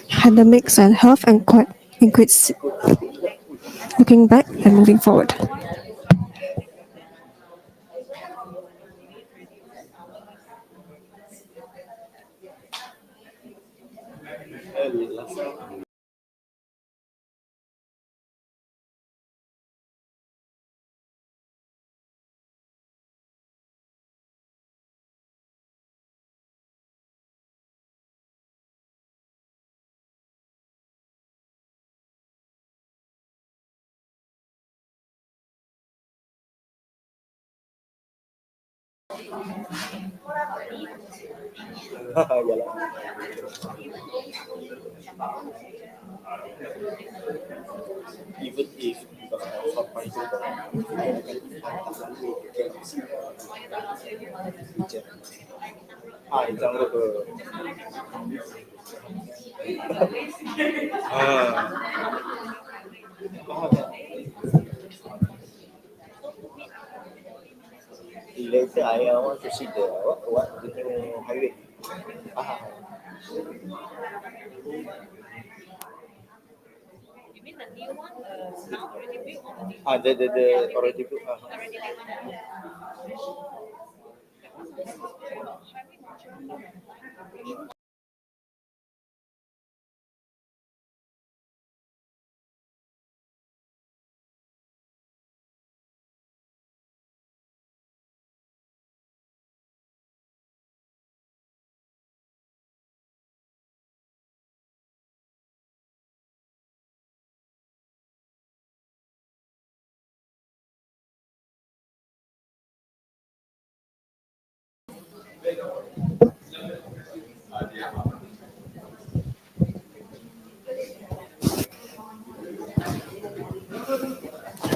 Pandemics and health and inequities, looking back and moving forward.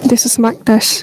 This is Mike Dash.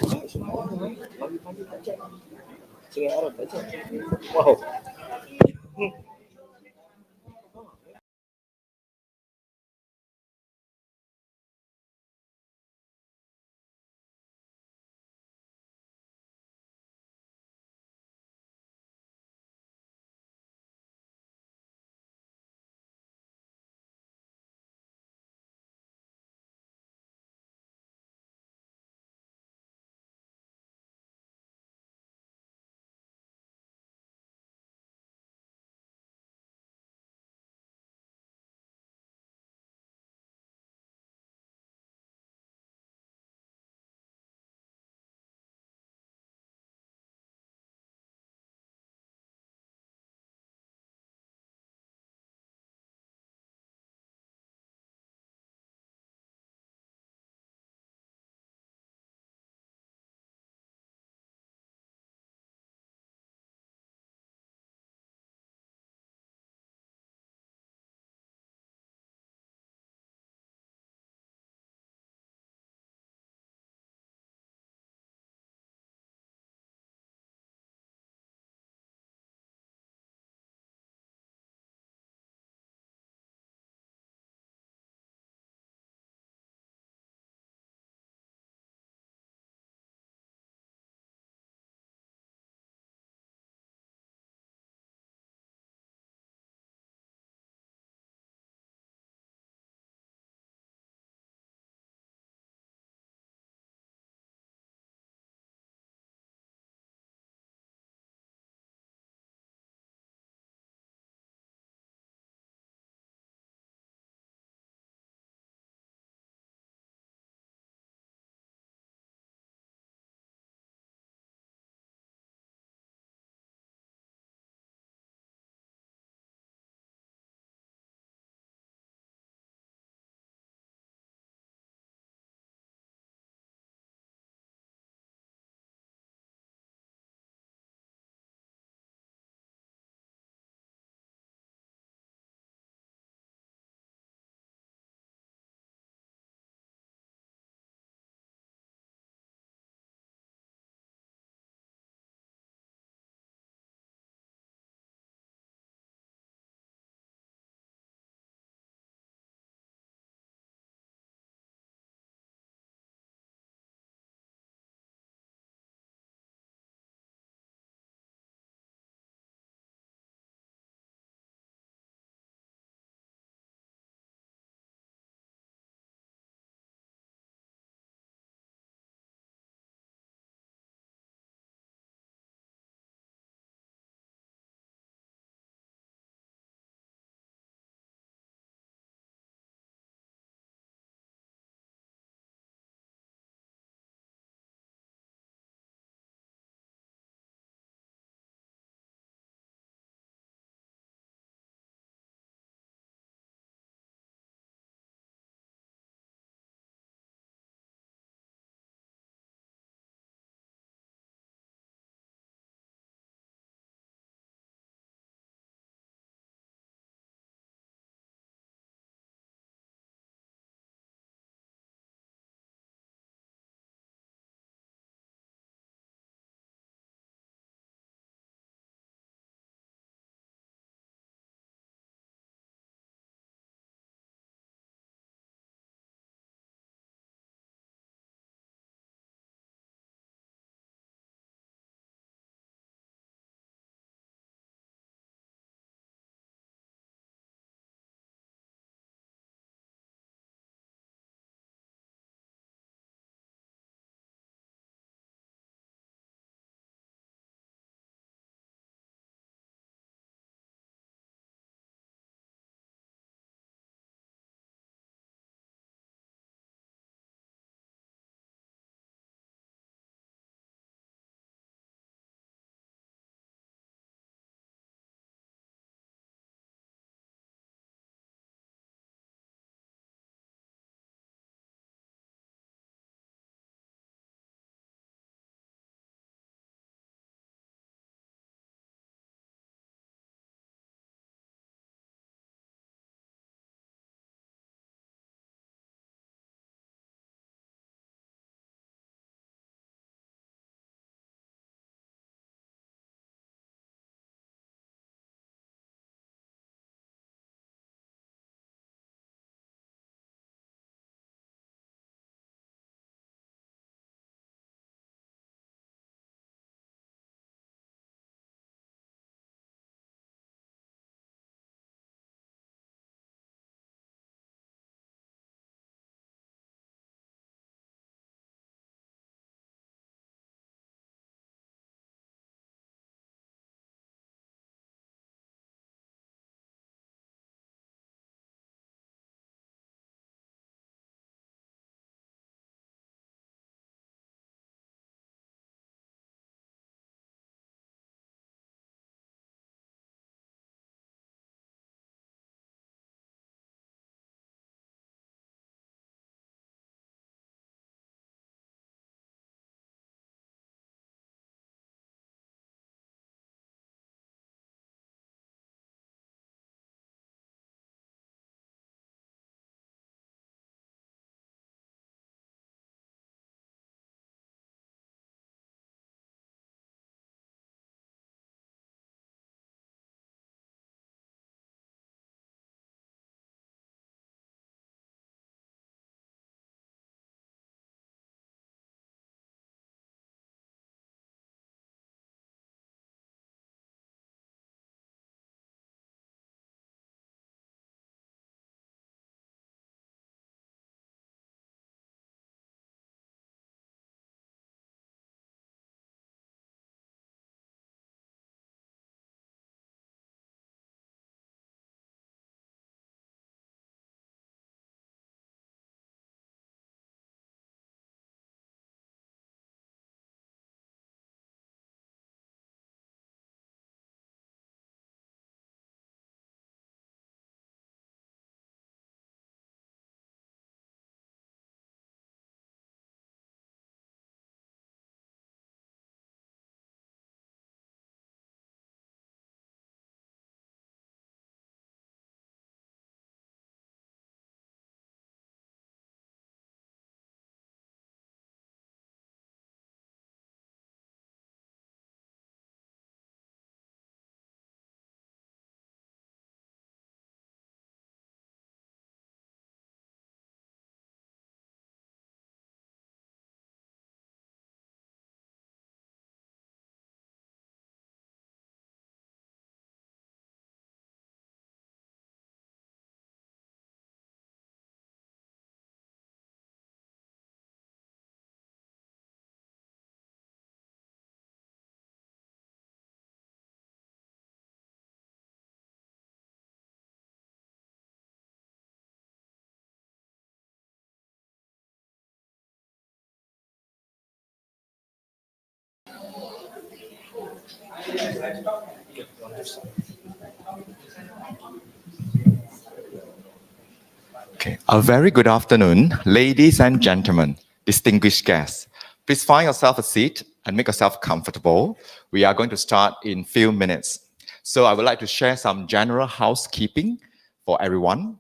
Okay, a very good afternoon, ladies and gentlemen, distinguished guests. Please find yourself a seat and make yourself comfortable. We are going to start in few minutes. So I would like to share some general housekeeping for everyone.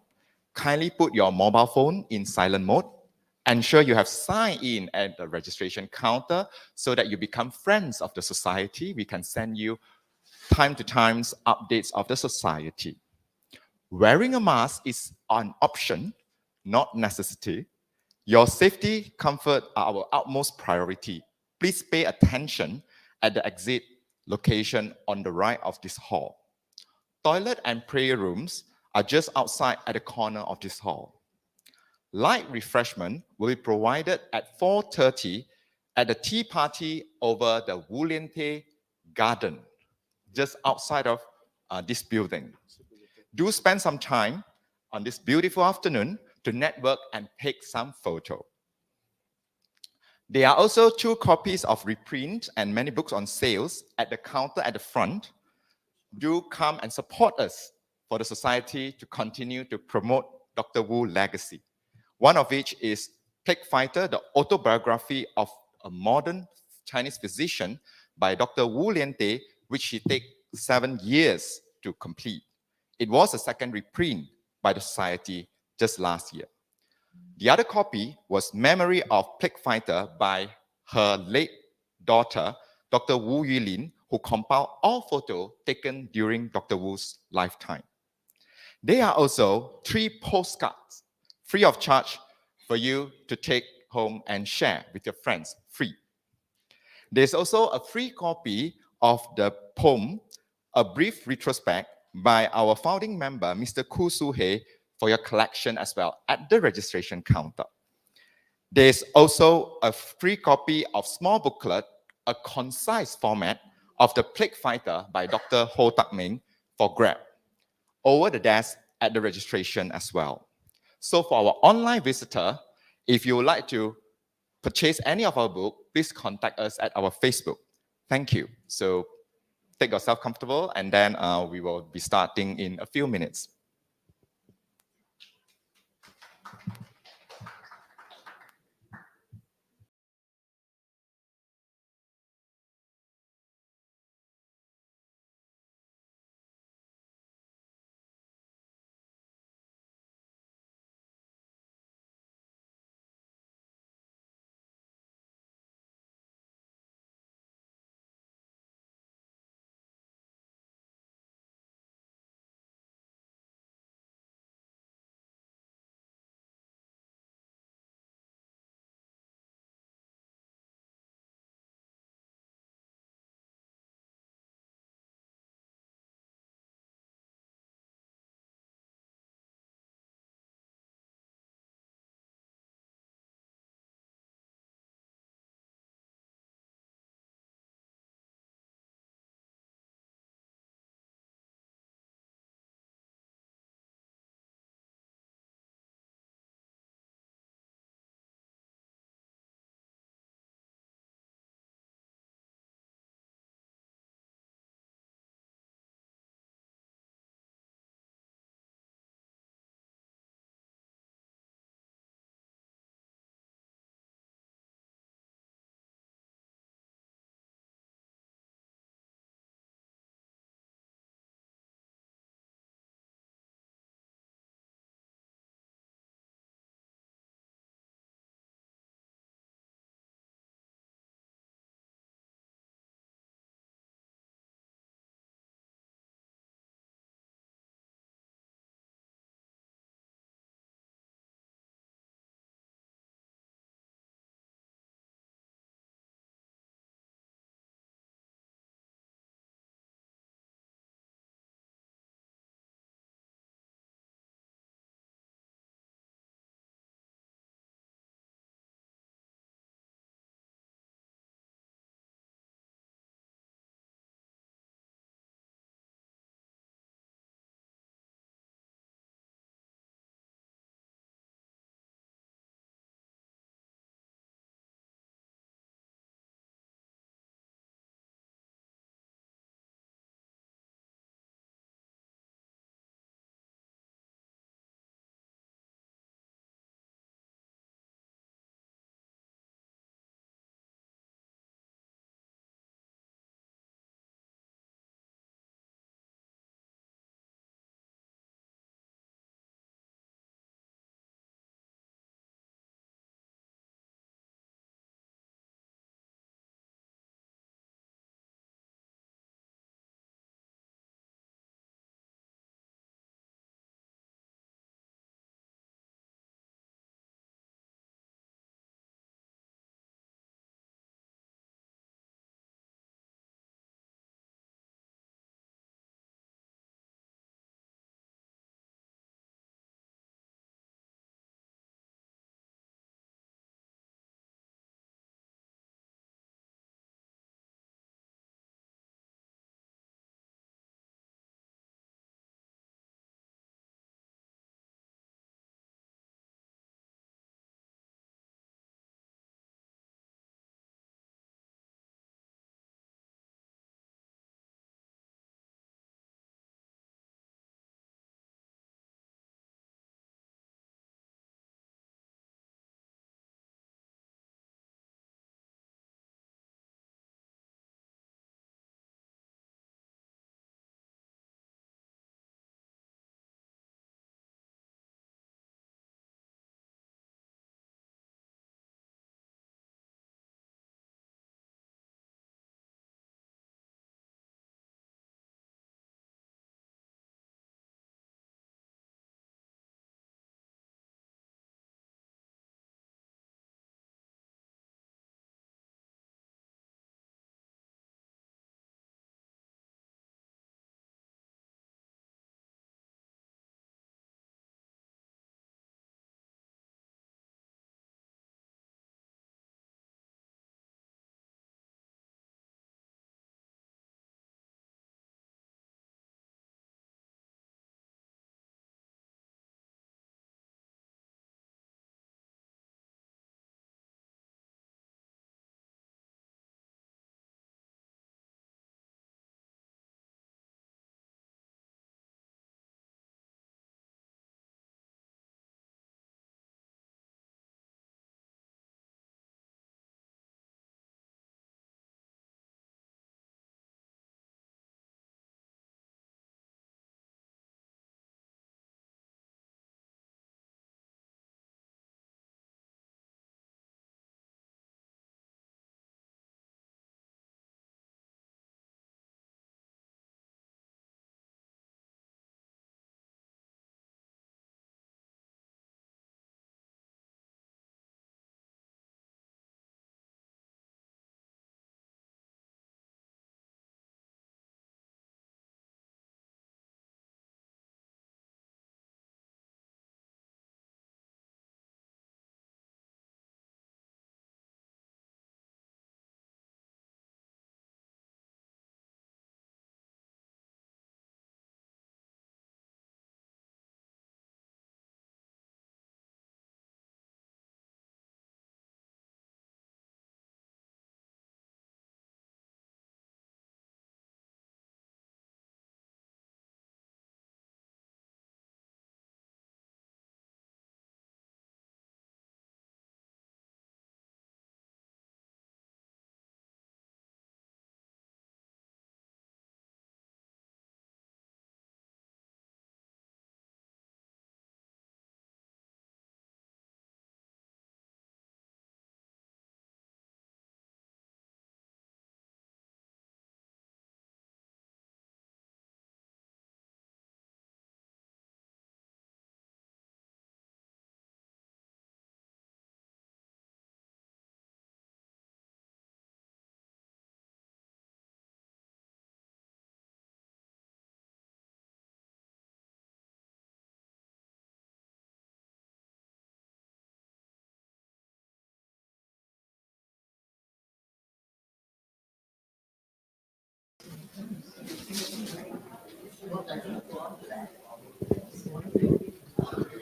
Kindly put your mobile phone in silent mode. Ensure you have signed in at the registration counter so that you become friends of the society. We can send you time to time updates of the society. Wearing a mask is an option, not necessity. Your safety, comfort are our utmost priority. Please pay attention at the exit location on the right of this hall. Toilet and prayer rooms are just outside at the corner of this hall. Light refreshment will be provided at 4:30 at the tea party over the Lien-Teh garden, just outside of this building. Do spend some time on this beautiful afternoon to network and take some photo. There are also 2 copies of reprint and many books on sales at the counter at the front. Do come and support us for the society to continue to promote Dr. Wu's legacy. One of which is Plague Fighter, the autobiography of a modern Chinese physician by Dr. Wu Lien-Teh, which he took 7 years to complete. It was a second reprint by the society just last year. The other copy was Memory of Plague Fighter by her late daughter, Dr. Wu Yulin, who compiled all photos taken during Dr. Wu's lifetime. There are also 3 postcards, free of charge, for you to take home and share with your friends, free. There's also a free copy of the poem, A Brief Retrospect, by our founding member, Mr. Koo Soo-hei, for your collection as well at the registration counter. There's also a free copy of small booklet, a concise format of The Plague Fighter by Dr. Ho Tak Ming for grab, over the desk at the registration as well. So for our online visitor, if you would like to purchase any of our book, please contact us at our Facebook. Thank you. So take yourself comfortable, and then we will be starting in a few minutes.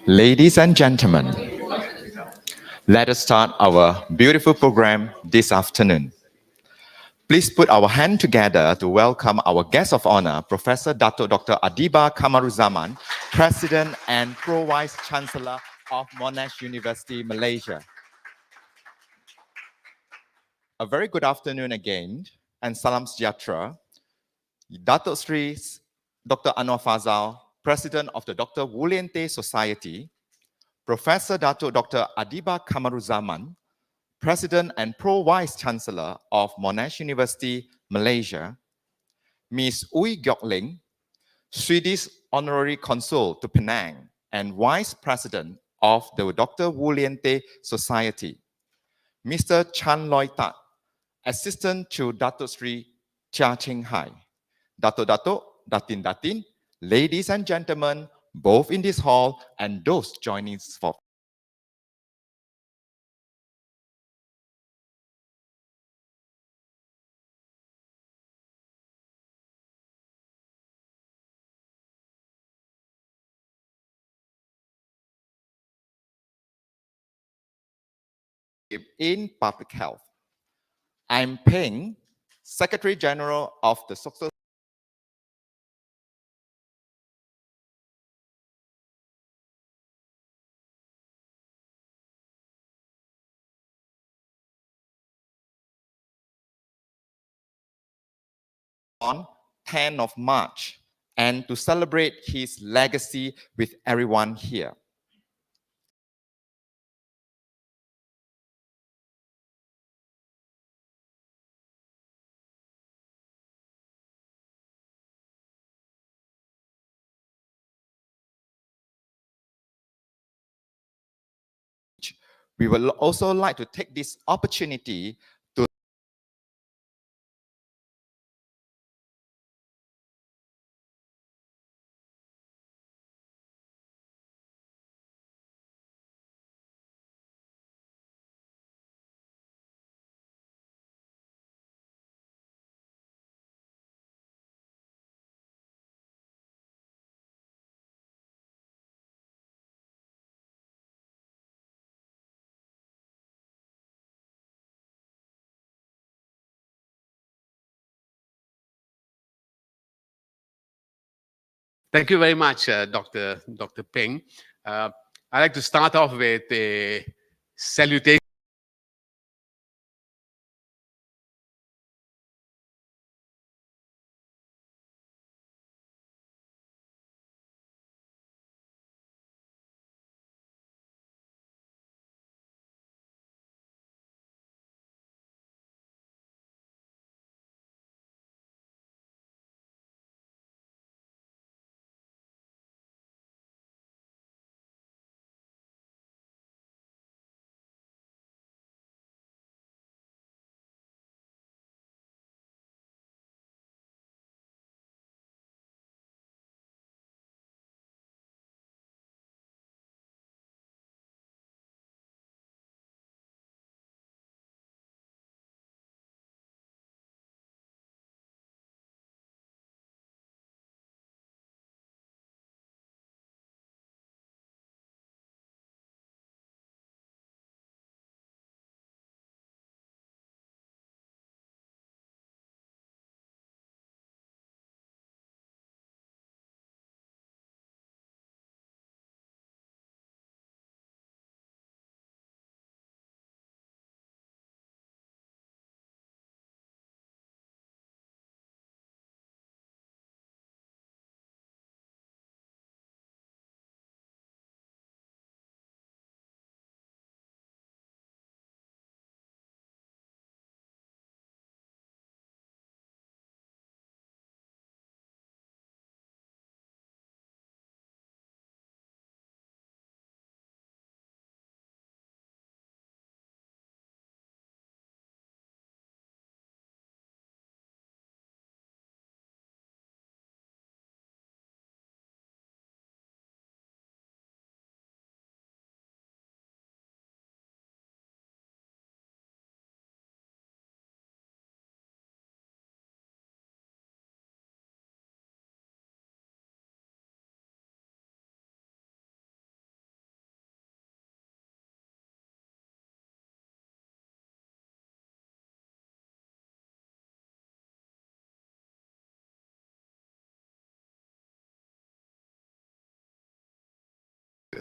Ladies and gentlemen, let us start our beautiful program this afternoon. Please put our hand together to welcome our guest of honor, Professor Dato Dr. Adeeba Kamarulzaman, President and Pro-Vice Chancellor of Monash University, Malaysia. A very good afternoon again, and salam sejahtera. Dato Sri Dr. Anwar Fazal, President of the Dr. Lien-Teh Society, Professor Dato Dr. Adeeba Kamarulzaman, President and Pro-Vice Chancellor of Monash University, Malaysia, Ms. Ui Gyok Ling, Swedish Honorary Consul to Penang and Vice President of the Dr. Lien-Teh Society, Mr. Chan Loy Tat, Assistant to Dato Sri Cheah Cheng Hai, Dato, Datin Datin, ladies and gentlemen, both in this hall and those joining us for in public health. I'm Peng, Secretary General of the Social on 10th of March and to celebrate his legacy with everyone here. We would also like to take this opportunity to Thank you very much, Dr. Peng. I'd like to start off with a salutation.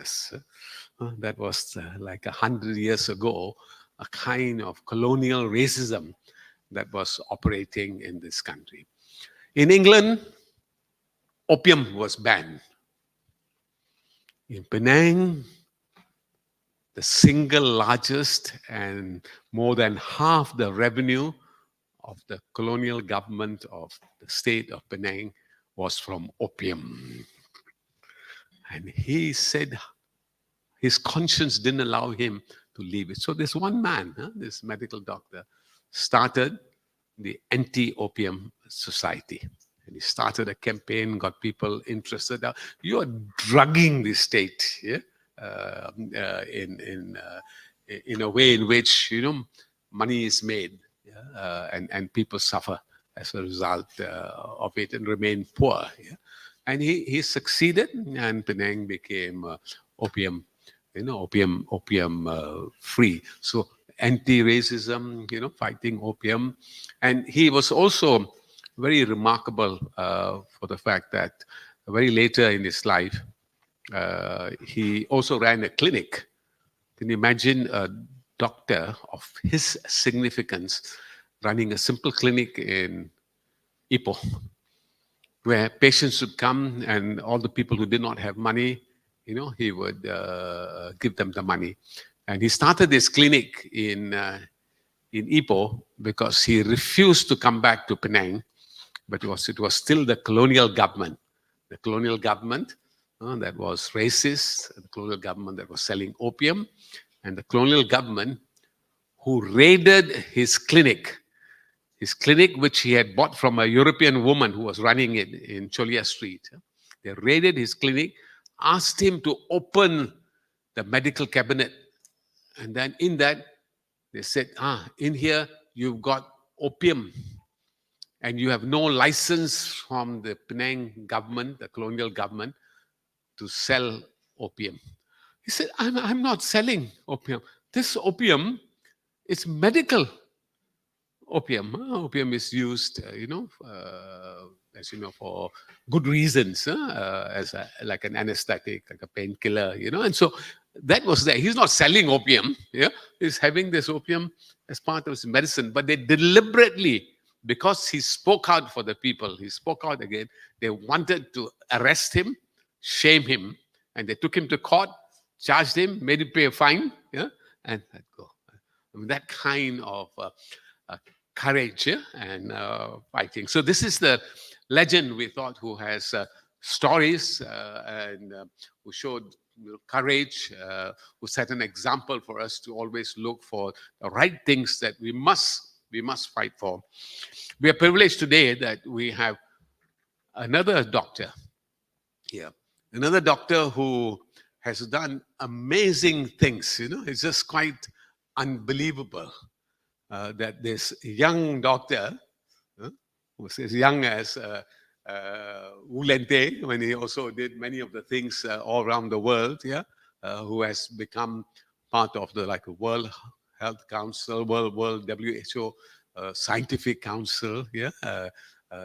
years. That was like 100 years ago, a kind of colonial racism that was operating in this country. In England, opium was banned. In Penang, the single largest and more than half the revenue of the colonial government of the state of Penang was from opium. And he said his conscience didn't allow him to leave it. So this one man, this medical doctor, started the anti-opium society. And he started a campaign, got people interested. You are drugging the state, yeah? In a way in which money is made, yeah? And people suffer as a result of it and remain poor. Yeah? And he succeeded, and Penang became opium free. So anti-racism, fighting opium, and he was also very remarkable for the fact that very later in his life, he also ran a clinic. Can you imagine a doctor of his significance running a simple clinic in Ipoh, where patients would come and all the people who did not have money, he would give them the money. And he started this clinic in Ipoh because he refused to come back to Penang, but it was still the colonial government. The colonial government that was racist, the colonial government that was selling opium, and the colonial government who raided his clinic, which he had bought from a European woman who was running it in Cholia Street. They raided his clinic, asked him to open the medical cabinet. And then in that, they said, in here, you've got opium. And you have no license from the Penang government, the colonial government, to sell opium. He said, I'm not selling opium. This opium is medical opium. Opium is used, as you know, for good reasons, as like an anesthetic, like a painkiller, And so that was there. He's not selling opium. Yeah, he's having this opium as part of his medicine. But they deliberately, because he spoke out for the people, he spoke out again. They wanted to arrest him, shame him, and they took him to court, charged him, made him pay a fine, and let go. I mean, that kind of courage and fighting. So this is the legend, we thought, who has stories and who showed courage, who set an example for us to always look for the right things that we must fight for. We are privileged today that we have another doctor here, another doctor who has done amazing things. It's just quite unbelievable. That this young doctor, who was as young as Lien-Teh, when he also did many of the things all around the world, who has become part of the World Health Council, World WHO Scientific Council.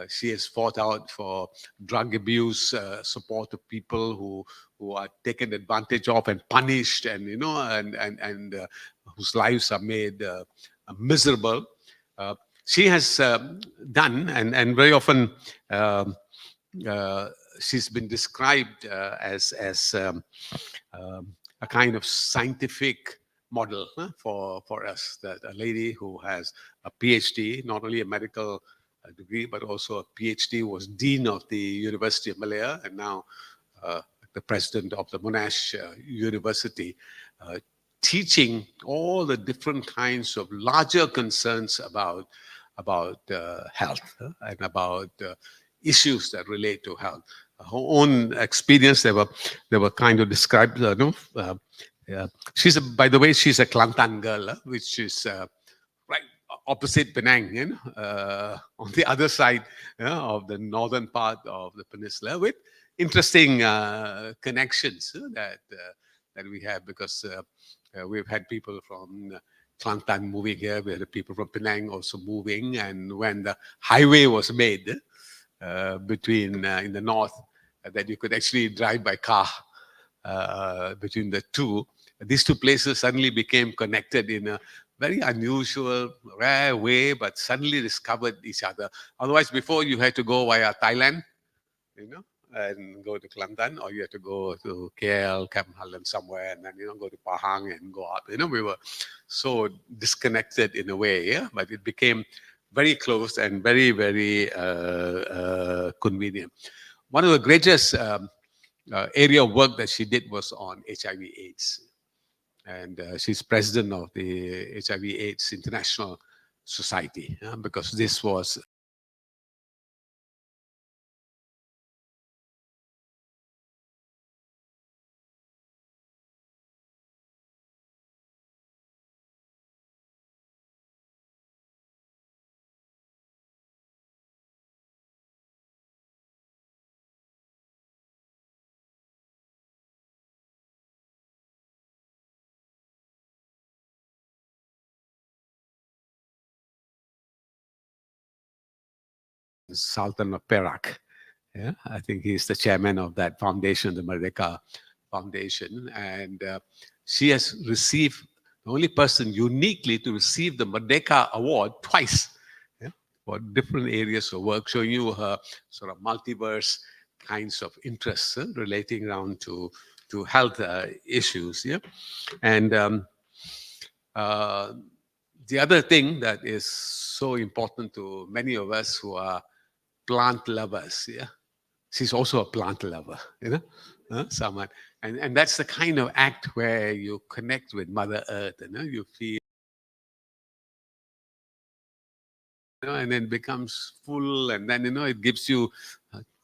She has fought out for drug abuse, support of people who are taken advantage of and punished, and whose lives are made miserable. She has done, and very often she's been described as a kind of scientific model for us. That a lady who has a PhD, not only a medical degree, but also a PhD, was Dean of the University of Malaya, and now the president of the Monash University, teaching all the different kinds of larger concerns about health and about issues that relate to health. Her own experience, they were kind of described. By the way, she's a Kelantan girl, which is right opposite Penang, on the other side of the northern part of the peninsula, with interesting connections that we have, because we've had people from Kelantan moving here. We had people from Penang also moving. And when the highway was made between in the north, that you could actually drive by car between the two. These two places suddenly became connected in a very unusual, rare way, but suddenly discovered each other. Otherwise, before you had to go via Thailand, and go to Kelantan, or you had to go to KL, Camp Harlan somewhere, and then, go to Pahang and go up. We were so disconnected in a way, yeah, but it became very close and very, very convenient. One of the greatest area of work that she did was on HIV/AIDS. And she's president of the HIV/AIDS International Society, because this was Sultan of Perak. Yeah, I think he's the chairman of that foundation, the Merdeka Foundation. And she has received, the only person uniquely to receive the Merdeka Award twice, yeah, for different areas of work, showing you her sort of multiverse kinds of interests relating around to health issues. Yeah, and the other thing that is so important to many of us who are plant lovers, yeah, she's also a plant lover, someone, and that's the kind of act where you connect with Mother Earth, you feel, and then becomes full, and then it gives you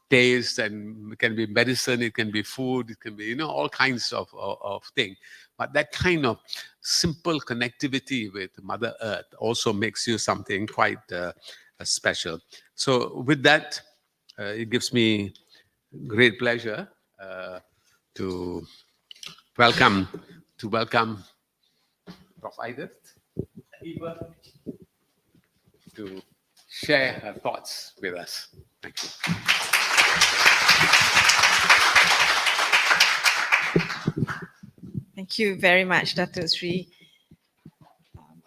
taste, and it can be medicine, it can be food, it can be all kinds of things. But that kind of simple connectivity with Mother Earth also makes you something quite special. So with that, it gives me great pleasure to welcome Prof. Adeeba to share her thoughts with us. Thank you. Thank you very much, Dato Sri.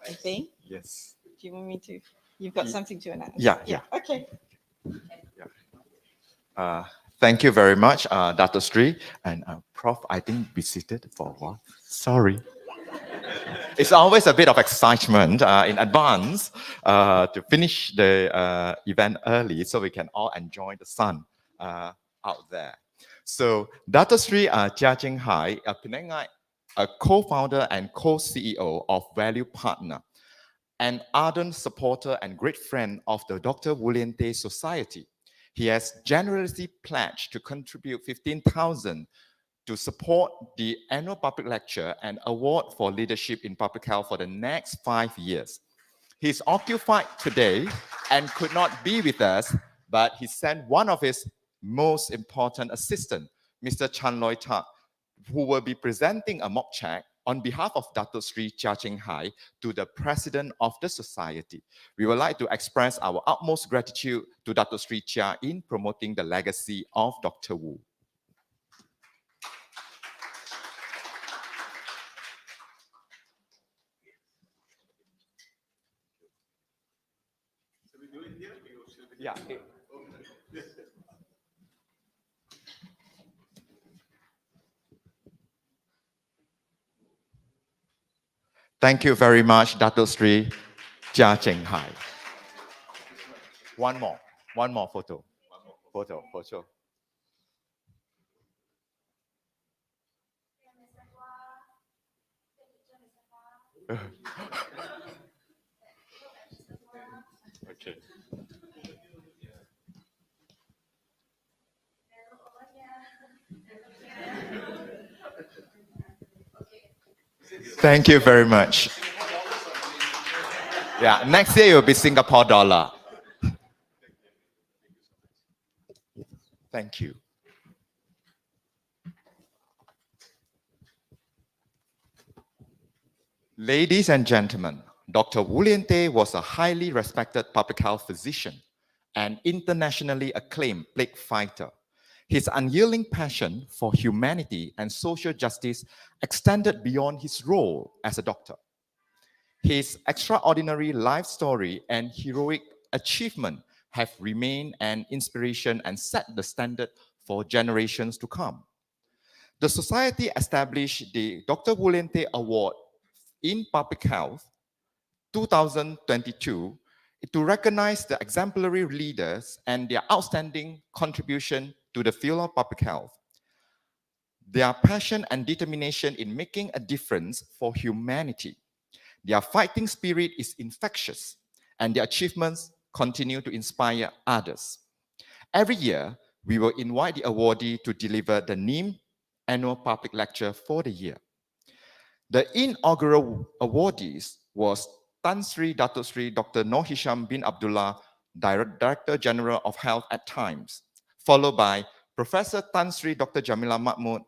I think. Yes. Do you want me to? You've got something to announce? Yeah. Okay. Thank you very much, Dato Sri. And Prof, I think be seated for a while. Sorry. It's always a bit of excitement in advance to finish the event early so we can all enjoy the sun out there. So Dato Sri Cheah Cheng Hai, a Penangai, a co-founder and co-CEO of Value Partner, an ardent supporter and great friend of the Dr. Lien-Teh Society. He has generously pledged to contribute 15,000 to support the annual public lecture and award for leadership in public health for the next 5 years. He's occupied today and could not be with us, but he sent one of his most important assistants, Mr. Chan Loi Tak, who will be presenting a mock check on behalf of Dato Sri Cheah Cheng Hai to the President of the Society. We would like to express our utmost gratitude to Dato Sri Cheah in promoting the legacy of Dr. Wu. Yeah. Thank you very much, Dato Sri Cheah Cheng Hai. One more photo. Photo. Okay. Thank you very much. Yeah, next year it will be Singapore dollar. Thank you. Ladies and gentlemen, Dr. Lien-Teh was a highly respected public health physician and internationally acclaimed plague fighter. His unyielding passion for humanity and social justice extended beyond his role as a doctor. His extraordinary life story and heroic achievement have remained an inspiration and set the standard for generations to come. The Society established the Dr. Lien-Teh Award in Public Health 2022 to recognize the exemplary leaders and their outstanding contribution to the field of public health. Their passion and determination in making a difference for humanity. Their fighting spirit is infectious, and their achievements continue to inspire others. Every year, we will invite the awardee to deliver the NIM annual public lecture for the year. The inaugural awardees was Tan Sri Dato Dr. Noor Hisham bin Abdullah, Director General of Health at Times, followed by Professor Tan Sri Dr. Jamila Mahmud,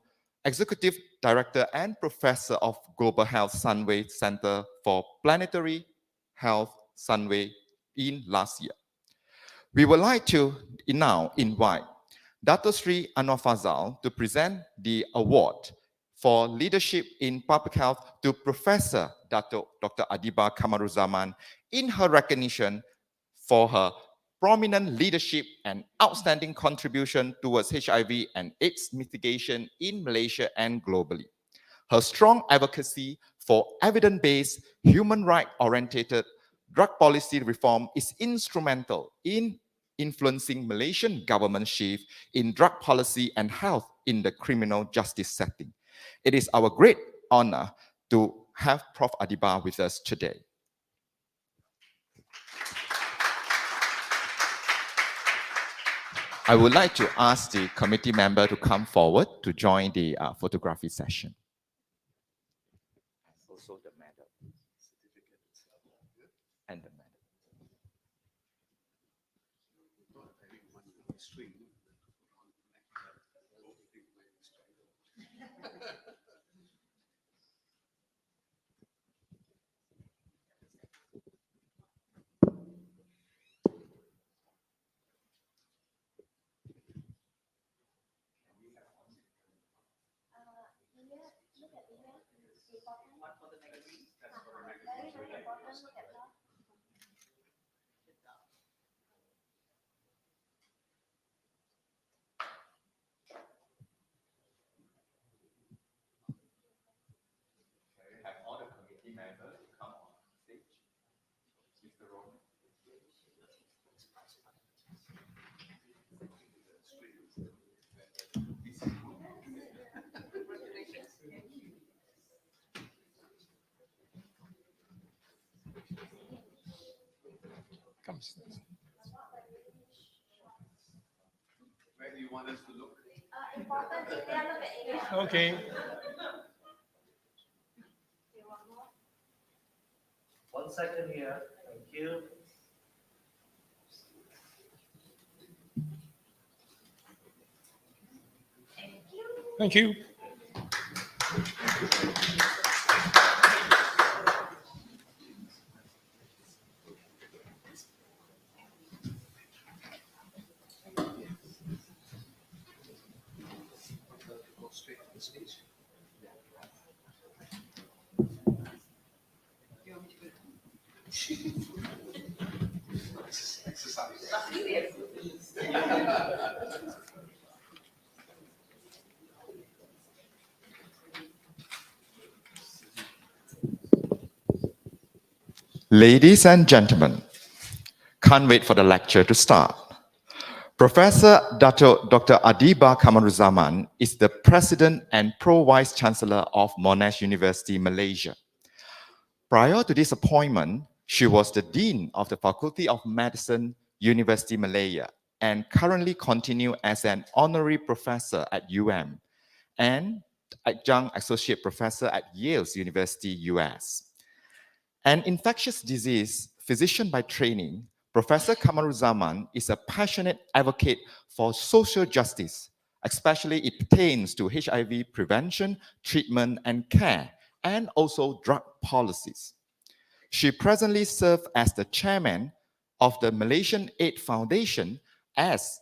Executive Director and Professor of Global Health Sunway Center for Planetary Health Sunway in last year. We would like to now invite Dato Sri Anwar Fazal to present the award for leadership in public health to Professor Dato Dr. Adeeba Kamarulzaman in her recognition for her prominent leadership and outstanding contribution towards HIV and AIDS mitigation in Malaysia and globally. Her strong advocacy for evidence-based, human right-oriented drug policy reform is instrumental in influencing Malaysian government shift in drug policy and health in the criminal justice setting. It is our great honor to have Prof. Adeeba with us today. I would like to ask the committee member to come forward to join the photography session. Also the medal, and the medal. Where do you want us to look? Okay. One second here. Thank you. Thank you. Go straight to the stage. Exercise. Ladies and gentlemen, can't wait for the lecture to start. Professor Dato Dr. Adeeba Kamarulzaman is the President and Pro-Vice Chancellor of Monash University, Malaysia. Prior to this appointment, she was the Dean of the Faculty of Medicine, University Malaya, and currently continue as an Honorary Professor at UM and Adjunct Associate Professor at Yale University, US. An infectious disease physician by training, Professor Kamarulzaman is a passionate advocate for social justice, especially it pertains to HIV prevention, treatment, and care, and also drug policies. She presently serves as the chairman of the Malaysian AIDS Foundation as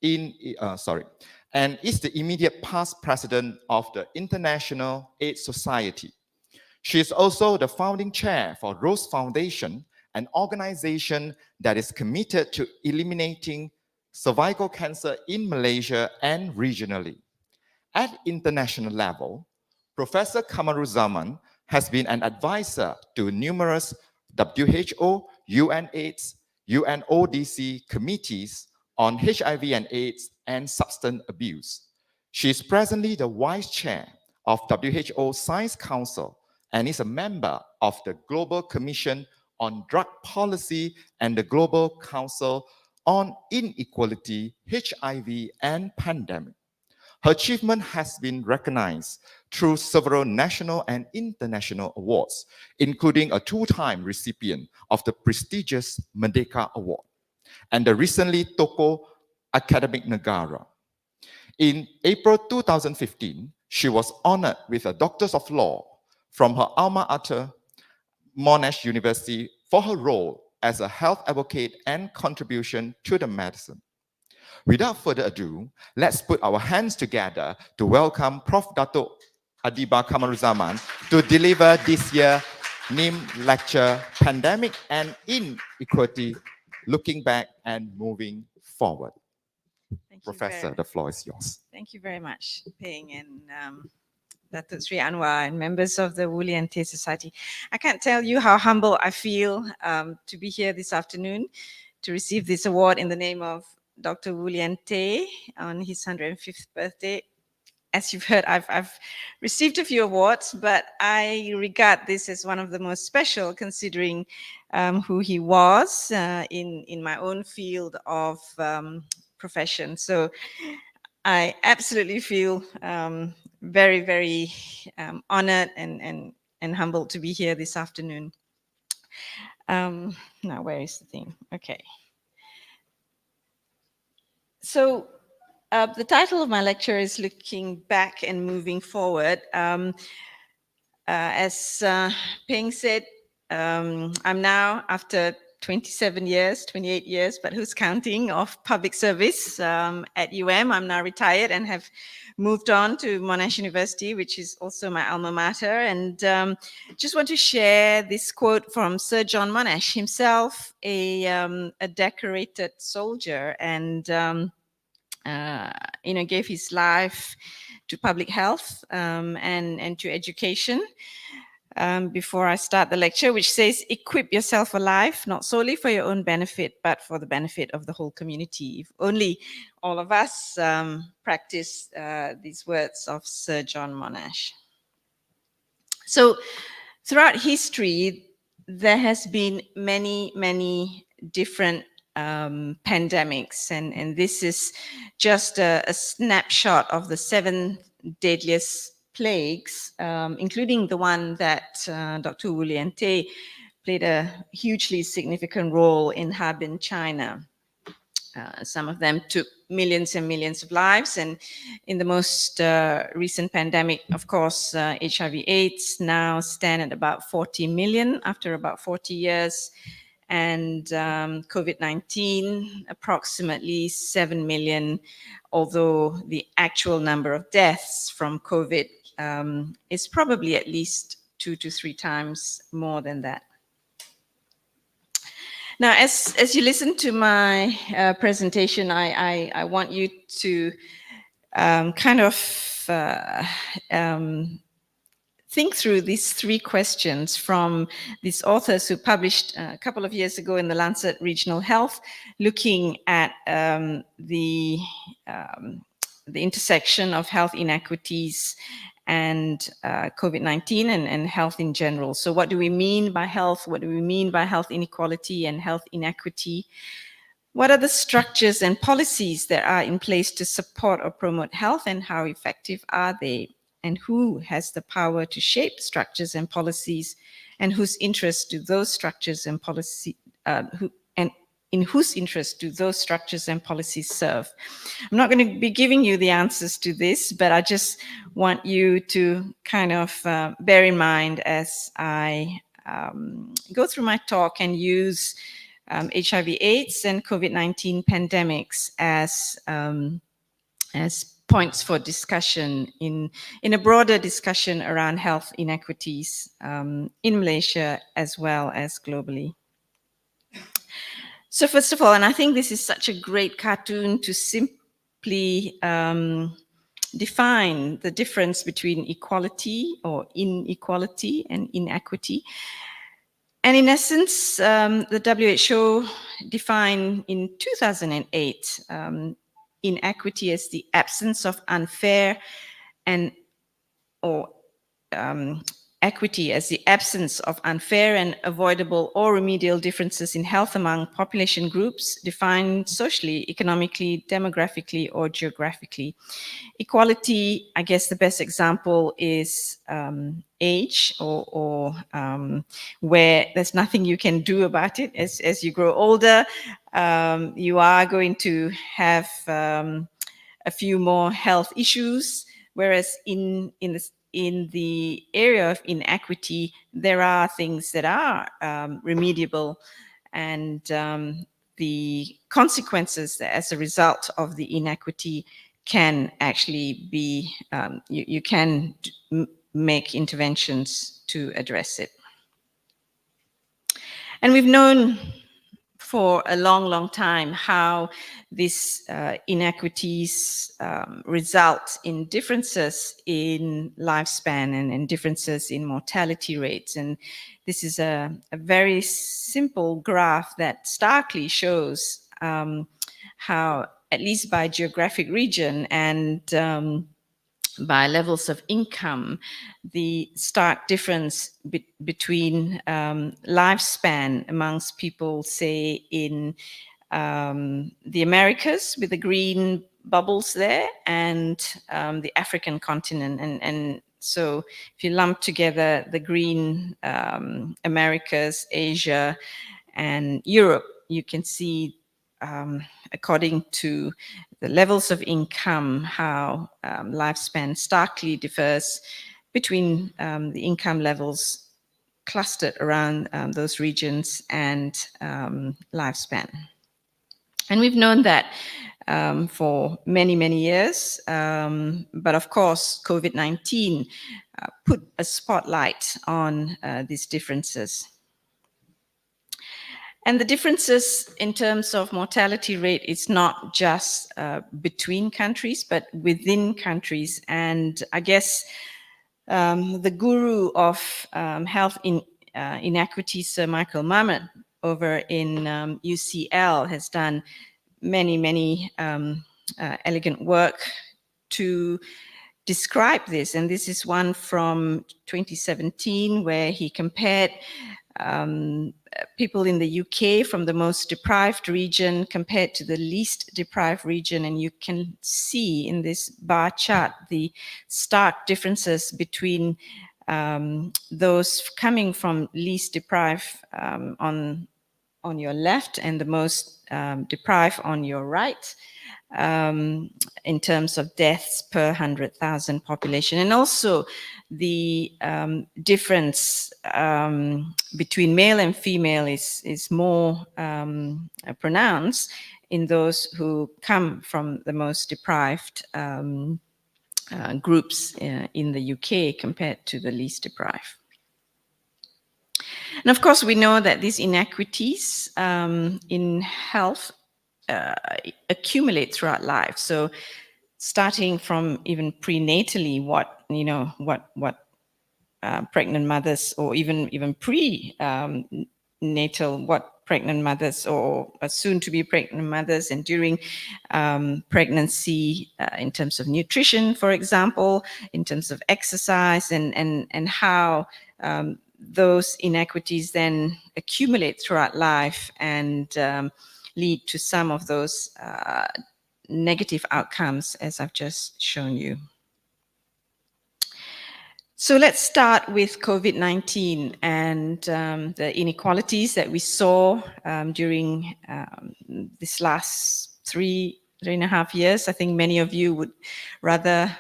and is the immediate past president of the International AIDS Society. She is also the founding chair for Rose Foundation, an organization that is committed to eliminating cervical cancer in Malaysia and regionally. At international level, Professor Kamarulzaman has been an advisor to numerous WHO, UNAIDS, UNODC committees on HIV and AIDS and substance abuse. She is presently the vice chair of WHO Science Council and is a member of the Global Commission on Drug Policy and the Global Council on Inequality, HIV, and Pandemic. Her achievement has been recognized through several national and international awards, including a two-time recipient of the prestigious Merdeka Award and the recently Tokoh Academic Negara. In April 2015, she was honored with a Doctor of Law from her alma mater, Monash University, for her role as a health advocate and contribution to the medicine. Without further ado, let's put our hands together to welcome Prof. Dato Adeeba Kamarulzaman to deliver this year's NIM lecture, Pandemic and Inequity, Looking Back and Moving Forward. Professor, the floor is yours. Thank you very much, Peng and Dato Sri Anwar and members of the Lien-Teh Society. I can't tell you how humble I feel to be here this afternoon to receive this award in the name of Dr. Lien-Teh on his 105th birthday. As you've heard, I've received a few awards, but I regard this as one of the most special, considering who he was in my own field of profession. So I absolutely feel very, very honored and humbled to be here this afternoon. Now, where is the thing? Okay. So the title of my lecture is Looking Back and Moving Forward. As Peng said, I'm now, after 27 years, 28 years, but who's counting, of public service at I'm now retired and have moved on to Monash University, which is also my alma mater. And just want to share this quote from Sir John Monash himself, a decorated soldier, and gave his life to public health and to education. Before I start the lecture, which says, equip yourself for life, not solely for your own benefit, but for the benefit of the whole community. If only all of us practice these words of Sir John Monash. So throughout history, there has been many, many different pandemics, and this is just a snapshot of the 7 deadliest plagues, including the one that Dr. Lien-Teh played a hugely significant role in Harbin, China. Some of them took millions and millions of lives, and in the most recent pandemic, of course, HIV/AIDS now stand at about 40 million after about 40 years, and COVID-19 approximately 7 million, although the actual number of deaths from COVID is probably at least 2 to 3 times more than that. Now, as you listen to my presentation, I want you to kind of think through these 3 questions from these authors who published a couple of years ago in the Lancet Regional Health, looking at the intersection of health inequities and COVID-19 and health in general. So what do we mean by health? What do we mean by health inequality and health inequity? What are the structures and policies that are in place to support or promote health, and how effective are they? And who has the power to shape structures and policies, and whose interests do those structures and policy, in whose interest do those structures and policies serve? I'm not going to be giving you the answers to this, but I just want you to kind of bear in mind as I go through my talk and use HIV/AIDS and COVID-19 pandemics as points for discussion in a broader discussion around health inequities in Malaysia as well as globally. So first of all, and I think this is such a great cartoon to simply define the difference between equality or inequality and inequity. And in essence, the WHO defined in 2008 inequity as the absence of unfair equity as the absence of unfair and avoidable or remedial differences in health among population groups defined socially, economically, demographically, or geographically. Equality, I guess the best example is age or where there's nothing you can do about it. As you grow older, you are going to have a few more health issues, whereas in the area of inequity, there are things that are remediable, and the consequences as a result of the inequity can actually be, you can make interventions to address it. And we've known for a long, long time how these inequities result in differences in lifespan and differences in mortality rates. And this is a very simple graph that starkly shows how, at least by geographic region and by levels of income, the stark difference between lifespan amongst people, say, in the Americas with the green bubbles there, and the African continent. And so if you lump together the green Americas, Asia, and Europe, you can see according to the levels of income, how lifespan starkly differs between the income levels clustered around those regions and lifespan. And we've known that for many, many years, but of course, COVID-19 put a spotlight on these differences. And the differences in terms of mortality rate is not just between countries, but within countries. And I guess the guru of health inequities, Sir Michael Mamet, over in UCL, has done many, many elegant work to describe this. And this is one from 2017, where he compared people in the UK from the most deprived region compared to the least deprived region. And you can see in this bar chart the stark differences between those coming from least deprived on your left and the most deprived on your right, in terms of deaths per 100,000 population. And also the difference between male and female is more pronounced in those who come from the most deprived groups in the UK compared to the least deprived. And of course, we know that these inequities in health accumulate throughout life. So starting from even prenatally, what pregnant mothers, or even pre-natal, what pregnant mothers or soon to be pregnant mothers, and during pregnancy, in terms of nutrition, for example, in terms of exercise, and how those inequities then accumulate throughout life and lead to some of those negative outcomes, as I've just shown you. So let's start with COVID-19 and the inequalities that we saw during this last three and a half years. I think many of you would rather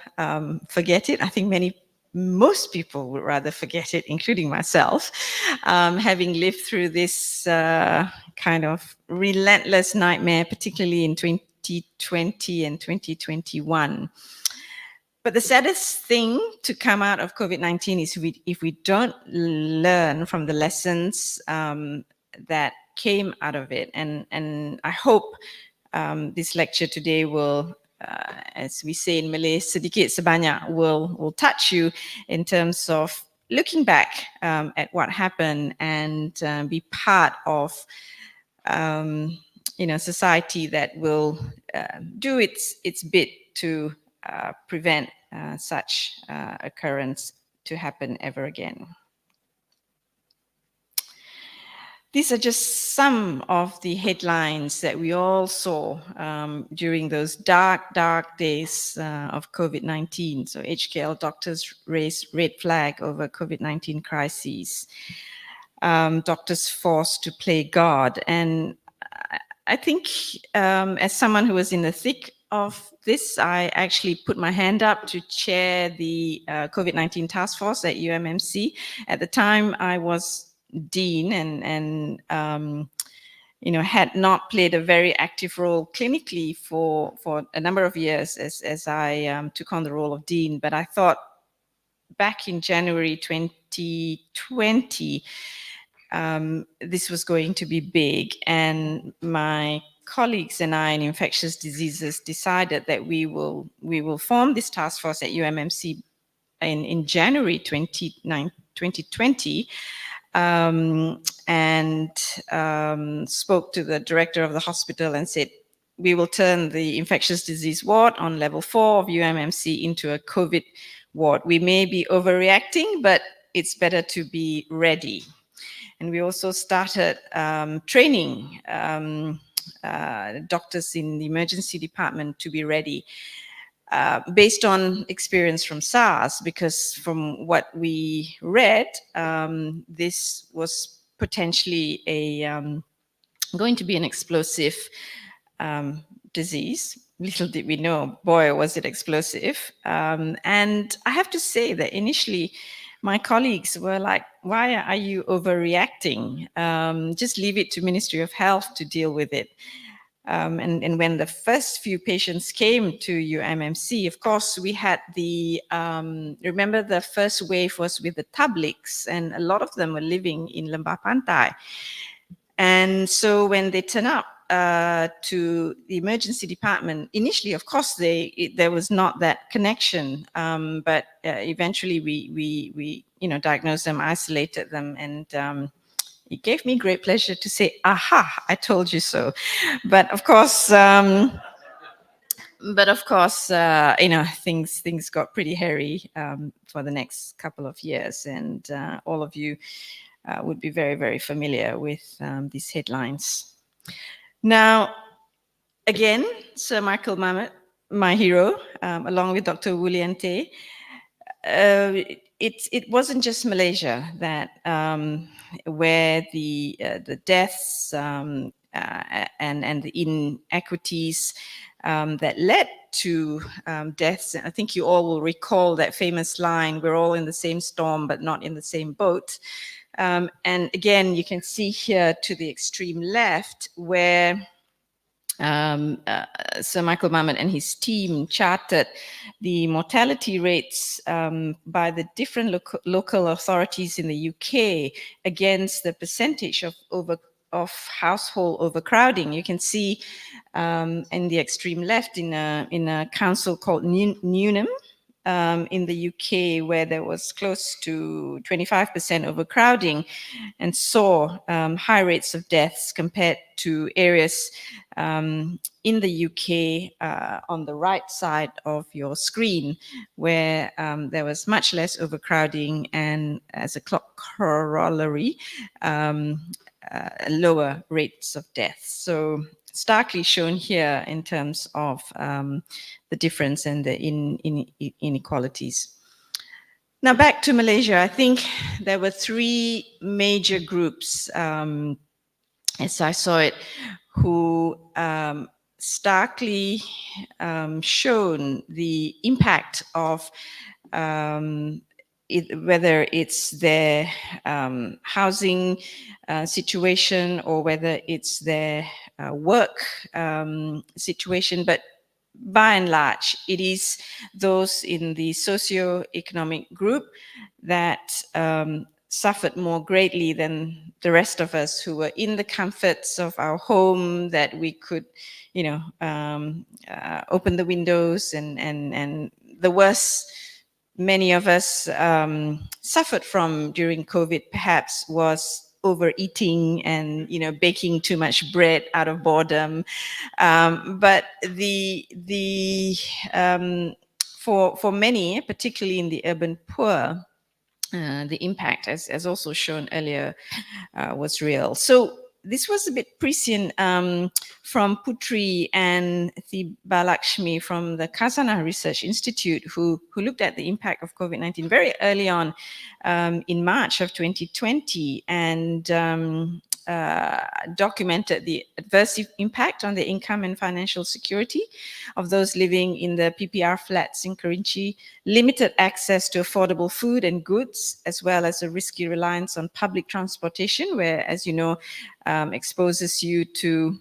forget it. I think most people would rather forget it, including myself, having lived through this kind of relentless nightmare, particularly in 2020 and 2021. But the saddest thing to come out of COVID-19 is if we don't learn from the lessons that came out of it. And I hope this lecture today will, as we say in Malay, sedikit sebanyak, will touch you in terms of looking back at what happened and be part of society that will do its bit to prevent such occurrence to happen ever again. These are just some of the headlines that we all saw during those dark days of COVID-19. So HKL doctors raised red flag over COVID-19 crises. Doctors forced to play God. And I think as someone who was in the thick of this, I actually put my hand up to chair the COVID-19 task force at UMMC. At the time, I was dean and had not played a very active role clinically for a number of years as I took on the role of dean. But I thought back in January 2020, this was going to be big, and my colleagues and I in infectious diseases decided that we will form this task force at UMMC in January 2020, and spoke to the director of the hospital and said, we will turn the infectious disease ward on level 4 of UMMC into a COVID ward. We may be overreacting, but it's better to be ready. And we also started training doctors in the emergency department to be ready based on experience from SARS, because from what we read, this was potentially going to be an explosive disease. Little did we know, boy, was it explosive. And I have to say that initially, my colleagues were like, why are you overreacting? Just leave it to Ministry of Health to deal with it. And when the first few patients came to UMMC, of course, we had the, remember the first wave was with the tabliks, and a lot of them were living in Lembah Pantai. And so when they turn up to the emergency department, initially, of course, there was not that connection, but eventually we diagnosed them, isolated them, and it gave me great pleasure to say, aha, I told you so. But of course, things got pretty hairy for the next couple of years, and all of you would be very, very familiar with these headlines. Now, again, Sir Michael Mamet, my hero, along with Dr. Lien-Teh, it wasn't just Malaysia that where the deaths and the inequities that led to deaths. I think you all will recall that famous line, "We're all in the same storm, but not in the same boat." And again, you can see here to the extreme left where Sir Michael Mamet and his team charted the mortality rates by the different local authorities in the UK against the percentage of household overcrowding. You can see in the extreme left in a council called Newnham in the UK, where there was close to 25% overcrowding, and saw high rates of deaths compared to areas in the UK on the right side of your screen, where there was much less overcrowding and, as a corollary, lower rates of death. So starkly shown here in terms of the difference and the inequalities. Now back to Malaysia, I think there were three major groups, as I saw it, who starkly shown the impact of whether it's their housing situation or whether it's their work situation, but by and large, it is those in the socio-economic group that suffered more greatly than the rest of us who were in the comforts of our home, that we could, open the windows, and the worst many of us suffered from during COVID perhaps was overeating and baking too much bread out of boredom. But for many, particularly in the urban poor, the impact, as also shown earlier, was real. So this was a bit prescient from Putri and Thibalakshmi from the Khazanah Research Institute, who looked at the impact of COVID-19 very early on in March of 2020, and documented the adverse impact on the income and financial security of those living in the PPR flats in Kerinci, limited access to affordable food and goods, as well as a risky reliance on public transportation, where, as you know, exposes you to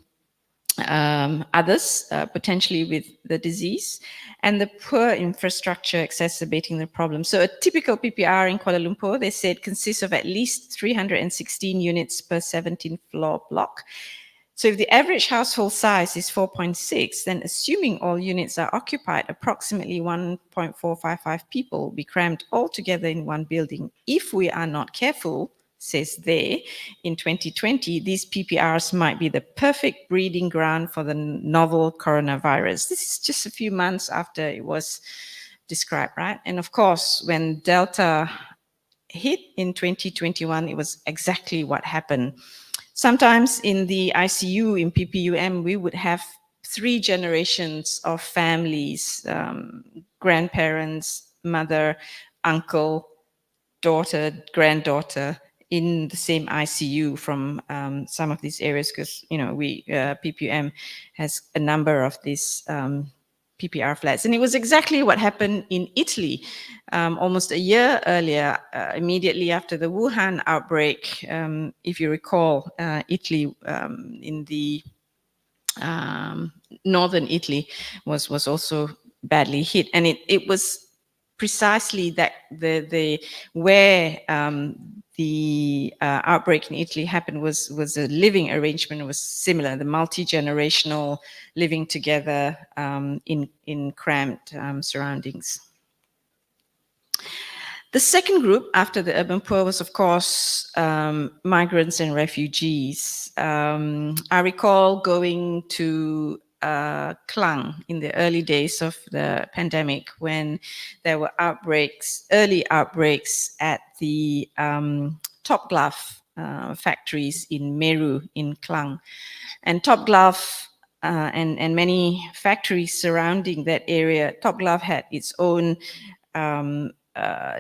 others potentially with the disease, and the poor infrastructure exacerbating the problem. So a typical PPR in Kuala Lumpur, they said, consists of at least 316 units per 17-floor block. So if the average household size is 4.6, then assuming all units are occupied, approximately 1.455 people will be crammed all together in one building. If we are not careful, says they, in 2020, these PPRs might be the perfect breeding ground for the novel coronavirus. This is just a few months after it was described, right? And of course, when Delta hit in 2021, it was exactly what happened. Sometimes in the ICU, in PPUM, we would have 3 generations of families, grandparents, mother, uncle, daughter, granddaughter, in the same ICU from some of these areas, because PPUM has a number of these PPR flats. And it was exactly what happened in Italy almost a year earlier, immediately after the Wuhan outbreak. If you recall, Italy in the northern Italy was also badly hit, and it was precisely that where the outbreak in Italy happened was a living arrangement, was similar, the multi-generational living together in cramped surroundings. The second group after the urban poor was, of course, migrants and refugees. I recall going to Klang in the early days of the pandemic, when there were early outbreaks at the Top Glove factories in Meru in Klang. And Top Glove and many factories surrounding that area, Top Glove had its own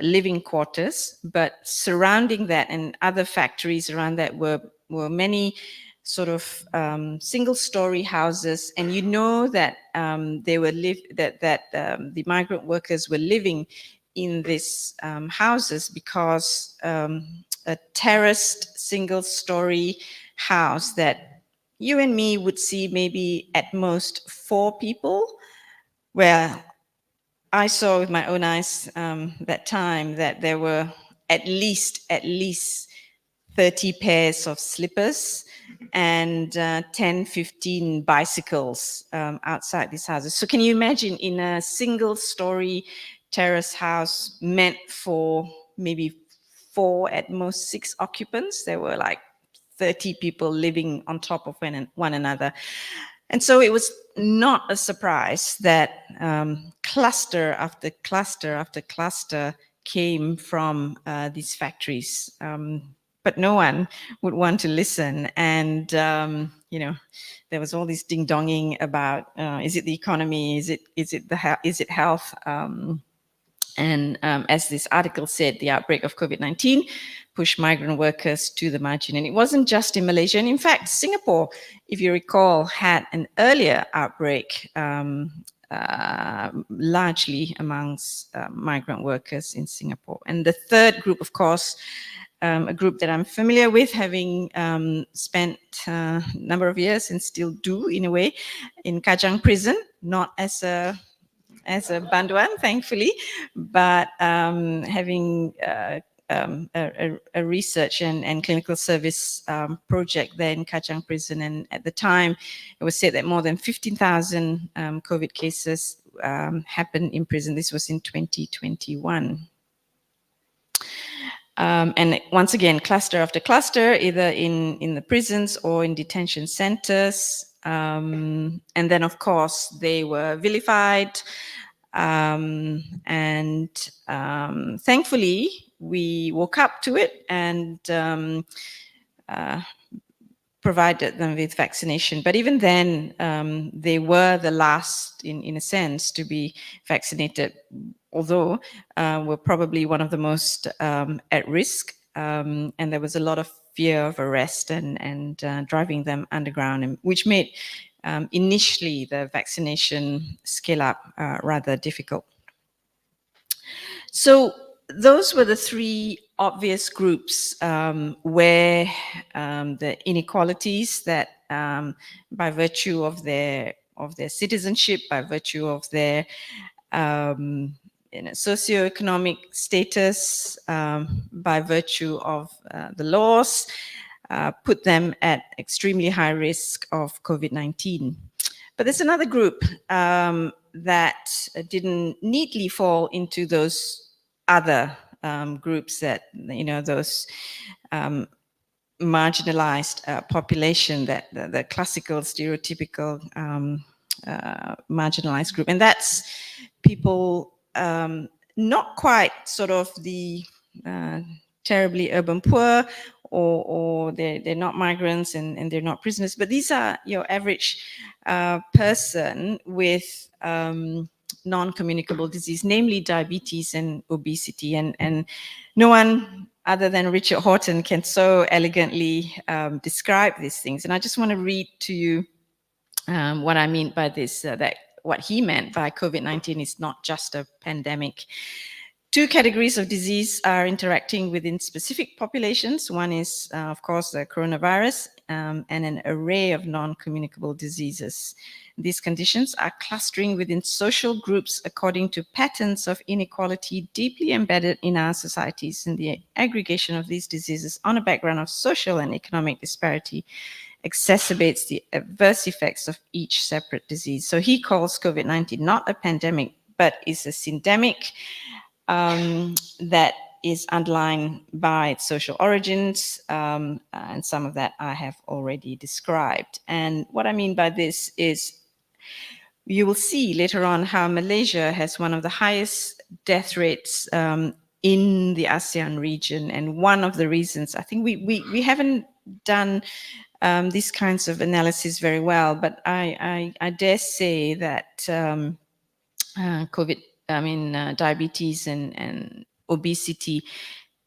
living quarters, but surrounding that and other factories around that were many sort of single-story houses, and that the migrant workers were living in these houses because a terraced single-story house that you and me would see maybe at most 4 people, where I saw with my own eyes that time that there were at least 30 pairs of slippers and 10, 15 bicycles outside these houses. So can you imagine, in a single-story terrace house meant for maybe 4, at most 6 occupants, there were like 30 people living on top of one another. And so it was not a surprise that cluster after cluster after cluster came from these factories. But no one would want to listen. And, there was all this ding-donging about, is it the economy? Is it health? And as this article said, the outbreak of COVID-19 pushed migrant workers to the margin. And it wasn't just in Malaysia. And in fact, Singapore, if you recall, had an earlier outbreak largely amongst migrant workers in Singapore. And the third group, of course, a group that I'm familiar with, having spent a number of years and still do in a way in Kajang prison, not as a banduan, thankfully, but having a research and clinical service project there in Kajang prison. And at the time, it was said that more than 15,000 COVID cases happened in prison. This was in 2021. And once again, cluster after cluster, either in the prisons or in detention centers. And then, of course, they were vilified. Thankfully, we woke up to it and provided them with vaccination. But even then, they were the last, in a sense, to be vaccinated, although were probably one of the most at risk. And there was a lot of fear of arrest and driving them underground, and which made initially the vaccination scale up rather difficult. So those were the three obvious groups where the inequalities that by virtue of their citizenship, by virtue of their socioeconomic status, by virtue of the laws, put them at extremely high risk of COVID-19. But there's another group that didn't neatly fall into those other groups that, those marginalized population, that the classical, stereotypical marginalized group. And that's people not quite sort of the terribly urban poor, or they're not migrants and they're not prisoners, but these are your average person with non-communicable disease, namely diabetes and obesity. And no one other than Richard Horton can so elegantly describe these things. And I just want to read to you what I mean by this, that what he meant by COVID-19 is not just a pandemic. Two categories of disease are interacting within specific populations. One is, of course, the coronavirus and an array of non-communicable diseases. These conditions are clustering within social groups according to patterns of inequality deeply embedded in our societies, and the aggregation of these diseases on a background of social and economic disparity exacerbates the adverse effects of each separate disease. So he calls COVID-19 not a pandemic, but is a syndemic that is underlined by its social origins, and some of that I have already described. And what I mean by this is, you will see later on how Malaysia has one of the highest death rates in the ASEAN region. And one of the reasons, I think we haven't done these kinds of analysis very well, but I dare say that diabetes and obesity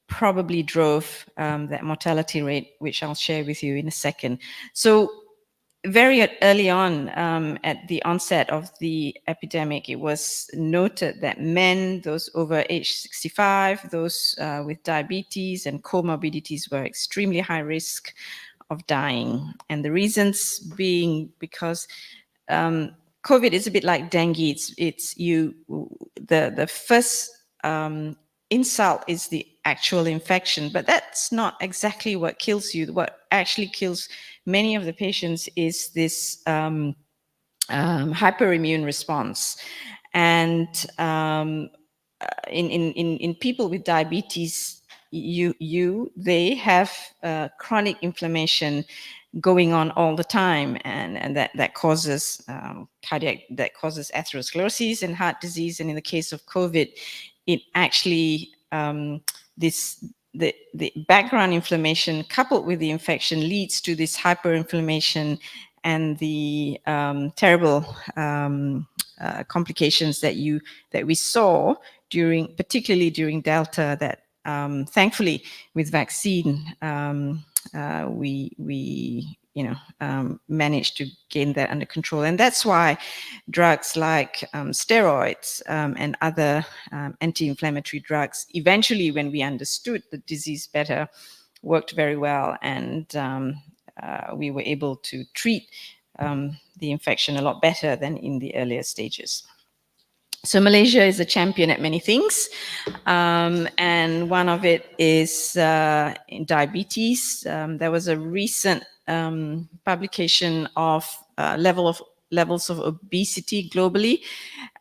probably drove that mortality rate, which I'll share with you in a second. So very early on, at the onset of the epidemic, it was noted that men, those over age 65, those with diabetes and comorbidities were extremely high risk of dying. And the reasons being because COVID is a bit like dengue. The first insult is the actual infection, but that's not exactly what kills you. What actually kills many of the patients is this hyperimmune response. And in people with diabetes, they have chronic inflammation going on all the time, and that causes that causes atherosclerosis and heart disease. And in the case of COVID, it actually the background inflammation coupled with the infection leads to this hyperinflammation and the terrible complications that we saw particularly during Delta, that thankfully with vaccine we managed to gain that under control. And that's why drugs like steroids and other anti-inflammatory drugs, eventually when we understood the disease better, worked very well, and we were able to treat the infection a lot better than in the earlier stages. So Malaysia is a champion at many things, and one of it is in diabetes. There was a recent publication of levels of obesity globally,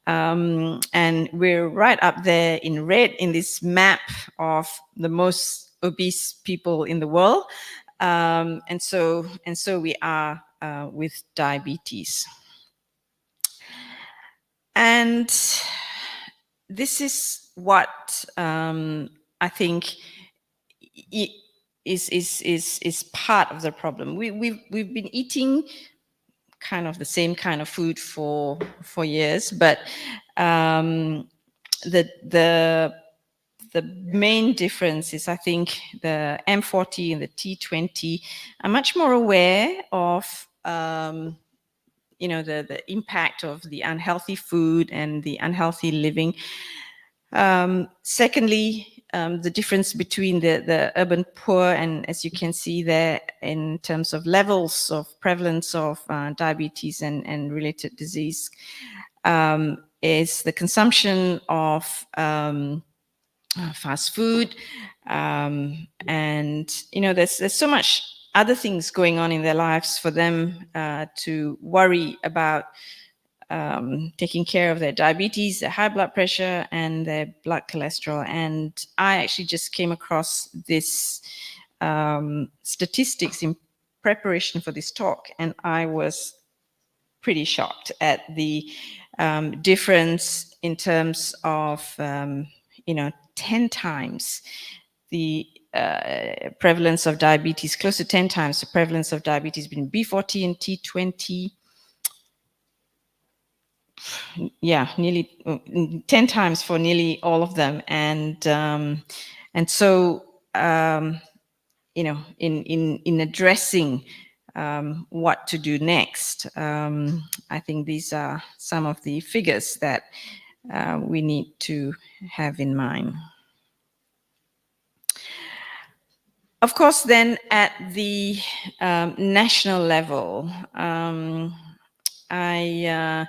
and we're right up there in red in this map of the most obese people in the world, and so we are with diabetes. And this is what I think is part of the problem. We've been eating kind of the same kind of food for years, but the main difference is, I think, the M40 and the T20 are much more aware of the impact of the unhealthy food and the unhealthy living. Secondly, the difference between the urban poor, and as you can see there in terms of levels of prevalence of diabetes and related disease, is the consumption of fast food, and there's so much other things going on in their lives for them to worry about taking care of their diabetes, their high blood pressure, and their blood cholesterol. And I actually just came across this statistics in preparation for this talk, and I was pretty shocked at the difference in terms of 10 times the prevalence of diabetes, close to 10 times the prevalence of diabetes between B40 and T20. Yeah, nearly 10 times for nearly all of them. And so, in addressing what to do next, I think these are some of the figures that we need to have in mind. Of course, then at the national level, I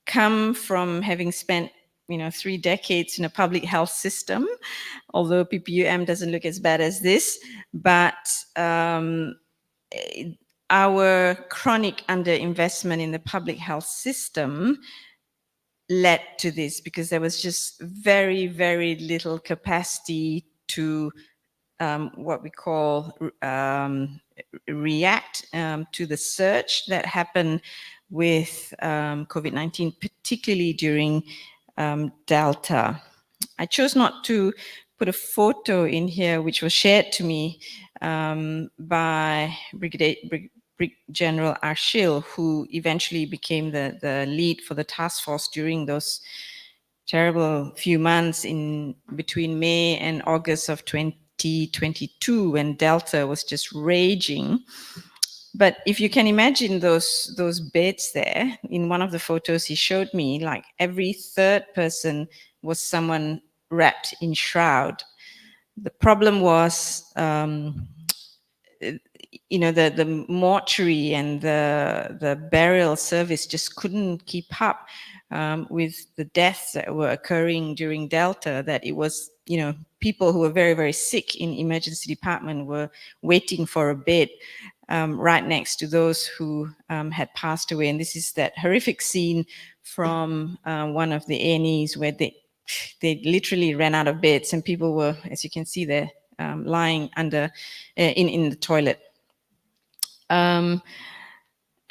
come from having spent 3 decades in a public health system, although PPUM doesn't look as bad as this, but our chronic underinvestment in the public health system led to this, because there was just very, very little capacity to what we call react to the surge that happened with COVID-19, particularly during Delta. I chose not to put a photo in here, which was shared to me by Brigadier General Arshil, who eventually became the lead for the task force during those terrible few months in between May and August of 2022, when Delta was just raging. But if you can imagine those beds there, in one of the photos he showed me, like every third person was someone wrapped in shroud. The problem was, the mortuary and the burial service just couldn't keep up with the deaths that were occurring during Delta, that it was, people who were very, very sick in emergency department were waiting for a bed right next to those who had passed away. And this is that horrific scene from one of the A&Es where they literally ran out of beds, and people were, as you can see there, lying under in the toilet. And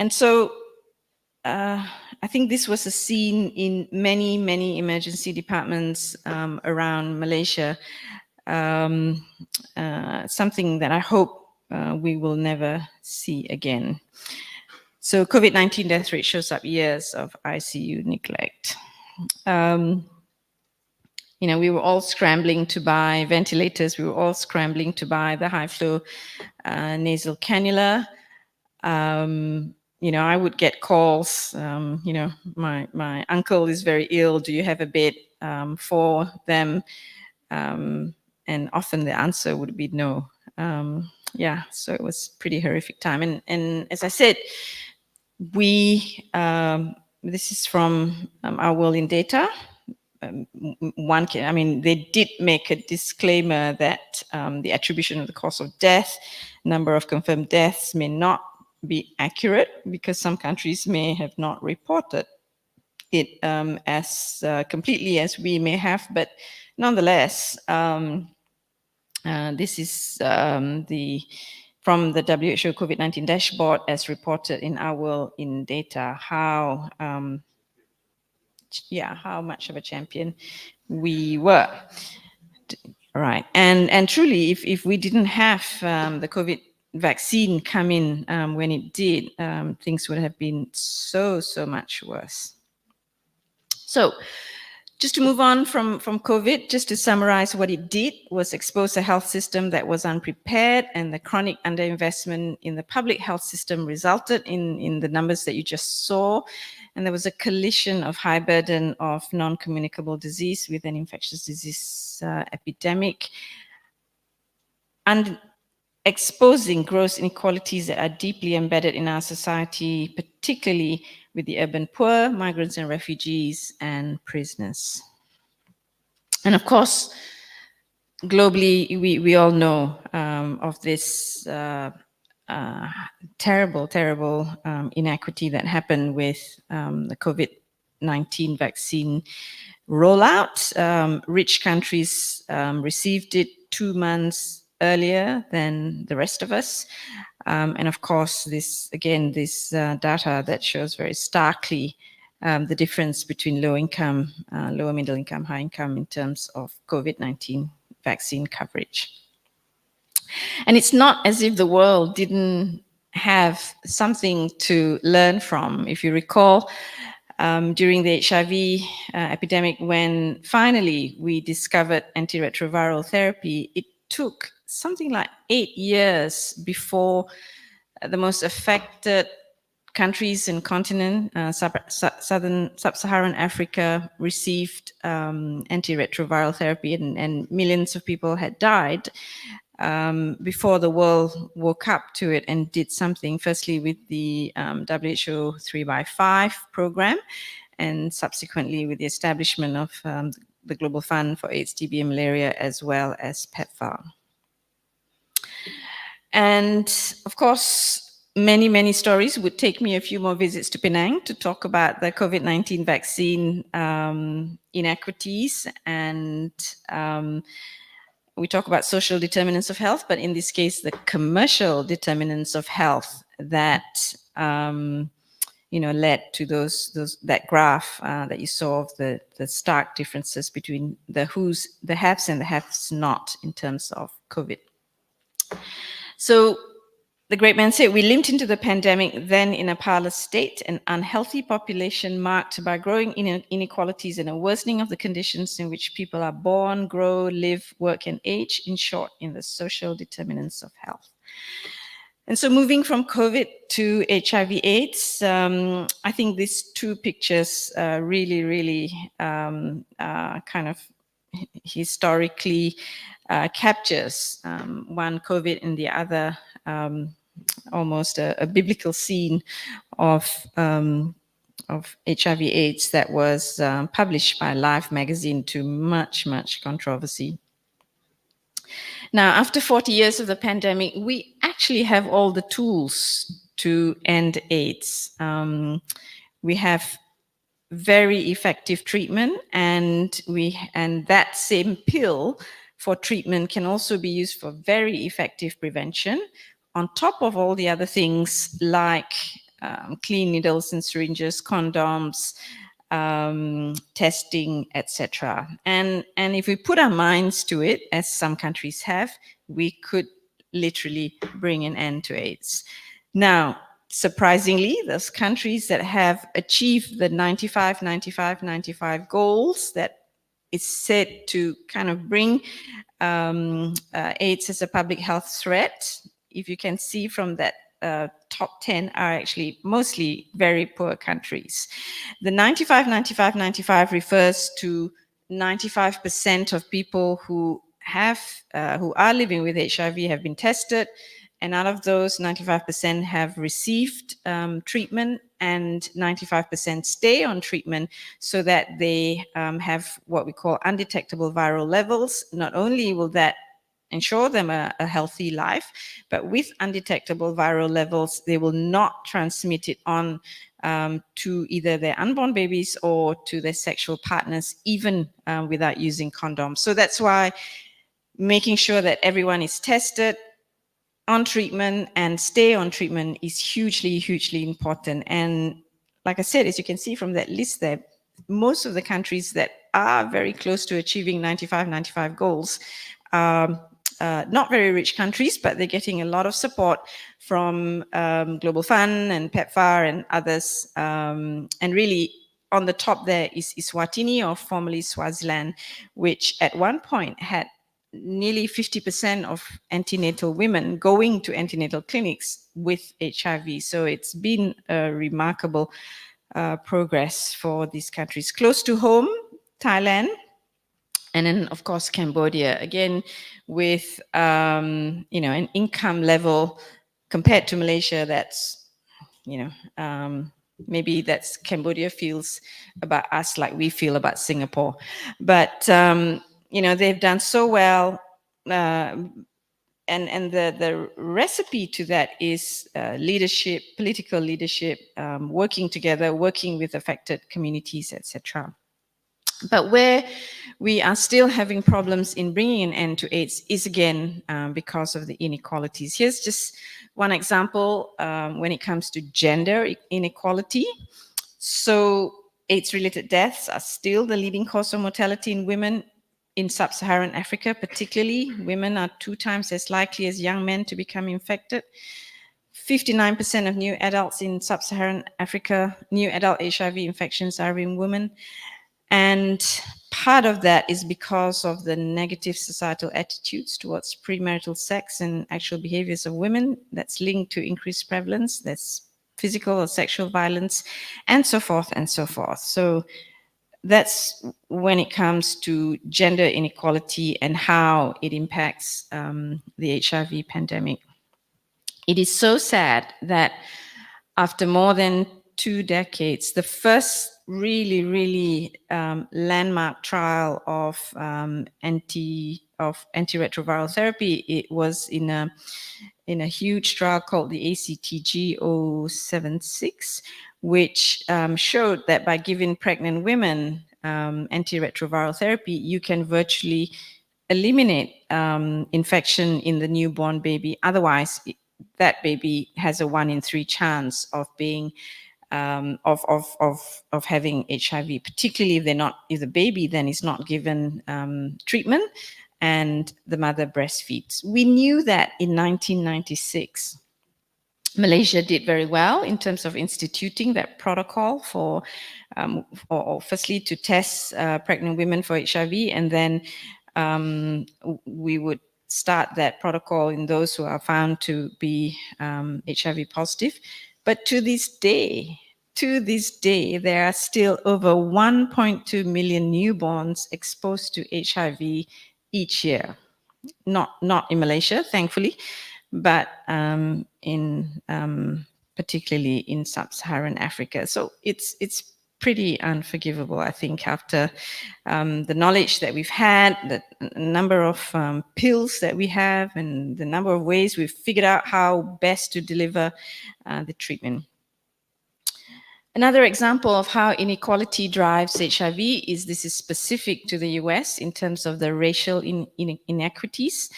so I think this was a scene in many, many emergency departments around Malaysia, something that I hope we will never see again. So COVID-19 death rate shows up years of ICU neglect. We were all scrambling to buy ventilators. We were all scrambling to buy the high flow nasal cannula. I would get calls, my uncle is very ill. Do you have a bed for them? And often the answer would be no. So it was pretty horrific time. And as I said, this is from our world in data. They did make a disclaimer that the attribution of the cause of death, number of confirmed deaths may not be accurate because some countries may have not reported it as completely as we may have, but nonetheless, this is from the WHO COVID-19 dashboard as reported in our world in data, how much of a champion we were. Right. And truly, if we didn't have the COVID vaccine come in when it did, things would have been so much worse. So just to move on from COVID, just to summarize what it did was expose a health system that was unprepared, and the chronic underinvestment in the public health system resulted in the numbers that you just saw. And there was a collision of high burden of non-communicable disease with an infectious disease epidemic, and exposing gross inequalities that are deeply embedded in our society, particularly with the urban poor, migrants and refugees, and prisoners. And of course, globally, we all know of this terrible inequity that happened with the COVID-19 vaccine rollout. Rich countries received it 2 months earlier than the rest of us. And of course, this data that shows very starkly the difference between low income, lower middle income, high income in terms of COVID-19 vaccine coverage. And it's not as if the world didn't have something to learn from. If you recall, during the HIV epidemic, when finally we discovered antiretroviral therapy, it took something like 8 years before the most affected countries and continent, sub-Saharan Africa, received antiretroviral therapy, and millions of people had died before the world woke up to it and did something, firstly with the WHO 3x5 program, and subsequently with the establishment of the Global Fund for AIDS, TB, and Malaria, as well as PEPFAR. And of course, many stories. Would take me a few more visits to Penang to talk about the COVID-19 vaccine inequities, and we talk about social determinants of health, but in this case, the commercial determinants of health that led to that graph that you saw of the stark differences between the haves and the haves not in terms of COVID. So the great man said, we limped into the pandemic then in a parlous state, an unhealthy population marked by growing inequalities and a worsening of the conditions in which people are born, grow, live, work, and age, in short, in the social determinants of health. And so moving from COVID to HIV/AIDS, I think these two pictures really kind of historically captures one COVID and the other almost a biblical scene of HIV/AIDS that was published by Life magazine to much controversy. Now, after 40 years of the pandemic, we actually have all the tools to end AIDS. We have very effective treatment, and that same pill for treatment can also be used for very effective prevention, on top of all the other things like clean needles and syringes, condoms, testing, etc. And if we put our minds to it, as some countries have, we could literally bring an end to AIDS. Now, surprisingly, those countries that have achieved the 95 goals that is said to kind of bring AIDS as a public health threat, if you can see from that top 10 are actually mostly very poor countries. The 95, 95, 95 refers to 95% of people who are living with HIV have been tested, and out of those, 95% have received treatment, and 95% stay on treatment so that they have what we call undetectable viral levels. Not only will that ensure them a healthy life, but with undetectable viral levels, they will not transmit it on to either their unborn babies or to their sexual partners, even without using condoms. So that's why making sure that everyone is tested, on treatment, and stay on treatment is hugely, hugely important. And like I said, as you can see from that list there, most of the countries that are very close to achieving 95 goals are not very rich countries, but they're getting a lot of support from Global Fund and PEPFAR and others. And really, on the top there is Eswatini, or formerly Swaziland, which at one point had nearly 50% of antenatal women going to antenatal clinics with HIV. So it's been a remarkable progress for these countries. Close to home, Thailand, and then of course Cambodia, again with an income level compared to Malaysia that's maybe that's Cambodia feels about us like we feel about Singapore, but they've done so well, and the recipe to that is leadership, political leadership, working together, working with affected communities, etc. But where we are still having problems in bringing an end to AIDS is again because of the inequalities. Here's just one example when it comes to gender inequality. So AIDS-related deaths are still the leading cause of mortality in women in sub-Saharan Africa. Particularly, women are 2 times as likely as young men to become infected. 59% of new adults in sub-Saharan Africa, new adult HIV infections are in women. And part of that is because of the negative societal attitudes towards premarital sex and actual behaviors of women that's linked to increased prevalence. That's physical or sexual violence, and so forth and so forth. So that's when it comes to gender inequality and how it impacts the HIV pandemic. It is so sad that after more than 2 decades, the first really landmark trial of antiretroviral therapy, it was in a huge trial called the ACTG 076, which showed that by giving pregnant women antiretroviral therapy, you can virtually eliminate infection in the newborn baby. Otherwise, that baby has a 1 in 3 chance of being of having HIV, particularly if the baby then is not given treatment and the mother breastfeeds. We knew that in 1996. Malaysia did very well in terms of instituting that protocol for firstly to test pregnant women for HIV, and then we would start that protocol in those who are found to be HIV positive. But to this day, there are still over 1.2 million newborns exposed to HIV each year. Not in Malaysia, thankfully, but particularly in sub-Saharan Africa. So it's pretty unforgivable, I think, after the knowledge that we've had, the number of pills that we have, and the number of ways we've figured out how best to deliver the treatment. Another example of how inequality drives HIV is this is specific to the US in terms of the racial inequities,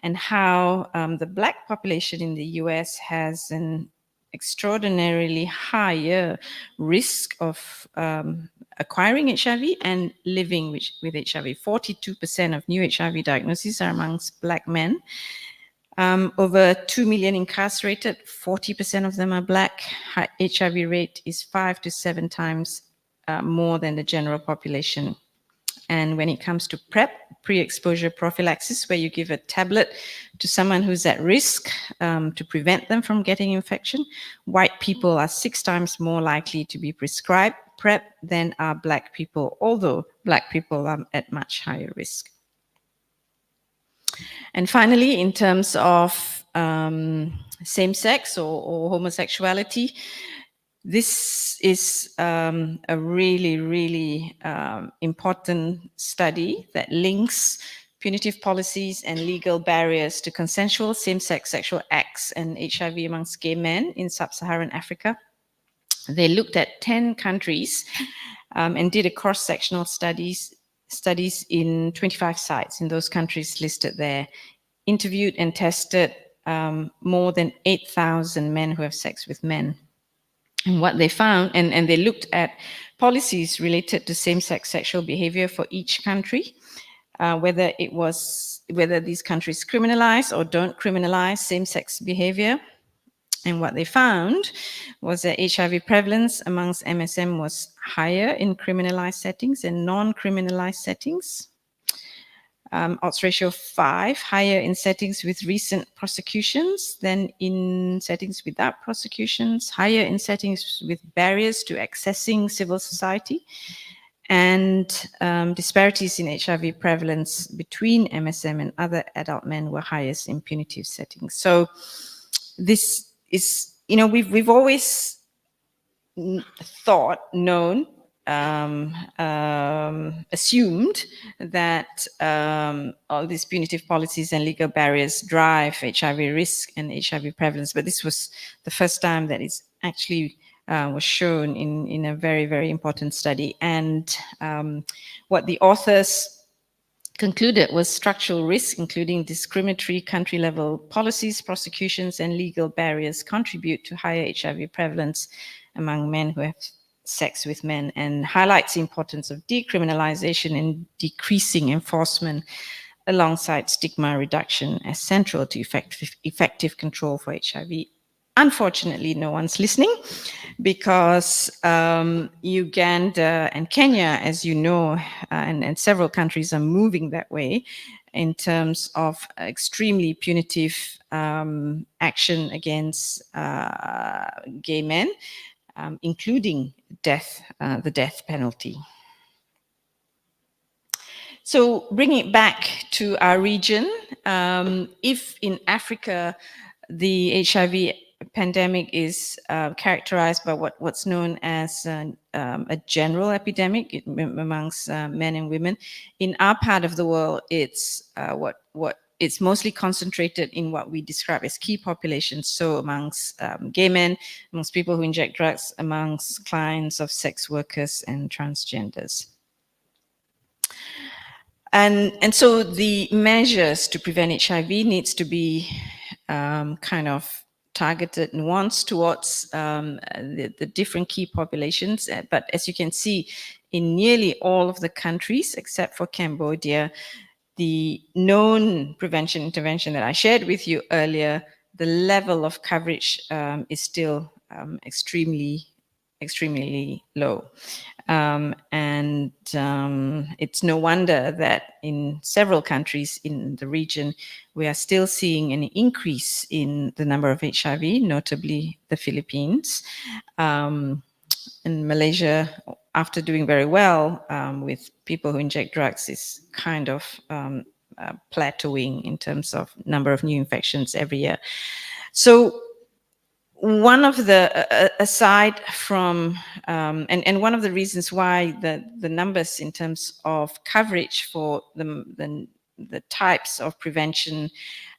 and how the Black population in the US has an extraordinarily higher risk of acquiring HIV and living with HIV. 42% of new HIV diagnoses are amongst Black men. Over 2 million incarcerated, 40% of them are Black. HIV rate is 5 to 7 times more than the general population. And when it comes to PrEP, pre-exposure prophylaxis, where you give a tablet to someone who's at risk to prevent them from getting infection, white people are 6 times more likely to be prescribed PrEP than are black people, although black people are at much higher risk. And finally, in terms of same-sex or homosexuality, this is a really, really important study that links punitive policies and legal barriers to consensual same-sex sexual acts and HIV amongst gay men in sub-Saharan Africa. They looked at 10 countries and did a cross-sectional studies in 25 sites in those countries listed there, interviewed and tested more than 8,000 men who have sex with men. And what they found, and they looked at policies related to same-sex sexual behavior for each country, whether these countries criminalize or don't criminalize same-sex behavior. And what they found was that HIV prevalence amongst MSM was higher in criminalized settings and non-criminalized settings. Odds ratio of 5, higher in settings with recent prosecutions than in settings without prosecutions, higher in settings with barriers to accessing civil society, and disparities in HIV prevalence between MSM and other adult men were highest in punitive settings. So this is, we've always assumed that all these punitive policies and legal barriers drive HIV risk and HIV prevalence, but this was the first time that it's actually was shown in a very, very important study. And what the authors concluded was structural risk, including discriminatory country-level policies, prosecutions, and legal barriers contribute to higher HIV prevalence among men who have sex with men, and highlights the importance of decriminalization and decreasing enforcement alongside stigma reduction as central to effective control for HIV. Unfortunately, no one's listening because Uganda and Kenya, as you know, and several countries are moving that way in terms of extremely punitive action against gay men, including death, the death penalty. So bringing it back to our region, if in Africa the HIV pandemic is characterized by what's known as a general epidemic amongst men and women, in our part of the world, it's it's mostly concentrated in what we describe as key populations. So amongst gay men, amongst people who inject drugs, amongst clients of sex workers and transgenders. And so the measures to prevent HIV needs to be kind of targeted nuance towards the different key populations. But as you can see, in nearly all of the countries, except for Cambodia, the known prevention intervention that I shared with you earlier, the level of coverage is still extremely low. It's no wonder that in several countries in the region, we are still seeing an increase in the number of HIV, notably the Philippines. And Malaysia, after doing very well with people who inject drugs, is kind of plateauing in terms of number of new infections every year. So one of the, aside from, and one of the reasons why the numbers in terms of coverage for the types of prevention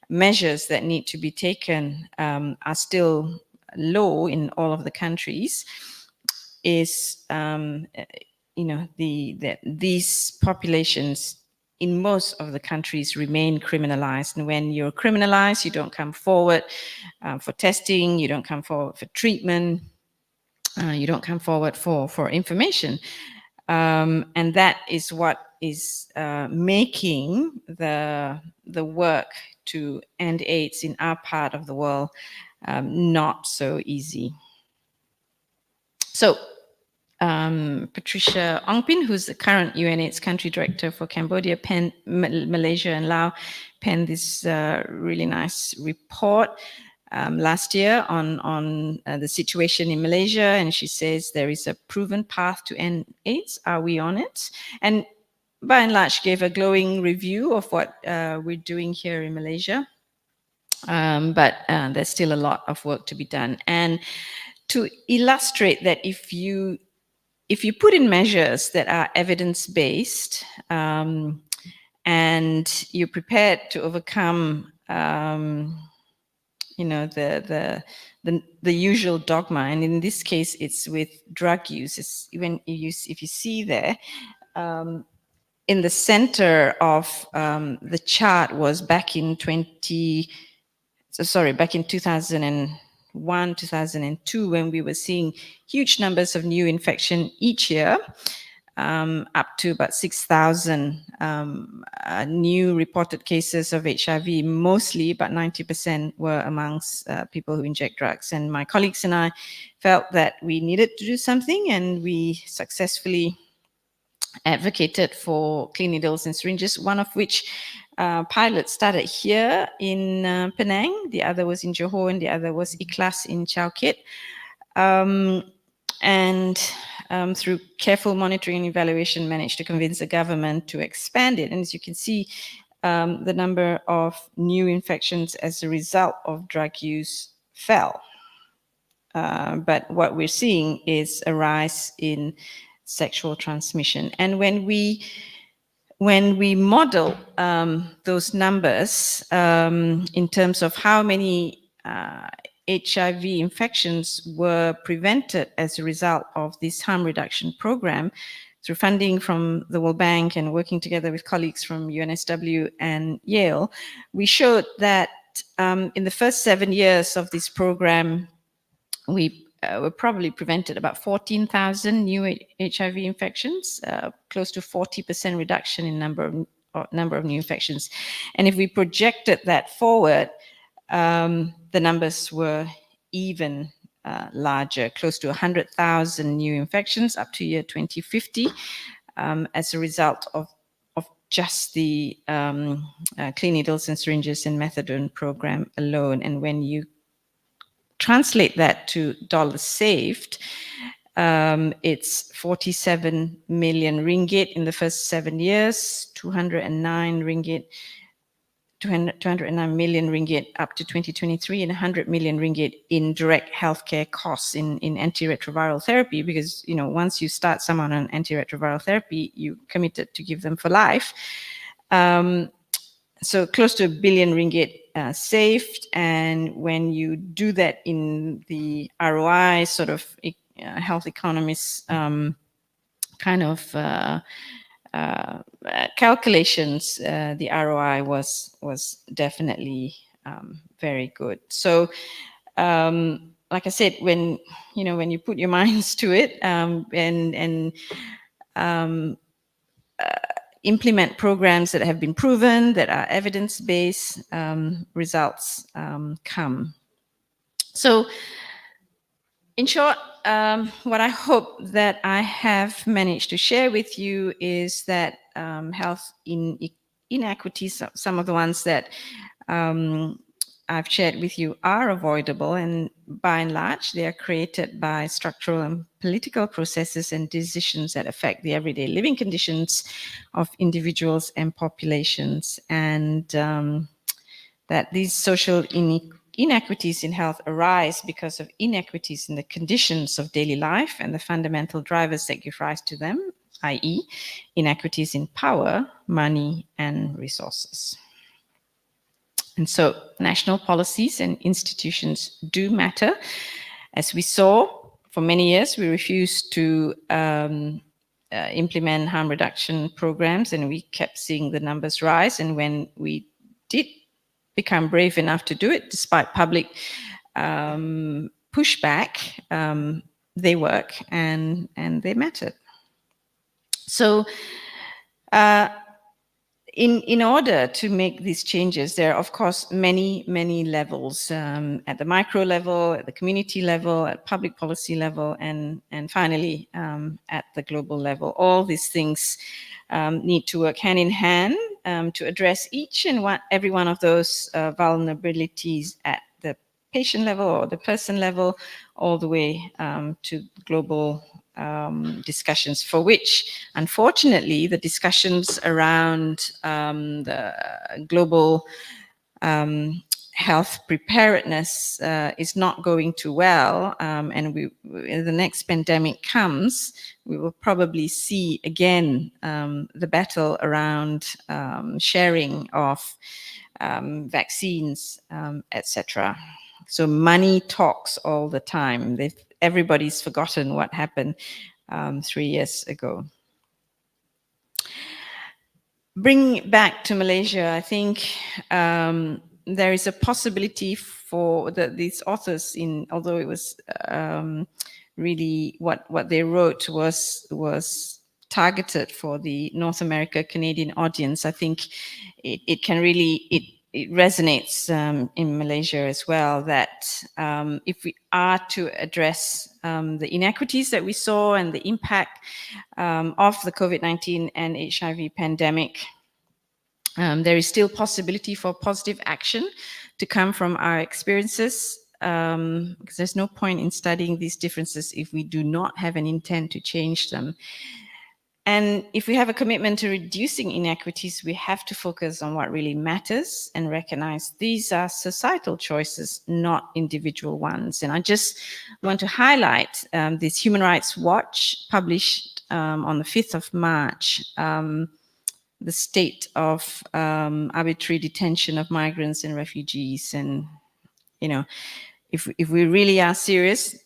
measures that need to be taken are still low in all of the countries is, these populations in most of the countries remain criminalized. And when you're criminalized, you don't come forward for testing, you don't come forward for treatment, you don't come forward for information. And that is what is making the work to end AIDS in our part of the world not so easy. So Patricia Ongpin, who's the current UNAIDS country director for Cambodia, Malaysia, and Laos, penned this really nice report last year on the situation in Malaysia. And she says there is a proven path to end AIDS. Are we on it? And by and large, gave a glowing review of what we're doing here in Malaysia. But there's still a lot of work to be done. And to illustrate that if you put in measures that are evidence-based and you're prepared to overcome, the usual dogma, and in this case, it's with drug use. If you see there, in the center of the chart was back in 2001, 2002, when we were seeing huge numbers of new infection each year, up to about 6,000 new reported cases of HIV. Mostly, about 90% were amongst people who inject drugs. And my colleagues and I felt that we needed to do something, and we successfully advocated for clean needles and syringes, one of which pilot started here in Penang, the other was in Johor, and the other was Ikhlas in Chao Kit. Through careful monitoring and evaluation, managed to convince the government to expand it. And as you can see, the number of new infections as a result of drug use fell. But what we're seeing is a rise in sexual transmission. And when we model those numbers in terms of how many HIV infections were prevented as a result of this harm reduction program, through funding from the World Bank and working together with colleagues from UNSW and Yale, we showed that in the first 7 years of this program, we were probably prevented about 14,000 new HIV infections, close to 40% reduction in number of new infections. And if we projected that forward, the numbers were even larger, close to 100,000 new infections up to year 2050, as a result of just the clean needles and syringes and methadone program alone. And when you translate that to dollars saved, it's 47 million ringgit in the first 7 years, 209 million ringgit up to 2023, and 100 million ringgit in direct healthcare costs in antiretroviral therapy, because once you start someone on antiretroviral therapy, you committed to give them for life. So close to 1 billion ringgit saved. And when you do that in the ROI sort of health economists kind of calculations, the ROI was definitely very good. So like I said, when you put your minds to it and implement programs that have been proven, that are evidence-based, results come. So in short, what I hope that I have managed to share with you is that health inequities, some of the ones that I've shared with you, are avoidable, and by and large, they are created by structural and political processes and decisions that affect the everyday living conditions of individuals and populations, and that these social inequities in health arise because of inequities in the conditions of daily life and the fundamental drivers that give rise to them, i.e., inequities in power, money, and resources. And so national policies and institutions do matter. As we saw, for many years, we refused to implement harm reduction programs, and we kept seeing the numbers rise. And when we did become brave enough to do it, despite public pushback, they work and they mattered. So In order to make these changes, there are, of course, many levels, at the micro level, at the community level, at public policy level, and finally, at the global level. All these things need to work hand in hand to address each and every one of those vulnerabilities at the patient level or the person level, all the way to global discussions, for which, unfortunately, the discussions around the global health preparedness is not going too well. And when the next pandemic comes, we will probably see again the battle around sharing of vaccines, etc. So money talks all the time. Everybody's forgotten what happened 3 years ago. Bring it back to Malaysia, I think there is a possibility for these authors, although it was really what they wrote was targeted for the North America Canadian audience. I think it can really, it resonates in Malaysia as well, that if we are to address the inequities that we saw and the impact of the COVID-19 and HIV pandemic, there is still possibility for positive action to come from our experiences, because there's no point in studying these differences if we do not have an intent to change them. And if we have a commitment to reducing inequities, we have to focus on what really matters and recognize these are societal choices, not individual ones. And I just want to highlight this Human Rights Watch published on the 5th of March, the state of arbitrary detention of migrants and refugees. And, you know, if we really are serious,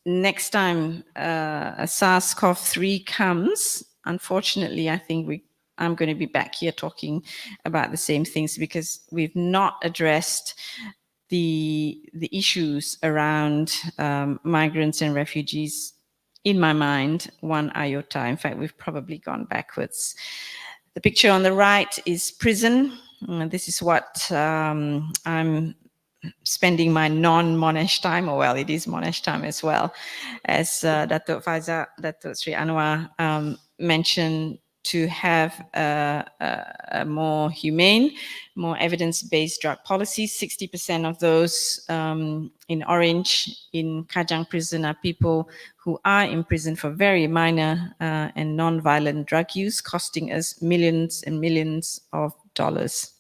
next time a SARS-CoV-3 comes, unfortunately, I think I'm going to be back here talking about the same things, because we've not addressed the issues around migrants and refugees, in my mind, one iota. In fact, we've probably gone backwards. The picture on the right is prison. This is what I'm spending my non-Monash time, or well, it is Monash time as well, as Dato Sri Anwar mentioned, to have a more humane, more evidence-based drug policy. 60% of those in orange in Kajang prison are people who are in prison for very minor and non-violent drug use, costing us millions and millions of dollars,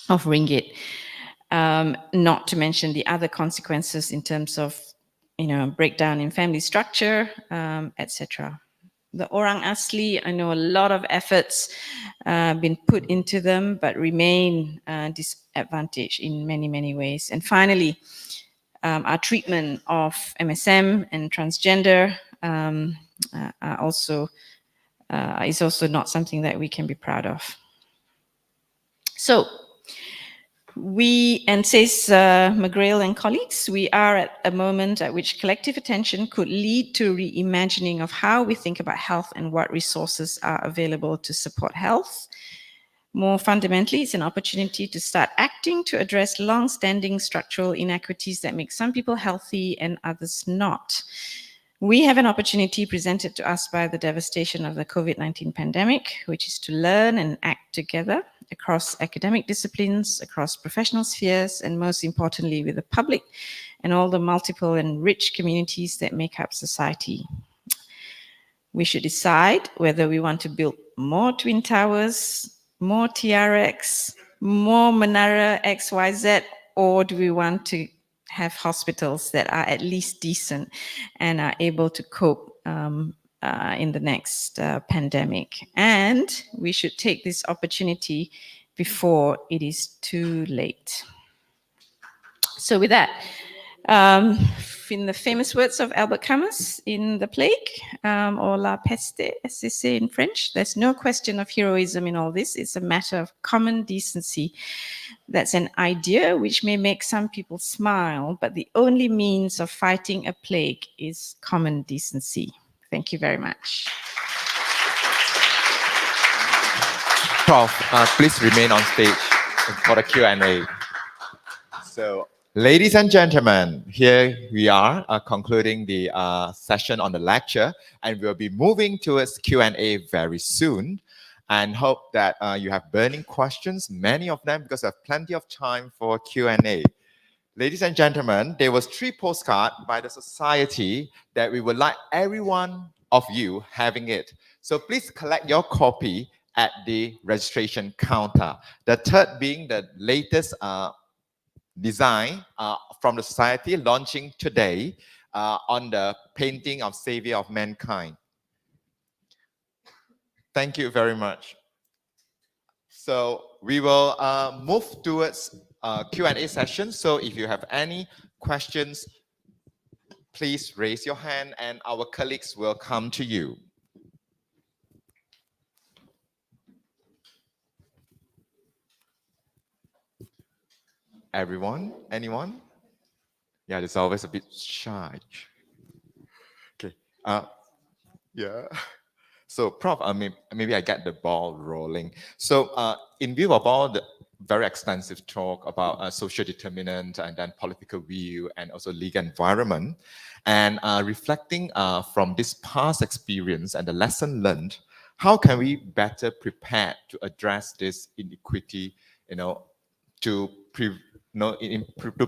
of ringgit. Not to mention the other consequences in terms of, breakdown in family structure, etc. The Orang Asli, I know a lot of efforts been put into them, but remain disadvantaged in many, many ways. And finally, our treatment of MSM and transgender is also not something that we can be proud of. So, says McGrail and colleagues, we are at a moment at which collective attention could lead to reimagining of how we think about health and what resources are available to support health. More fundamentally, it's an opportunity to start acting to address long-standing structural inequities that make some people healthy and others not. We have an opportunity presented to us by the devastation of the COVID-19 pandemic, which is to learn and act together across academic disciplines, across professional spheres, and most importantly, with the public and all the multiple and rich communities that make up society. We should decide whether we want to build more Twin Towers, more TRX, more Menara XYZ, or do we want to have hospitals that are at least decent and are able to cope in the next pandemic. And we should take this opportunity before it is too late. So with that, in the famous words of Albert Camus in The Plague, or La Peste, as they say in French, there's no question of heroism in all this. It's a matter of common decency. That's an idea which may make some people smile, but the only means of fighting a plague is common decency. Thank you very much. Prof, please remain on stage for the Q&A. So, ladies and gentlemen, here we are concluding the session on the lecture, and we'll be moving towards Q&A very soon. And hope that you have burning questions, many of them, because I have plenty of time for Q&A. Ladies and gentlemen, there was 3 postcards by the society that we would like every one of you having it. So please collect your copy at the registration counter. The third being the latest design from the society launching today on the painting of Savior of Mankind. Thank you very much. So we will move towards Q&A session. So if you have any questions, please raise your hand and our colleagues will come to you. Everyone? Anyone? Yeah, there's always a bit shy. Okay. Yeah. So, Prof, maybe I get the ball rolling. So, in view of all the very extensive talk about social determinant and then political view and also legal environment, and reflecting from this past experience and the lesson learned, how can we better prepare to address this inequity, to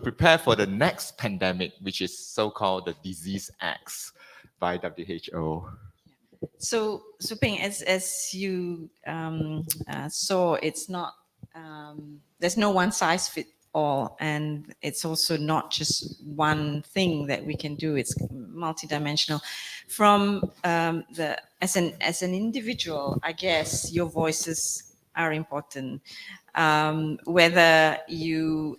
prepare for the next pandemic, which is so-called the disease X by WHO? So Peng, as you saw, it's not, there's no one size fit all, and it's also not just one thing that we can do. It's multidimensional. From as an individual, I guess your voices are important. Whether you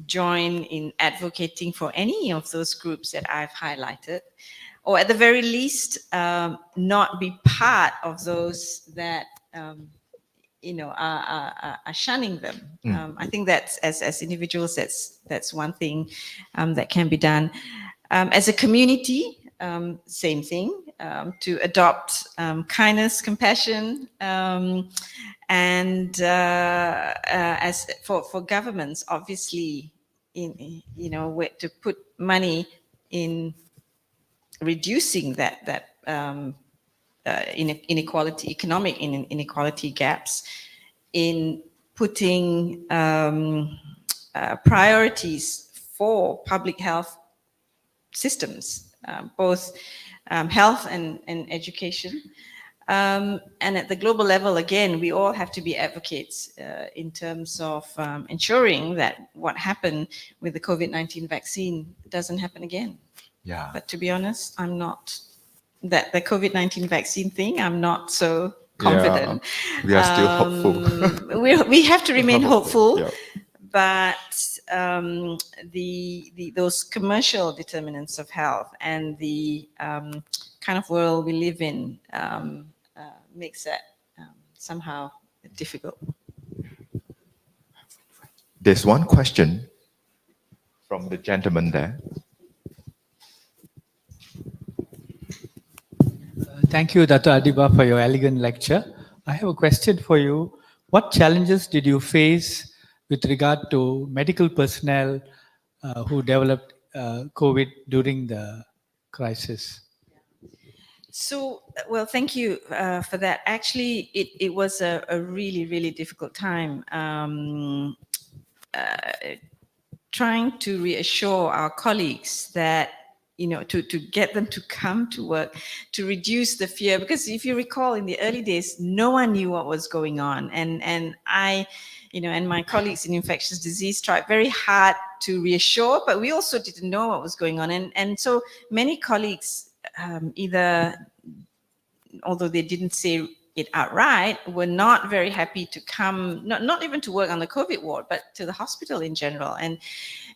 join in advocating for any of those groups that I've highlighted, or at the very least, not be part of those that are shunning them. I think that's as individuals, that's one thing that can be done. As a community, same thing. To adopt kindness, compassion, and as for governments, obviously, to put money in reducing that inequality, economic inequality gaps, in putting priorities for public health systems, both health and education. And at the global level, again, we all have to be advocates in terms of ensuring that what happened with the COVID-19 vaccine doesn't happen again. Yeah. But to be honest, I'm not, that the COVID-19 vaccine thing, I'm not so confident. Yeah, we are still hopeful. We have to remain hopeful. Yeah. But those commercial determinants of health and the kind of world we live in makes that somehow difficult. There's one question from the gentleman there. Thank you, Dato Adeeba, for your elegant lecture. I have a question for you. What challenges did you face with regard to medical personnel who developed COVID during the crisis? So, well, thank you for that. Actually, it was a really, really difficult time. Trying to reassure our colleagues that, to get them to come to work, to reduce the fear. Because if you recall, in the early days, no one knew what was going on. And I, and my colleagues in infectious disease tried very hard to reassure, but we also didn't know what was going on. And so many colleagues, either, although they didn't say it outright, were not very happy to come, not even to work on the COVID ward, but to the hospital in general. And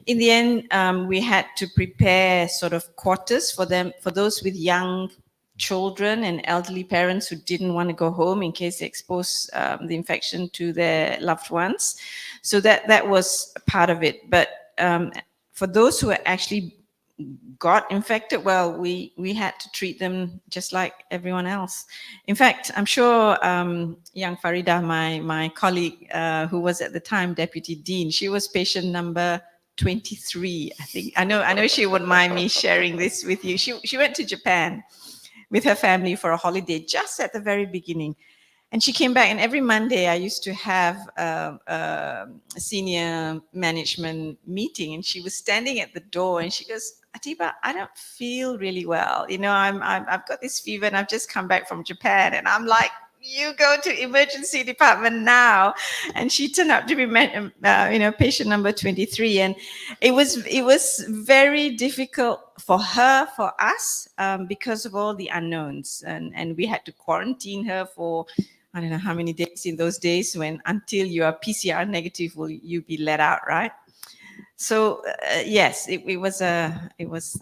in the end, we had to prepare sort of quarters for them, for those with young children and elderly parents who didn't want to go home in case they expose the infection to their loved ones. So that was part of it. But for those who are actually got infected, well, we had to treat them just like everyone else. In fact, I'm sure young Farida, my colleague, who was at the time Deputy Dean, she was patient number 23, I think. I know she wouldn't mind me sharing this with you. She went to Japan with her family for a holiday just at the very beginning. And she came back, and every Monday I used to have a senior management meeting, and she was standing at the door, and she goes, "Adeeba, I don't feel really well. You know, I've got this fever, and I've just come back from Japan." And I'm like, "You go to emergency department now." And she turned out to be, patient number 23, and it was very difficult for her, for us, because of all the unknowns, and we had to quarantine her for, I don't know how many days in those days, when until you are PCR negative will you be let out, right? So yes, it was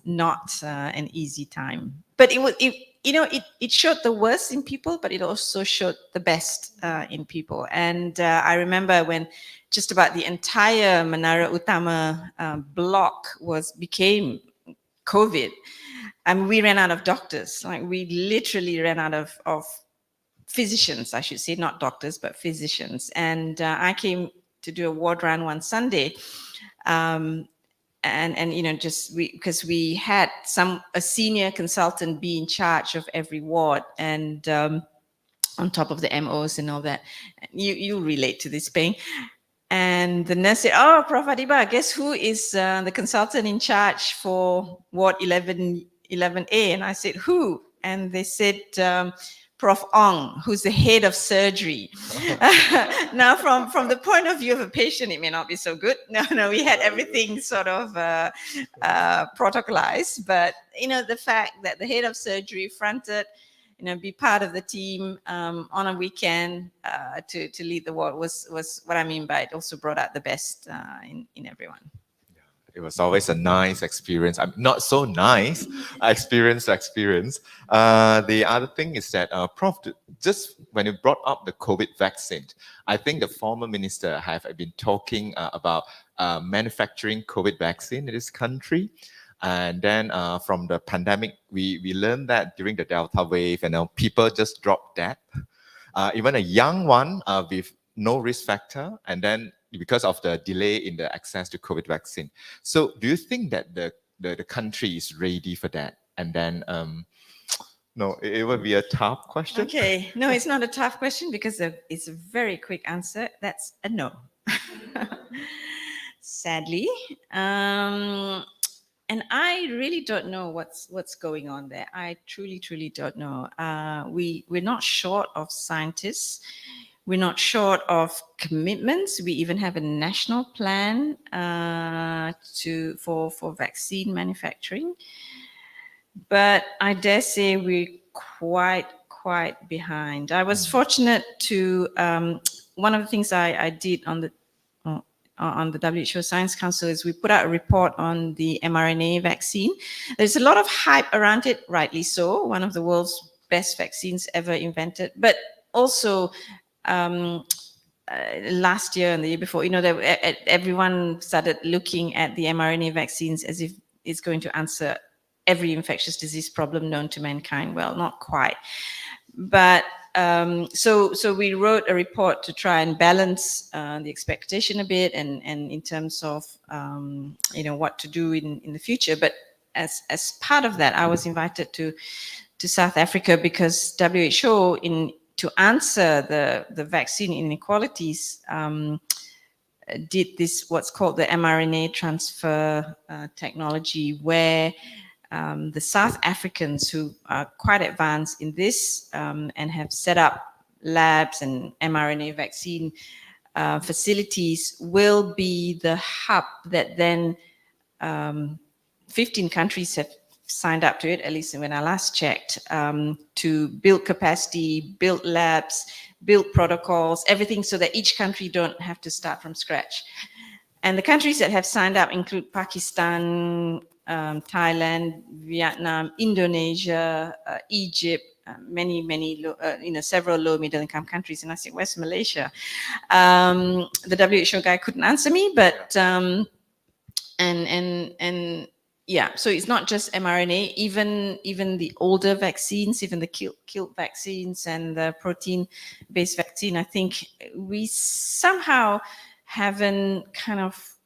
not an easy time, but it showed the worst in people, but it also showed the best in people. And I remember when just about the entire Menara Utama block became COVID, and we ran out of doctors. Like, we literally ran out of physicians, I should say, not doctors, but physicians. And I came to do a ward run one Sunday, and just because we had a senior consultant be in charge of every ward, and on top of the MOs and all that. You relate to this, Peng. And the nurse said, "Oh, Prof. Adeeba, guess who is the consultant in charge for Ward 11A?" And I said, "Who?" And they said, Prof. Ong, who's the head of surgery. Now, from the point of view of a patient, it may not be so good. No, we had everything sort of protocolized. But, the fact that the head of surgery fronted, be part of the team on a weekend to lead the ward was what I mean by it also brought out the best in everyone. It was always a nice experience. Not so nice experience. The other thing is that, Prof, just when you brought up the COVID vaccine, I think the former minister have been talking about manufacturing COVID vaccine in this country. And then from the pandemic, we learned that during the Delta wave, people just dropped dead. Even a young one with no risk factor, and then because of the delay in the access to COVID vaccine. So do you think that the country is ready for that? And then, no, it would be a tough question. Okay, no, it's not a tough question because it's a very quick answer. That's a no. Sadly. And I really don't know what's going on there. I truly don't know. We're not short of scientists. We're not short of commitments. We even have a national plan for vaccine manufacturing. But I dare say we're quite behind. I was fortunate to, one of the things I did on the WHO Science Council is we put out a report on the mRNA vaccine. There's a lot of hype around it, rightly so, one of the world's best vaccines ever invented, but also last year and the year before, everyone started looking at the mRNA vaccines as if it's going to answer every infectious disease problem known to mankind. Well, not quite. But so we wrote a report to try and balance the expectation a bit, and in terms of what to do in the future. But as part of that, I was invited to South Africa because WHO to answer the vaccine inequalities, did this what's called the mRNA transfer technology, where the South Africans who are quite advanced in this and have set up labs and mRNA vaccine facilities will be the hub that then 15 countries have signed up to it, at least when I last checked, to build capacity, build labs, build protocols, everything so that each country don't have to start from scratch. And the countries that have signed up include Pakistan, Thailand, Vietnam, Indonesia, Egypt, many several low middle income countries. And I said, where's Malaysia? The WHO guy couldn't answer me, but and yeah, so it's not just mRNA, even the older vaccines, even the killed vaccines and the protein-based vaccine, I think we somehow haven't kind of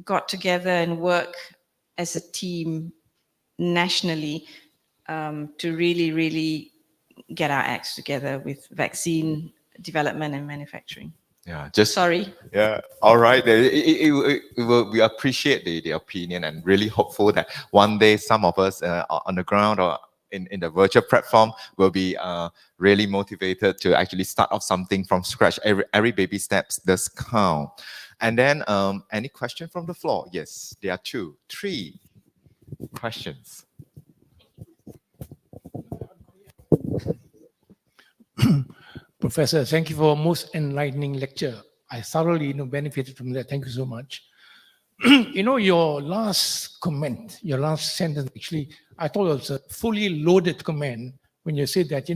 got together and work as a team nationally to really get our acts together with vaccine development and manufacturing. Yeah, just Sorry. Yeah, all right. We appreciate the opinion and really hopeful that one day some of us on the ground or in the virtual platform will be really motivated to actually start off something from scratch. Every baby steps does count. And then any question from the floor? Yes, there are 2, 3 questions. Professor, thank you for a most enlightening lecture. I thoroughly benefited from that. Thank you so much. Your last comment, your last sentence, actually, I thought it was a fully loaded comment when you said that,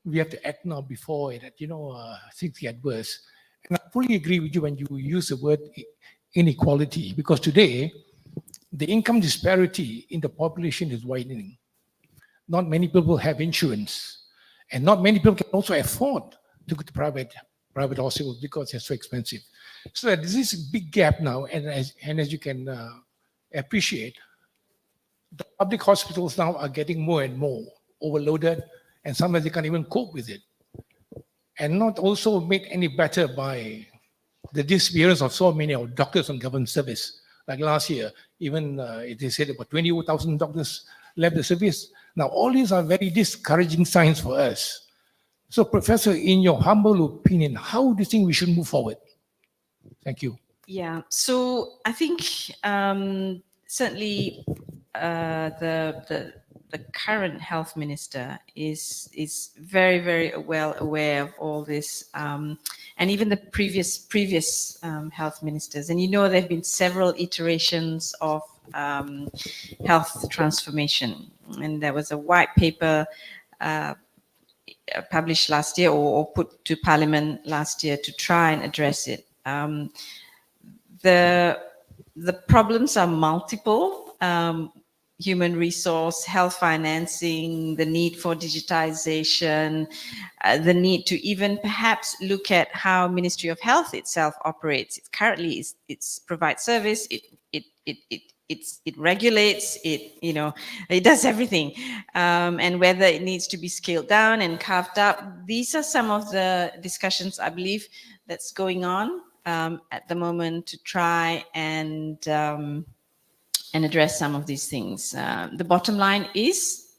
we have to act now before that, things get worse. And I fully agree with you when you use the word inequality, because today, the income disparity in the population is widening. Not many people have insurance, and not many people can also afford to go to private hospitals because they're so expensive. So there's this big gap now, and as you can appreciate, the public hospitals now are getting more and more overloaded, and sometimes they can't even cope with it. And not also made any better by the disappearance of so many of doctors on government service. Like last year, even they said about 20,000 doctors left the service. Now, all these are very discouraging signs for us. So, Professor, in your humble opinion, how do you think we should move forward? Thank you. Yeah, so I think certainly the current health minister is very well aware of all this, and even the previous health ministers. And there have been several iterations of health transformation, and there was a white paper published last year or put to Parliament last year to try and address it. The problems are multiple. Human resource, health financing, the need for digitization, the need to even perhaps look at how Ministry of Health itself operates. It currently provides service. It regulates. It does everything, and whether it needs to be scaled down and carved up. These are some of the discussions I believe that's going on at the moment to try and address some of these things. The bottom line is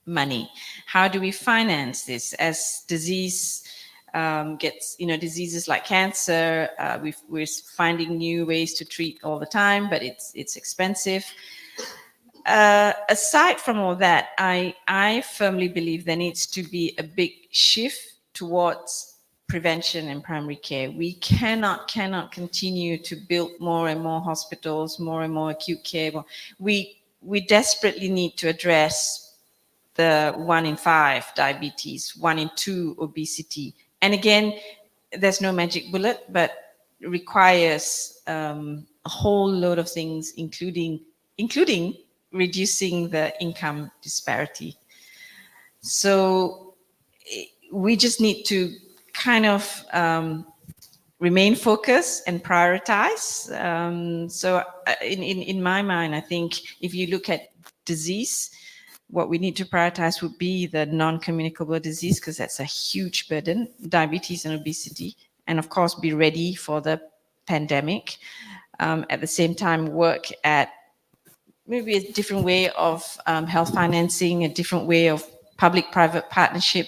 money. How do we finance this as disease gets, diseases like cancer, we're finding new ways to treat all the time, but it's expensive. Aside from all that, I firmly believe there needs to be a big shift towards prevention and primary care. We cannot continue to build more and more hospitals, more and more acute care. We desperately need to address the 1 in 5 diabetes, 1 in 2 obesity. And again, there's no magic bullet, but it requires a whole load of things, including reducing the income disparity. So we just need to kind of remain focused and prioritize. So in my mind, I think if you look at disease, what we need to prioritize would be the non-communicable disease, because that's a huge burden, diabetes and obesity, and of course be ready for the pandemic. At the same time, work at maybe a different way of health financing, a different way of public-private partnership.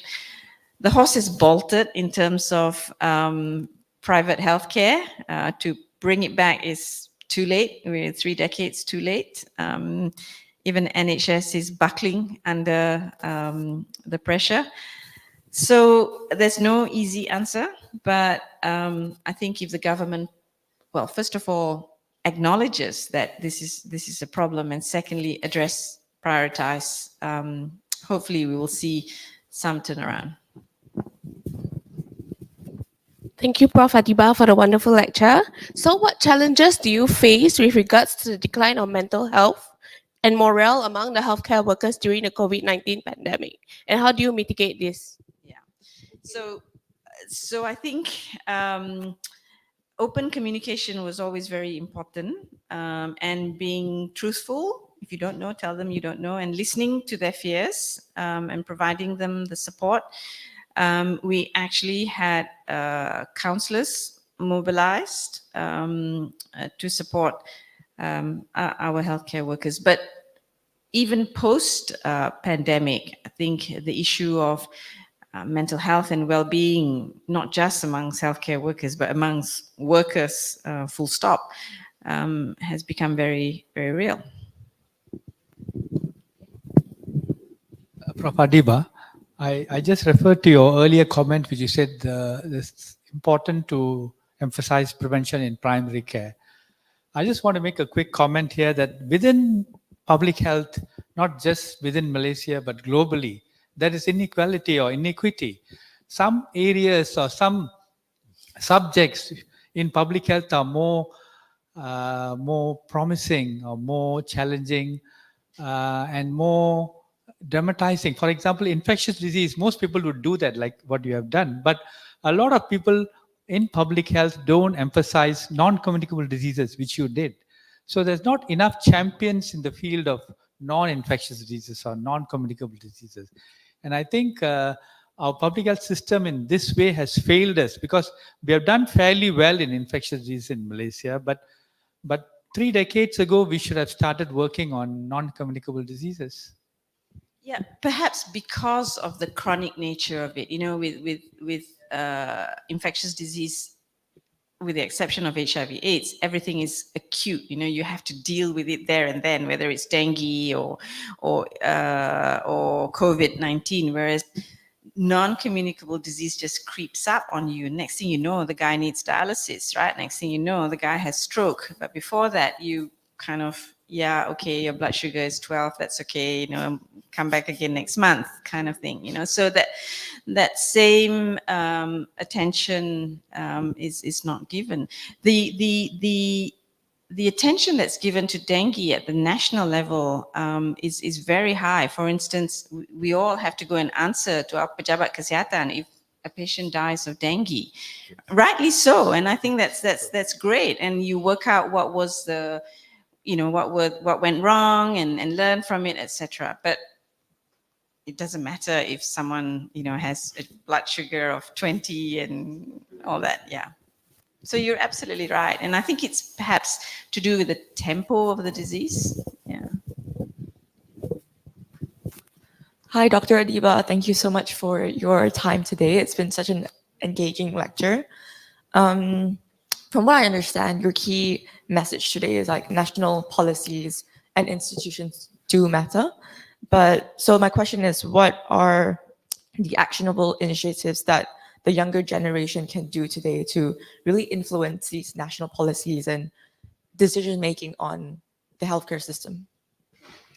The horse is bolted in terms of private healthcare. To bring it back is too late. We're 3 decades too late. Even NHS is buckling under the pressure. So there's no easy answer, but I think if the government, well, first of all, acknowledges that this is a problem, and secondly, prioritize, hopefully we will see some turnaround. Thank you, Prof. Adeeba, for the wonderful lecture. So, what challenges do you face with regards to the decline of mental health and morale among the healthcare workers during the COVID-19 pandemic? And how do you mitigate this? Yeah. So I think open communication was always very important, and being truthful. If you don't know, tell them you don't know, and listening to their fears, and providing them the support. We actually had counselors mobilized to support our healthcare workers. But even post pandemic, I think the issue of mental health and well-being, not just amongst healthcare workers, but amongst workers, full stop, has become very, very real. Prof. Adeeba, I just referred to your earlier comment, which you said it's important to emphasize prevention in primary care. I just want to make a quick comment here that within public health, not just within Malaysia, but globally, there is inequality or inequity. Some areas or some subjects in public health are more promising or more challenging and more dramatizing. For example, infectious disease, most people would do that, like what you have done. But a lot of people in public health don't emphasize non-communicable diseases, which you did. So there's not enough champions in the field of non-infectious diseases or non-communicable diseases. And I think our public health system in this way has failed us, because we have done fairly well in infectious disease in Malaysia, but 3 decades ago, we should have started working on non-communicable diseases. Yeah, perhaps because of the chronic nature of it, with infectious disease, with the exception of HIV/AIDS, everything is acute. You have to deal with it there and then, whether it's dengue or COVID-19. Whereas non-communicable disease just creeps up on you. Next thing you know, the guy needs dialysis, right? Next thing you know, the guy has stroke. But before that, you kind of, yeah, okay, your blood sugar is 12. That's okay. Come back again next month, kind of thing. So that same attention is not given. The attention that's given to dengue at the national level is very high. For instance, we all have to go and answer to our pejabat kesihatan if a patient dies of dengue. Rightly so, and I think that's great. And you work out what was the, what went wrong and learn from it, etc. But it doesn't matter if someone, has a blood sugar of 20 and all that. Yeah. So you're absolutely right. And I think it's perhaps to do with the tempo of the disease. Yeah. Hi, Dr. Adeeba. Thank you so much for your time today. It's been such an engaging lecture. From what I understand, your key message today is like national policies and institutions do matter. So my question is, what are the actionable initiatives that the younger generation can do today to really influence these national policies and decision-making on the healthcare system?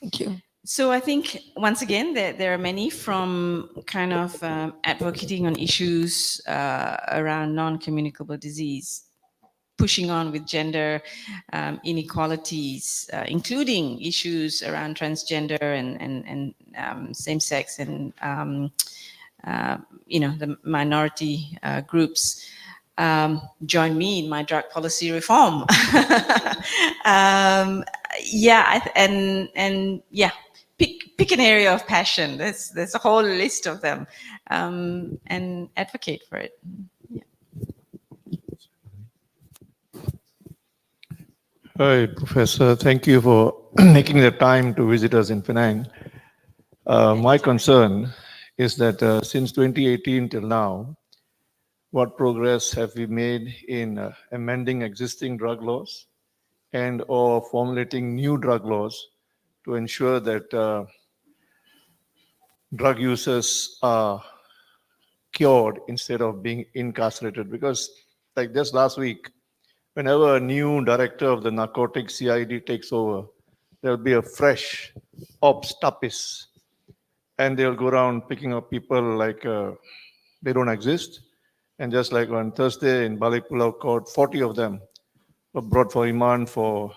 Thank you. So I think, once again, there are many, from kind of advocating on issues around non-communicable disease, pushing on with gender inequalities, including issues around transgender and same-sex and the minority groups. Join me in my drug policy reform. Pick an area of passion. There's a whole list of them, and advocate for it. Yeah. Hi, Professor. Thank you for making the time to visit us in Penang. My concern is that since 2018 till now, what progress have we made in amending existing drug laws and or formulating new drug laws to ensure that drug users are cured instead of being incarcerated? Because like just last week, whenever a new director of the narcotics CID takes over, there'll be a fresh ops tapis, and they'll go around picking up people like they don't exist, And just like on Thursday in Balik Pulau Court, 40 of them were brought for remand for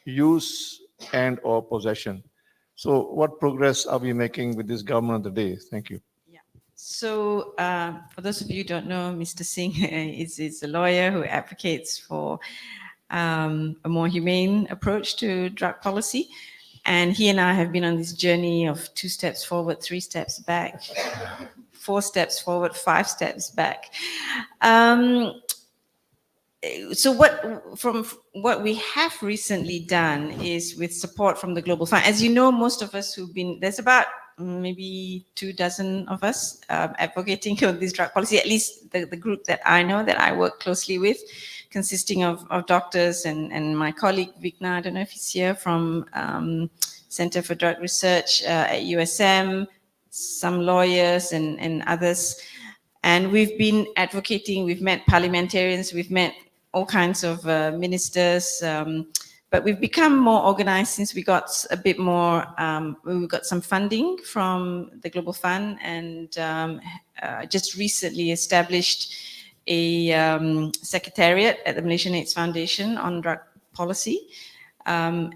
use and or possession. So what progress are we making with this government of the day? Thank you. So, for those of you who don't know, Mr. Singh is a lawyer who advocates for a more humane approach to drug policy. And he and I have been on this journey of 2 steps forward, 3 steps back, 4 steps forward, 5 steps back. So what we have recently done is with support from the Global Fund. As you know, most of us there's about maybe 24 of us advocating for this drug policy, at least the group that I know, that I work closely with, consisting of doctors and my colleague Vigna, I don't know if he's here, from Center for Drug Research at USM, some lawyers and others. And we've been advocating, we've met parliamentarians, we've met all kinds of ministers, but we've become more organized since we got a bit more, we got some funding from the Global Fund, and just recently established a secretariat at the Malaysian AIDS Foundation on drug policy, and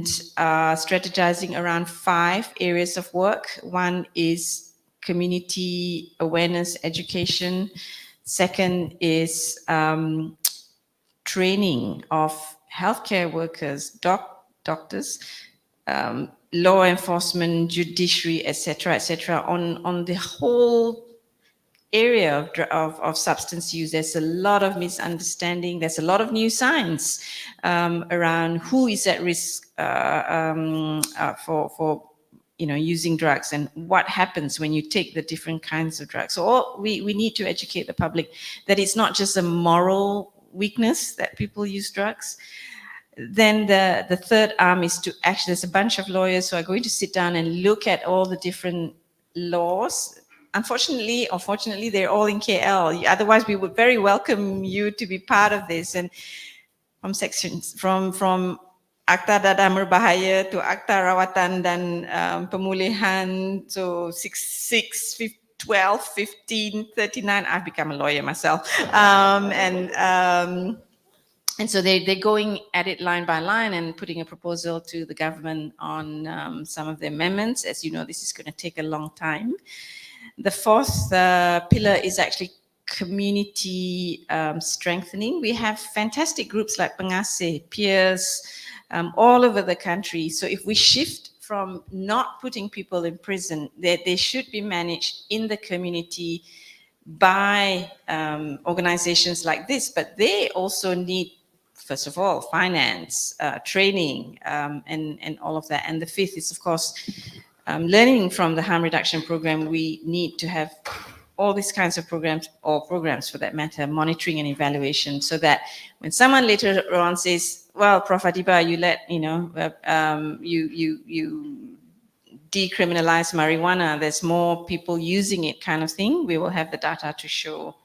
strategizing around 5 areas of work. One is community awareness education. Second is training of healthcare workers, doctors, law enforcement, judiciary, etc., on the whole area of substance use. There's a lot of misunderstanding. There's a lot of new science around who is at risk for using drugs, and what happens when you take the different kinds of drugs. So we need to educate the public that it's not just a moral weakness that people use drugs. Then the third arm is to actually, there's a bunch of lawyers who are going to sit down and look at all the different laws. Unfortunately or fortunately, they're all in KL. Otherwise, we would very welcome you to be part of this. And from sections, from Akta Dadah Berbahaya to Akta Rawatan dan Pemulihan, so 6, 12, 15, 39, I've become a lawyer myself. And so they're going at it line by line and putting a proposal to the government on some of the amendments. As you know, this is going to take a long time. The fourth pillar is actually community strengthening. We have fantastic groups like Pengasih, peers, all over the country. So if we shift from not putting people in prison, they should be managed in the community by organizations like this, but they also need, first of all, finance, training, and all of that. And the fifth is, of course, learning from the harm reduction program. We need to have all these kinds of programs, or programs for that matter, monitoring and evaluation, so that when someone later on says, well, Prof. Adeeba, you you decriminalize marijuana, there's more people using it, kind of thing, we will have the data to show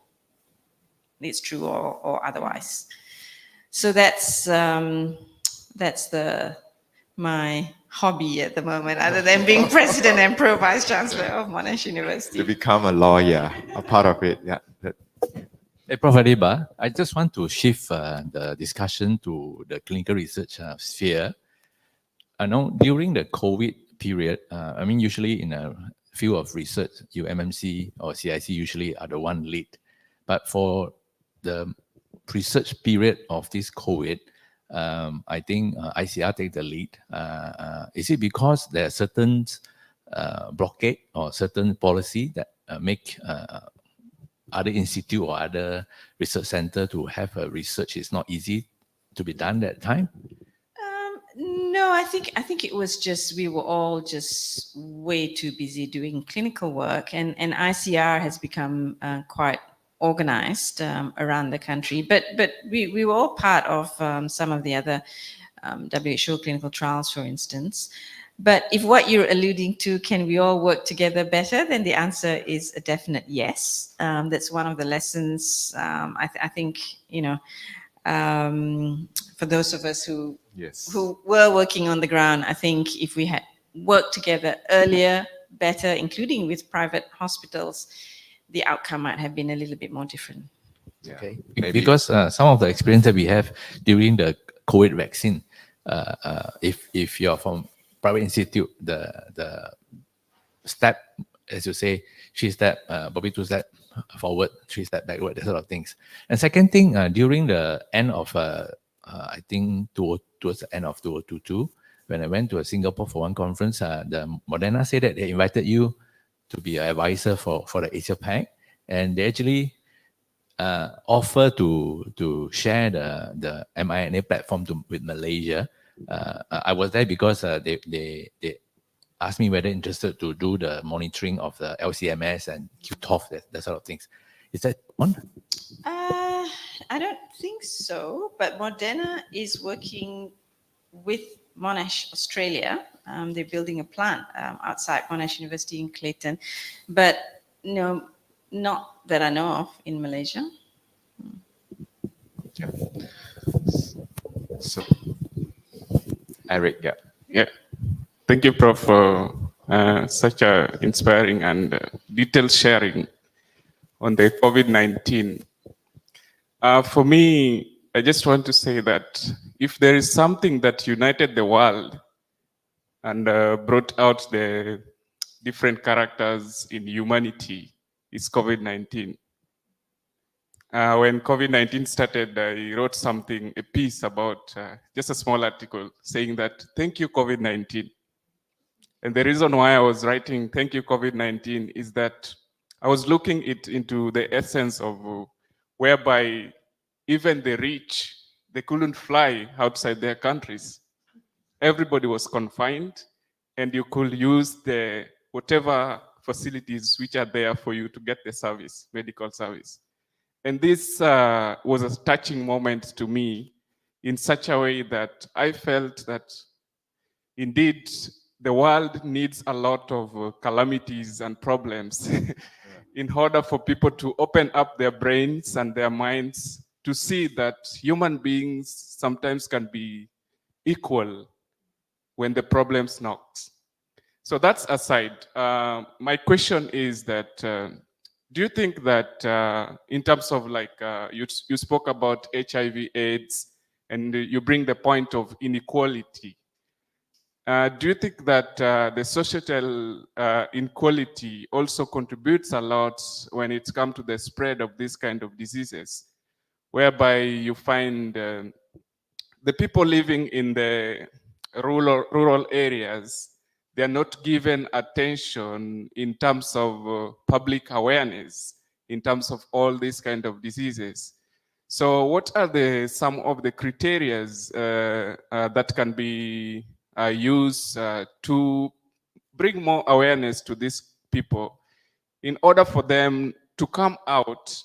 it's true or otherwise. So that's my hobby at the moment, other than being president and pro vice chancellor of Monash University. To become a lawyer, a part of it, yeah. Hey, Prof. Adeeba, I just want to shift the discussion to the clinical research sphere. I know during the COVID period, I mean, usually in a field of research, MMC or CIC usually are the one lead. But for the research period of this COVID, I think ICR take the lead. Is it because there are certain blockade or certain policy that make other institute or other research center to have a research is not easy to be done that time? No, I think it was just, we were all just way too busy doing clinical work, and ICR has become quite organized around the country. But we were all part of some of the other WHO clinical trials, for instance. But if what you're alluding to, can we all work together better, then the answer is a definite yes. That's one of the lessons, I think, for those of us who were working on the ground. I think if we had worked together earlier, better, including with private hospitals, the outcome might have been a little bit more different. Okay. Because some of the experience that we have during the COVID vaccine, if you're from private institute, the step, as you say, 3 step, Bobby 2 step forward, 3 step backward, that sort of things. And second thing, during the end of, I think towards the end of 2022, when I went to a Singapore for one conference, the Moderna said that they invited you to be an advisor for the Asia Pac, and they actually offer to share the mRNA platform with Malaysia. I was there because they asked me whether interested to do the monitoring of the LCMS and QTOF, that sort of things. Is that one? I don't think so, but Moderna is working with Monash Australia. They're building a plant outside Monash University in Clayton, but no, not that I know of in Malaysia. Yeah. So, Eric, yeah. Yeah. Thank you, Prof, for such a inspiring and detailed sharing on the COVID-19. For me, I just want to say that if there is something that united the world and brought out the different characters in humanity, it's COVID-19. When COVID-19 started, I wrote something, a piece about, just a small article saying that, thank you, COVID-19. And the reason why I was writing thank you, COVID-19 is that I was looking into the essence of whereby even the rich, they couldn't fly outside their countries. Everybody was confined, and you could use the whatever facilities which are there for you to get the service, medical service. And this was a touching moment to me in such a way that I felt that indeed the world needs a lot of calamities and problems in order for people to open up their brains and their minds to see that human beings sometimes can be equal when the problems knocks. So that's aside. My question is that, do you think that in terms of like, you spoke about HIV/AIDS and you bring the point of inequality. Do you think that the societal inequality also contributes a lot when it comes to the spread of this kind of diseases, whereby you find the people living in the rural areas, they are not given attention in terms of public awareness, in terms of all these kind of diseases. So what are some of the criteria that can be used to bring more awareness to these people in order for them to come out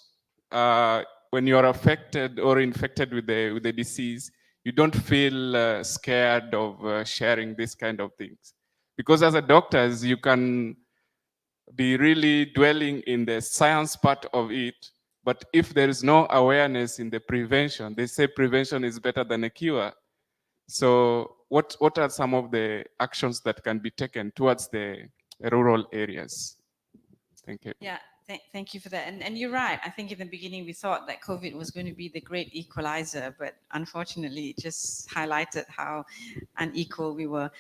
when you are affected or infected with the disease, you don't feel scared of sharing this kind of things? Because as a doctor, you can be really dwelling in the science part of it, but if there is no awareness in the prevention, they say prevention is better than a cure. So what are some of the actions that can be taken towards the rural areas? Thank you. Yeah, thank you for that. And you're right. I think in the beginning we thought that COVID was going to be the great equalizer, but unfortunately it just highlighted how unequal we were.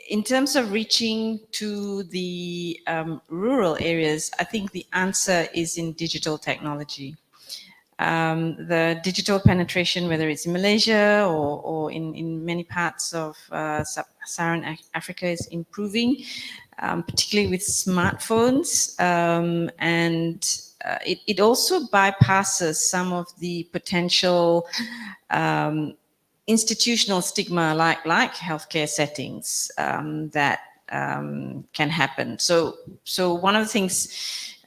In terms of reaching to the rural areas, I think the answer is in digital technology. The digital penetration, whether it's in Malaysia or in many parts of sub-Saharan Africa, is improving, particularly with smartphones. It also bypasses some of the potential institutional stigma like healthcare settings that can happen. So one of the things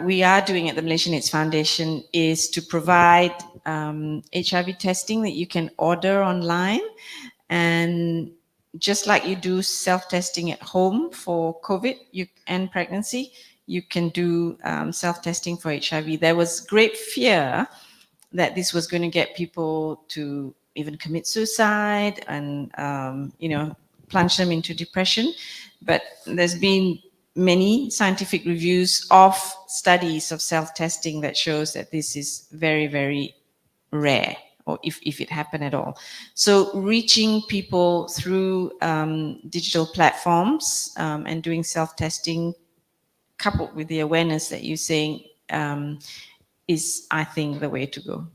we are doing at the Malaysian AIDS Foundation is to provide HIV testing that you can order online, and just like you do self-testing at home for COVID and pregnancy, you can do self-testing for HIV. There was great fear that this was going to get people to even commit suicide and plunge them into depression, but there's been many scientific reviews of studies of self-testing that shows that this is very, very rare, or if it happened at all. So reaching people through digital platforms and doing self-testing, coupled with the awareness that you're saying, is, I think, the way to go.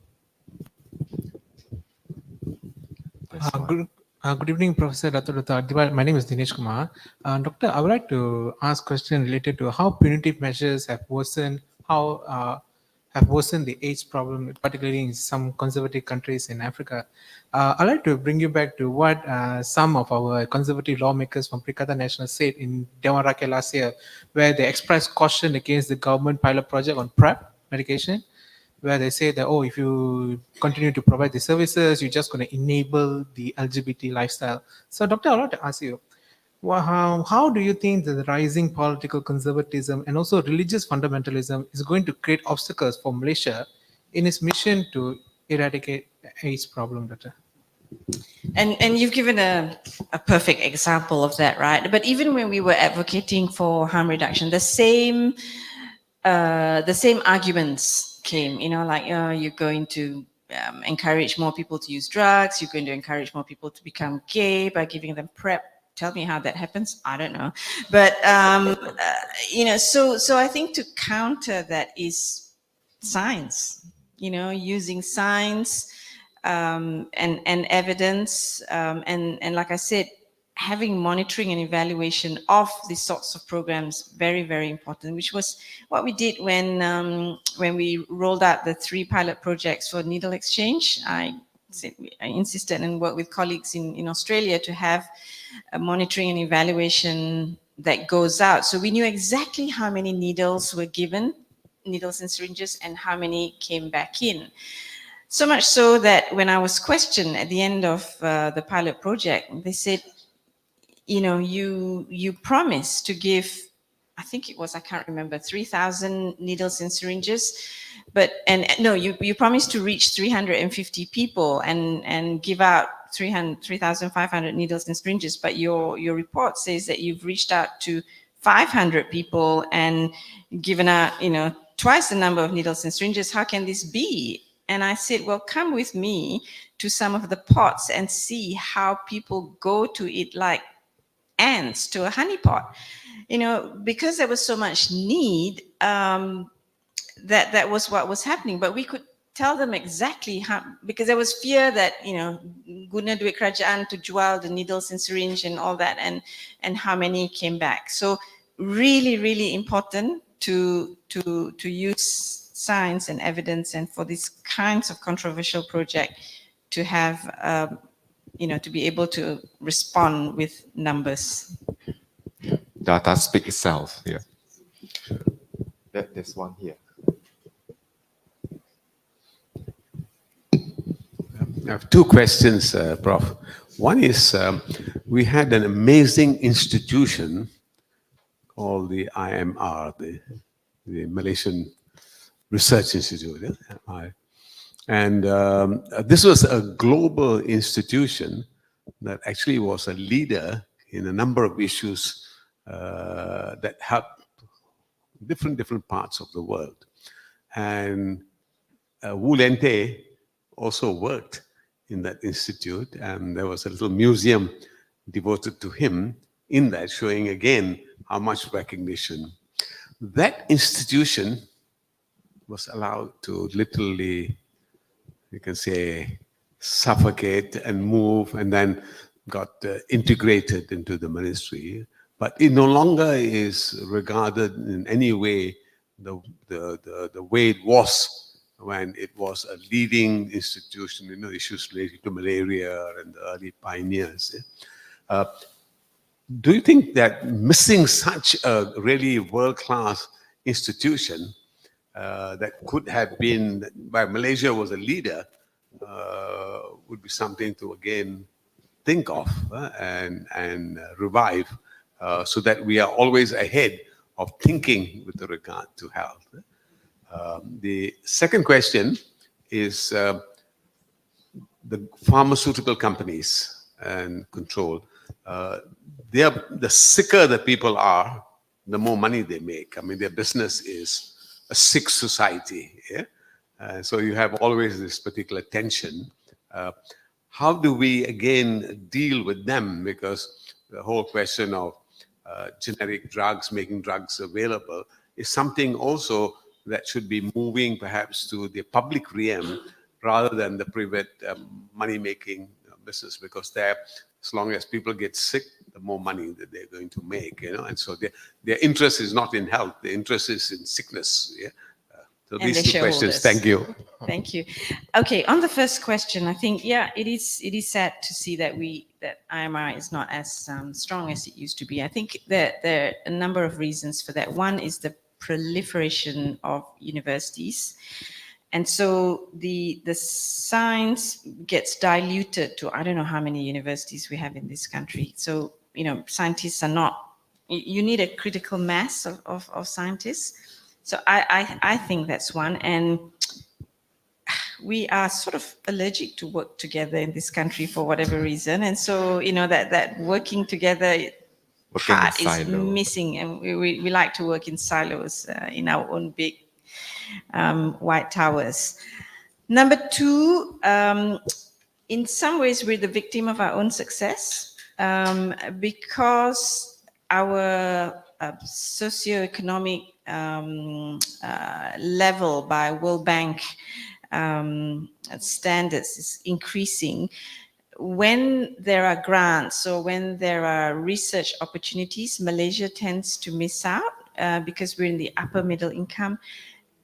Good evening, Professor Dato Dr. My name is Dinesh Kumar. Doctor, I would like to ask a question related to how punitive measures have worsened, have worsened the AIDS problem, particularly in some conservative countries in Africa. I'd like to bring you back to what some of our conservative lawmakers from Perikatan Nasional said in Dewan Rakyat last year, where they expressed caution against the government pilot project on PrEP medication, where they say that, oh, if you continue to provide the services, you're just going to enable the LGBT lifestyle. So, Doctor, I'd like to ask you, how do you think that the rising political conservatism and also religious fundamentalism is going to create obstacles for Malaysia in its mission to eradicate the AIDS problem, Doctor? And you've given a perfect example of that, right? But even when we were advocating for harm reduction, the same arguments came, like you're going to encourage more people to use drugs, you're going to encourage more people to become gay by giving them PrEP. Tell me how that happens. I don't know. But, so I think to counter that is science, using science and evidence. And like I said, having monitoring and evaluation of these sorts of programs, very, very important, which was what we did when we rolled out the 3 pilot projects for needle exchange. I insisted and worked with colleagues in Australia to have a monitoring and evaluation that goes out. So we knew exactly how many needles were given, needles and syringes, and how many came back in. So much so that when I was questioned at the end of the pilot project, they said, you promised to give, I think it was, I can't remember, 3,000 needles and syringes, you promised to reach 350 people and give out 3,500 needles and syringes, but your report says that you've reached out to 500 people and given out, twice the number of needles and syringes. How can this be? And I said, well, come with me to some of the pots and see how people go to it like ants to a honey pot, because there was so much need, that was what was happening. But we could tell them exactly how, because there was fear that, guna duit kerajaan to jual the needles and syringe and all that, and how many came back. So really, really important to use science and evidence, and for these kinds of controversial project to have, to be able to respond with numbers. Data speak itself. Yeah. There's one here. I have 2 questions, Prof. One is, we had an amazing institution called the IMR, the Malaysian Research Institute. And this was a global institution that actually was a leader in a number of issues that helped different parts of the world. And Lien-Teh also worked in that institute, and there was a little museum devoted to him in that, showing again how much recognition. That institution was allowed to literally, you can say, suffocate and move, and then got integrated into the ministry. But it no longer is regarded in any way the way it was when it was a leading institution, issues related to malaria and the early pioneers. Do you think that missing such a really world-class institution that could have been, where Malaysia was a leader, would be something to again think of and revive, so that we are always ahead of thinking with regard to health? The second question is the pharmaceutical companies and control. The sicker the people are, the more money they make. I mean, their business is a sick society. Yeah? So you have always this particular tension. How do we again deal with them? Because the whole question of generic drugs, making drugs available, is something also that should be moving perhaps to the public realm rather than the private money-making business, because there, as long as people get sick, the more money that they're going to make, you know, and so their interest is not in health, the interest is in sickness. Yeah. So And these the two questions. shareholders. Thank you. Thank you. Okay, on the first question, I think, yeah, it is sad to see that IMR is not as strong as it used to be. I think that there are a number of reasons for that. One is the proliferation of universities. And so the science gets diluted to, I don't know how many universities we have in this country. So, you know, scientists are not, you need a critical mass of scientists. So I think that's one. And we are sort of allergic to work together in this country for whatever reason. And so, you know, that working together part is missing. And we like to work in silos in our own big white towers. Number two, in some ways, we're the victim of our own success because our socioeconomic level by World Bank standards is increasing. When there are grants or when there are research opportunities, Malaysia tends to miss out because we're in the upper middle income.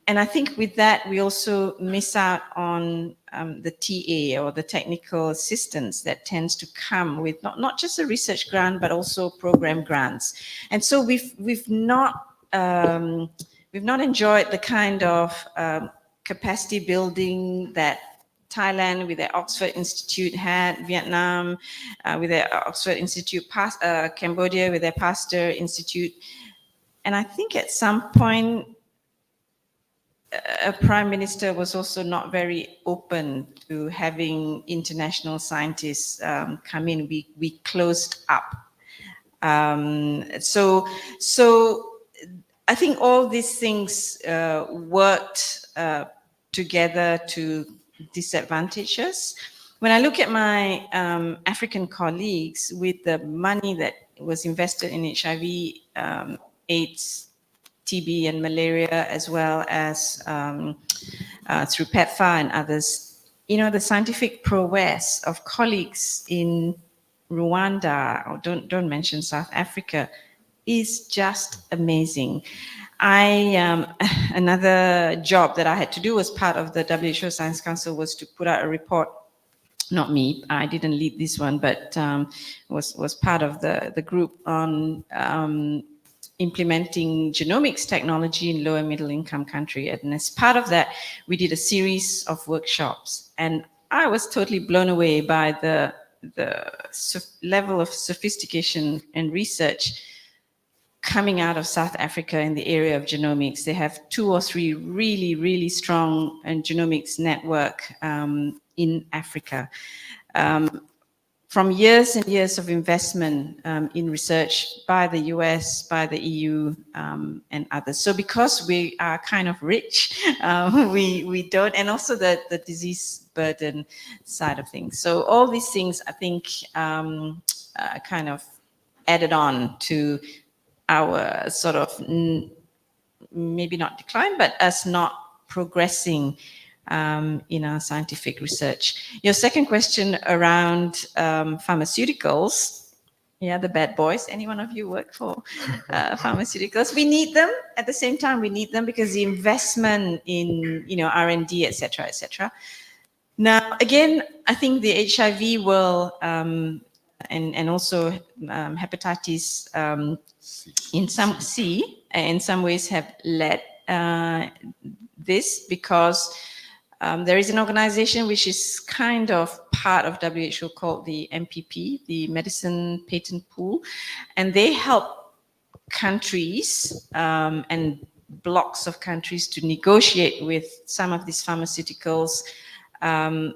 And I think with that, we also miss out on the TA or the technical assistance that tends to come with not just a research grant, but also program grants. And so we've not enjoyed the kind of capacity building that Thailand with their Oxford Institute had, Vietnam with their Oxford Institute, Cambodia with their Pasteur Institute. And I think at some point, a prime minister was also not very open to having international scientists come in. We closed up. So I think all these things worked together to disadvantage us. When I look at my African colleagues, with the money that was invested in HIV, AIDS, TB and malaria, as well as through PEPFAR and others, you know, the scientific prowess of colleagues in Rwanda, or don't mention South Africa, is just amazing. Another job that I had to do as part of the WHO Science Council was to put out a report. Not me, I didn't lead this one, but was part of the group on implementing genomics technology in low and middle income country. And as part of that, we did a series of workshops. And I was totally blown away by the level of sophistication and research coming out of South Africa in the area of genomics. They have 2 or 3 really, really strong genomics network in Africa. From years and years of investment in research by the US, by the EU, and others. So because we are kind of rich, we don't, and also the disease burden side of things. So all these things, I think, kind of added on to our sort of, maybe not decline, but us not progressing in our scientific research. Your second question around pharmaceuticals, yeah, the bad boys. Any one of you work for pharmaceuticals? We need them. At the same time, we need them because the investment in, you know, R&D, et cetera, et cetera. Now, again, I think the HIV will, and also hepatitis in some ways have led this, because there is an organization which is kind of part of WHO called the MPP, the Medicine Patent Pool, and they help countries and blocks of countries to negotiate with some of these pharmaceuticals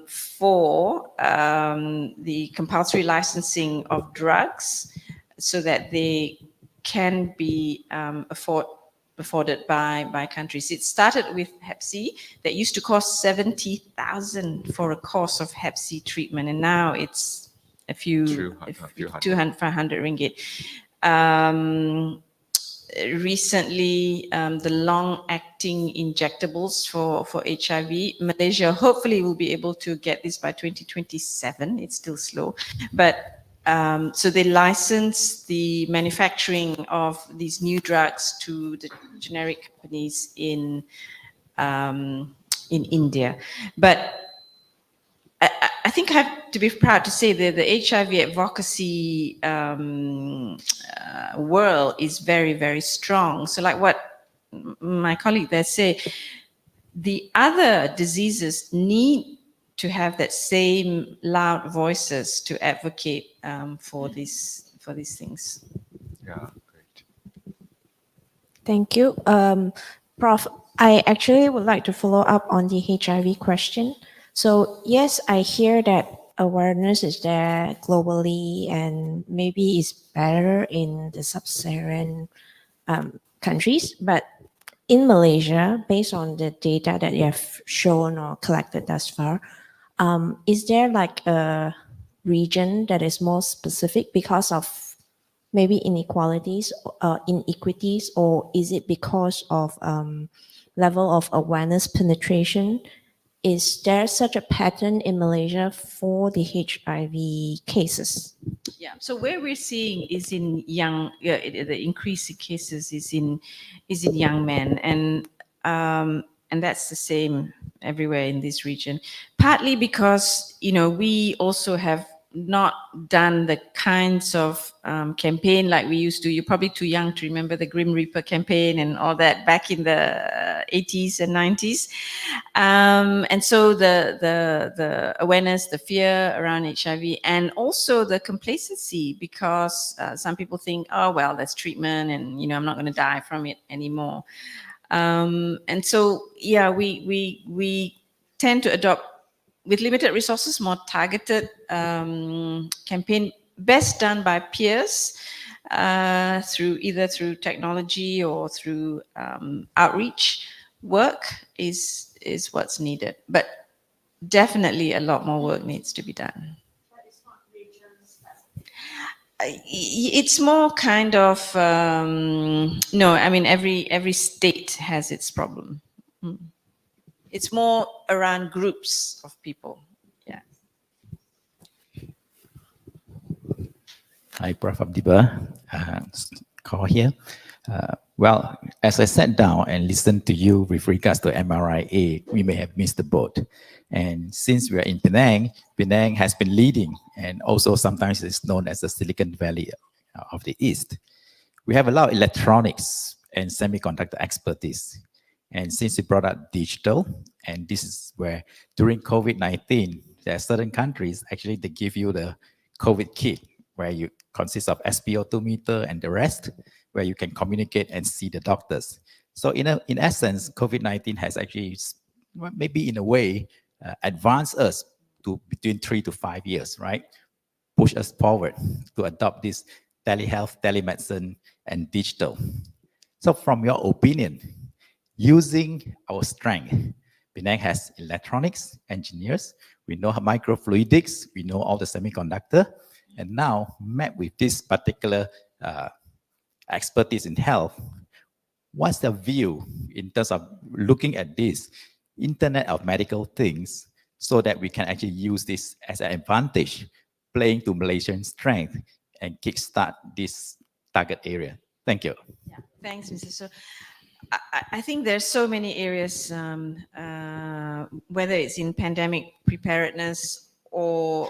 for the compulsory licensing of drugs, so that they can be afforded by countries. It started with Hep C that used to cost 70,000 for a course of Hep C treatment, and now it's a few 200, 500 ringgit. Recently, the long-acting injectables for HIV, Malaysia hopefully will be able to get this by 2027. It's still slow, but so they license the manufacturing of these new drugs to the generic companies in India. But I think I have to be proud to say that the HIV advocacy world is very, very strong. So like what my colleague there say, the other diseases need to have that same loud voices to advocate for these things. Yeah. Thank you. Prof, I actually would like to follow up on the HIV question. So yes, I hear that awareness is there globally and maybe it's better in the sub-Saharan countries, but in Malaysia, based on the data that you have shown or collected thus far, is there like a region that is more specific because of maybe inequalities, or is it because of level of awareness penetration? Is there such a pattern in Malaysia for the HIV cases? Yeah. So where we're seeing is in young, the increase in cases is in young men, and that's the same everywhere in this region. Partly because we also have not done the kinds of campaign like we used to. You're probably too young to remember the Grim Reaper campaign and all that back in the 80s and 90s. And so the awareness, the fear around HIV, and also the complacency, because some people think, oh, well, that's treatment and, I'm not going to die from it anymore. And so, yeah, we tend to adopt, with limited resources, more targeted campaign, best done by peers either through technology or through outreach work is what's needed. But definitely a lot more work needs to be done. It's more kind of no. I mean, every state has its problem. It's more around groups of people. Yeah. Hi, Prof. Adeeba. Call here. Well, as I sat down and listened to you with regards to MRIA, we may have missed the boat. And since we are in Penang, Penang has been leading, and also sometimes it's known as the Silicon Valley of the East. We have a lot of electronics and semiconductor expertise. And since you brought up digital, and this is where during COVID-19, there are certain countries, actually they give you the COVID kit, where you consist of SpO2 meter and the rest, where you can communicate and see the doctors. So in essence, COVID-19 has actually, maybe in a way, advanced us to between 3 to 5 years, right? Push us forward to adopt this telehealth, telemedicine, and digital. So from your opinion, using our strength, Penang has electronics engineers, we know microfluidics, we know all the semiconductor, and now met with this particular expertise in health, what's the view in terms of looking at this Internet of Medical Things so that we can actually use this as an advantage, playing to Malaysian strength and kickstart this target area? Thank you. Yeah, thanks, Mr. So. I think there's so many areas, whether it's in pandemic preparedness or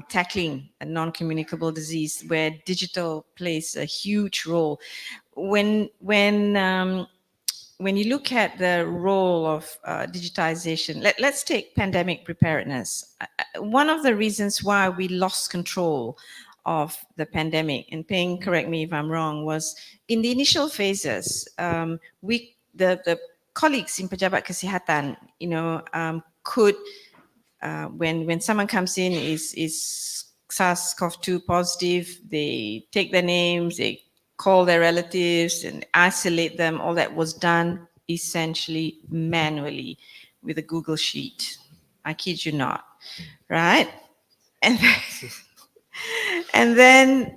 tackling a non-communicable disease, where digital plays a huge role. When you look at the role of digitization, let's take pandemic preparedness. One of the reasons why we lost control of the pandemic, and Peng, correct me if I'm wrong, was in the initial phases, the colleagues in Pejabat Kesihatan, could, when someone comes in is SARS-CoV-2 positive, they take their names, they call their relatives and isolate them. All that was done essentially manually with a Google Sheet. I kid you not, right? And then,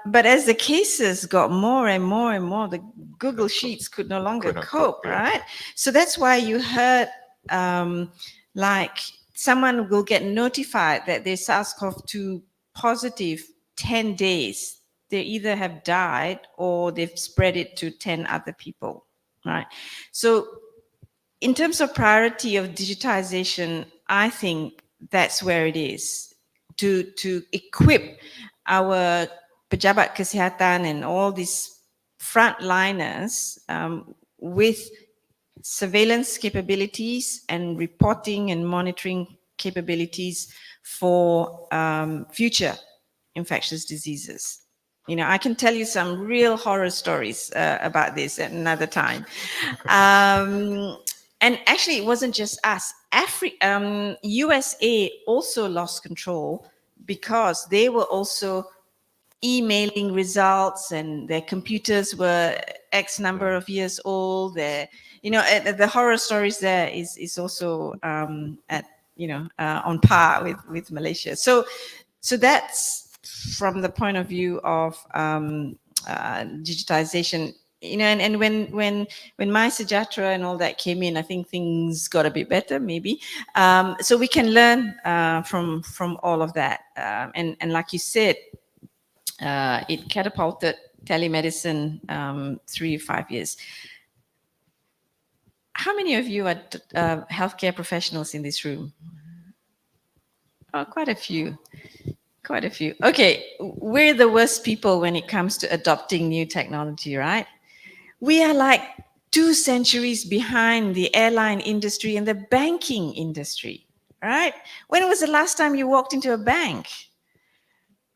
but as the cases got more and more and more, the Google Sheets could no longer cope, right? So that's why you heard like someone will get notified that they're SARS-CoV-2 positive 10 days. They either have died or they've spread it to 10 other people, right? So in terms of priority of digitization, I think that's where it is, to equip our pejabat kesihatan and all these frontliners with surveillance capabilities and reporting and monitoring capabilities for future infectious diseases. You know, I can tell you some real horror stories about this at another time. And actually, it wasn't just us. USA also lost control because they were also emailing results, and their computers were X number of years old. You know, the horror stories there is also at, you know, on par with Malaysia. So that's from the point of view of digitization. You know, and when My Sejahtera and all that came in, I think things got a bit better, maybe. So we can learn from all of that. And like you said, it catapulted telemedicine 3 or 5 years. How many of you are healthcare professionals in this room? Oh, quite a few. Quite a few. Okay, we're the worst people when it comes to adopting new technology, right? We are like 2 centuries behind the airline industry and the banking industry, right? When was the last time you walked into a bank?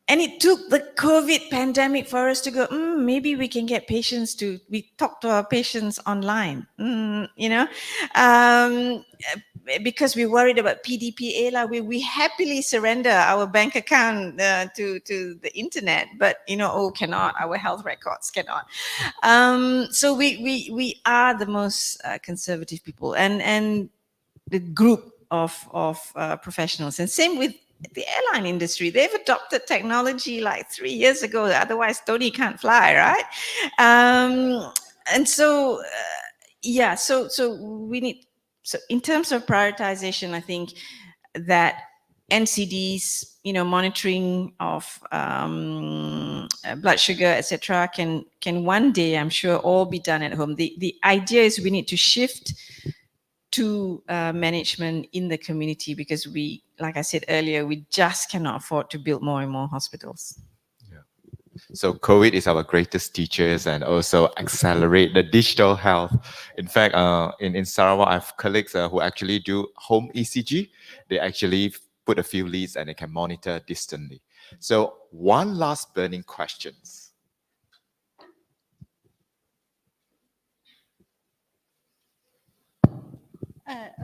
And it took the COVID pandemic for us to go, maybe we can get patients to, we talk to our patients online, you know, because we're worried about PDPA. We happily surrender our bank account to the internet, but, you know, oh, cannot, our health records cannot. So we are the most conservative people, and the group of professionals. And same with the airline industry. They've adopted technology like 3 years ago. Otherwise, Tony can't fly, right? And so, yeah. So we need. So in terms of prioritization, I think that NCDs, you know, monitoring of blood sugar, etc., can one day, I'm sure, all be done at home. The idea is we need to shift to management in the community, because we, like I said earlier, we just cannot afford to build more and more hospitals. So COVID is our greatest teachers, and also accelerate the digital health. In fact, in Sarawak, I have colleagues who actually do home ECG. They actually put a few leads and they can monitor distantly. So one last burning question.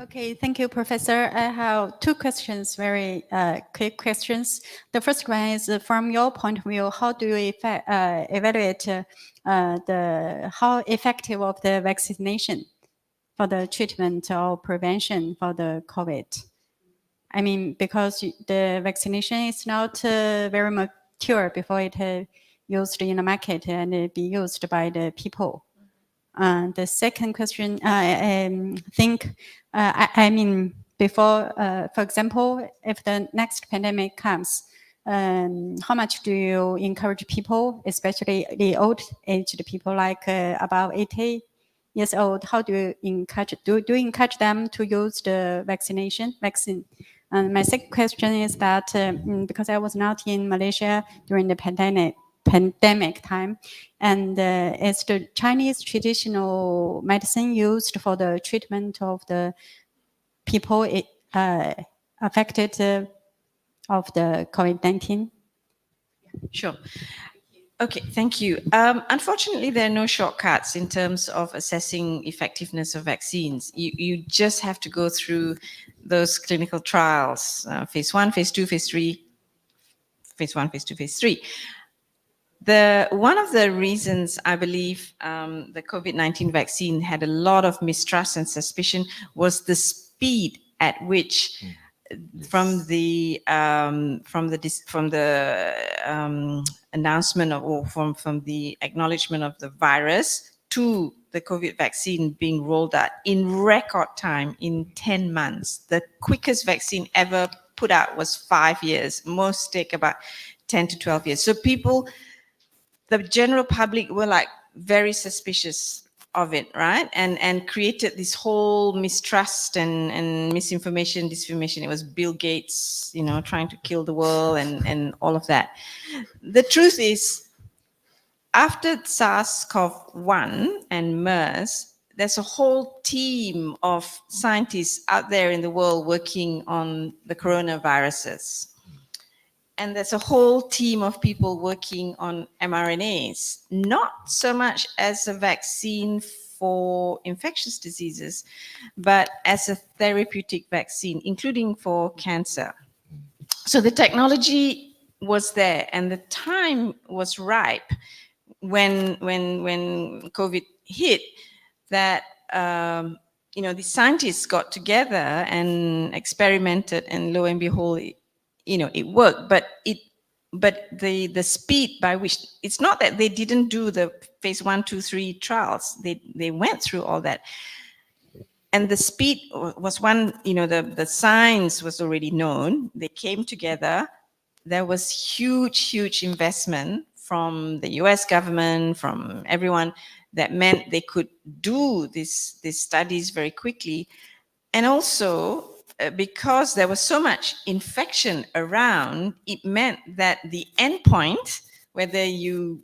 Okay, thank you, Professor. I have 2 questions, very quick questions. The first one is, from your point of view, how do you evaluate how effective of the vaccination for the treatment or prevention for the COVID? I mean, because the vaccination is not very mature before it used in the market and be used by the people. The second question, I think, I mean, before, for example, if the next pandemic comes, how much do you encourage people, especially the old-aged people, like about 80 years old? How do you encourage? Do you encourage them to use the vaccine? My second question is that because I was not in Malaysia during the pandemic time, and is the Chinese traditional medicine used for the treatment of the people affected of the COVID-19? Sure. Okay, thank you. Unfortunately, there are no shortcuts in terms of assessing effectiveness of vaccines. You just have to go through those clinical trials, phase 1, phase 2, phase 3, phase 1, phase 2, phase 3. One of the reasons I believe the COVID-19 vaccine had a lot of mistrust and suspicion was the speed at which, from the announcement of, or from the acknowledgement of the virus to the COVID vaccine being rolled out in record time, in 10 months. The quickest vaccine ever put out was 5 years. Most take about 10 to 12 years. So people, the general public, were like very suspicious of it, right? And created this whole mistrust and misinformation, disinformation. It was Bill Gates, you know, trying to kill the world and all of that. The truth is, after SARS-CoV-1 and MERS, there's a whole team of scientists out there in the world working on the coronaviruses. And there's a whole team of people working on mRNAs, not so much as a vaccine for infectious diseases, but as a therapeutic vaccine, including for cancer. So the technology was there and the time was ripe when COVID hit, that you know, the scientists got together and experimented, and lo and behold, you know, it worked. But the speed by which, it's not that they didn't do the phase 1, 2, 3 trials. They went through all that. And the speed was one, you know, the science was already known. They came together. There was huge investment from the US government, from everyone, that meant they could do these studies very quickly. And also, because there was so much infection around, it meant that the endpoint, whether you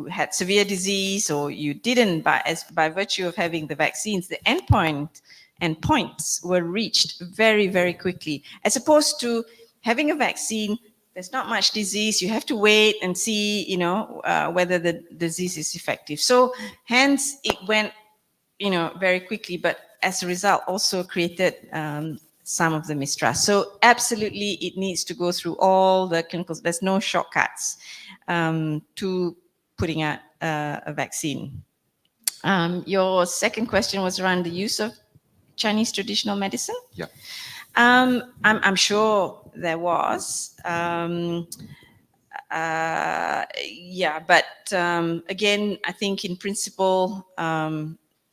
had severe disease or you didn't, by virtue of having the vaccines, the endpoints were reached very, very quickly, as opposed to having a vaccine. There's not much disease. You have to wait and see, you know, whether the disease is effective. So hence it went, you know, very quickly, but as a result also created some of the mistrust. So absolutely it needs to go through all the clinicals. There's no shortcuts to putting out a vaccine. Your second question was around the use of Chinese traditional medicine. Yeah. I'm sure there was. Yeah, but again, I think in principle,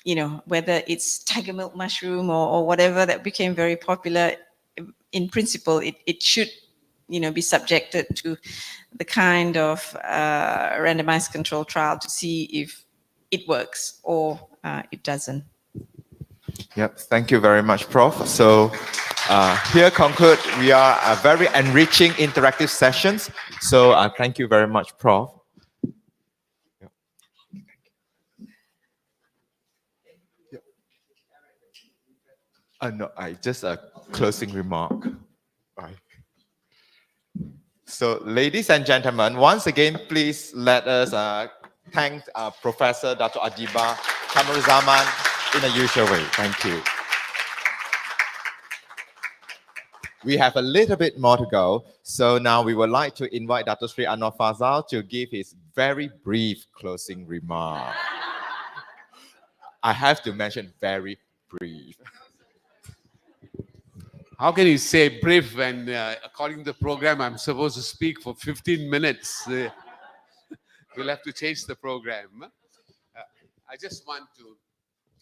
you know, whether it's tiger milk mushroom or whatever that became very popular, in principle, it should, you know, be subjected to the kind of randomized control trial to see if it works or it doesn't. Yep, thank you very much, Prof. So here conclude, we are a very enriching interactive sessions. So thank you very much, Prof. No, just a closing remark. Right. So, ladies and gentlemen, once again, please let us thank Professor Dato Adeeba Kamarulzaman in the usual way. Thank you. We have a little bit more to go. So now we would like to invite Dr. Sri Anwar Fazal to give his very brief closing remark. I have to mention very brief. How can you say brief when, according to the program, I'm supposed to speak for 15 minutes? We'll have to change the program. I just want to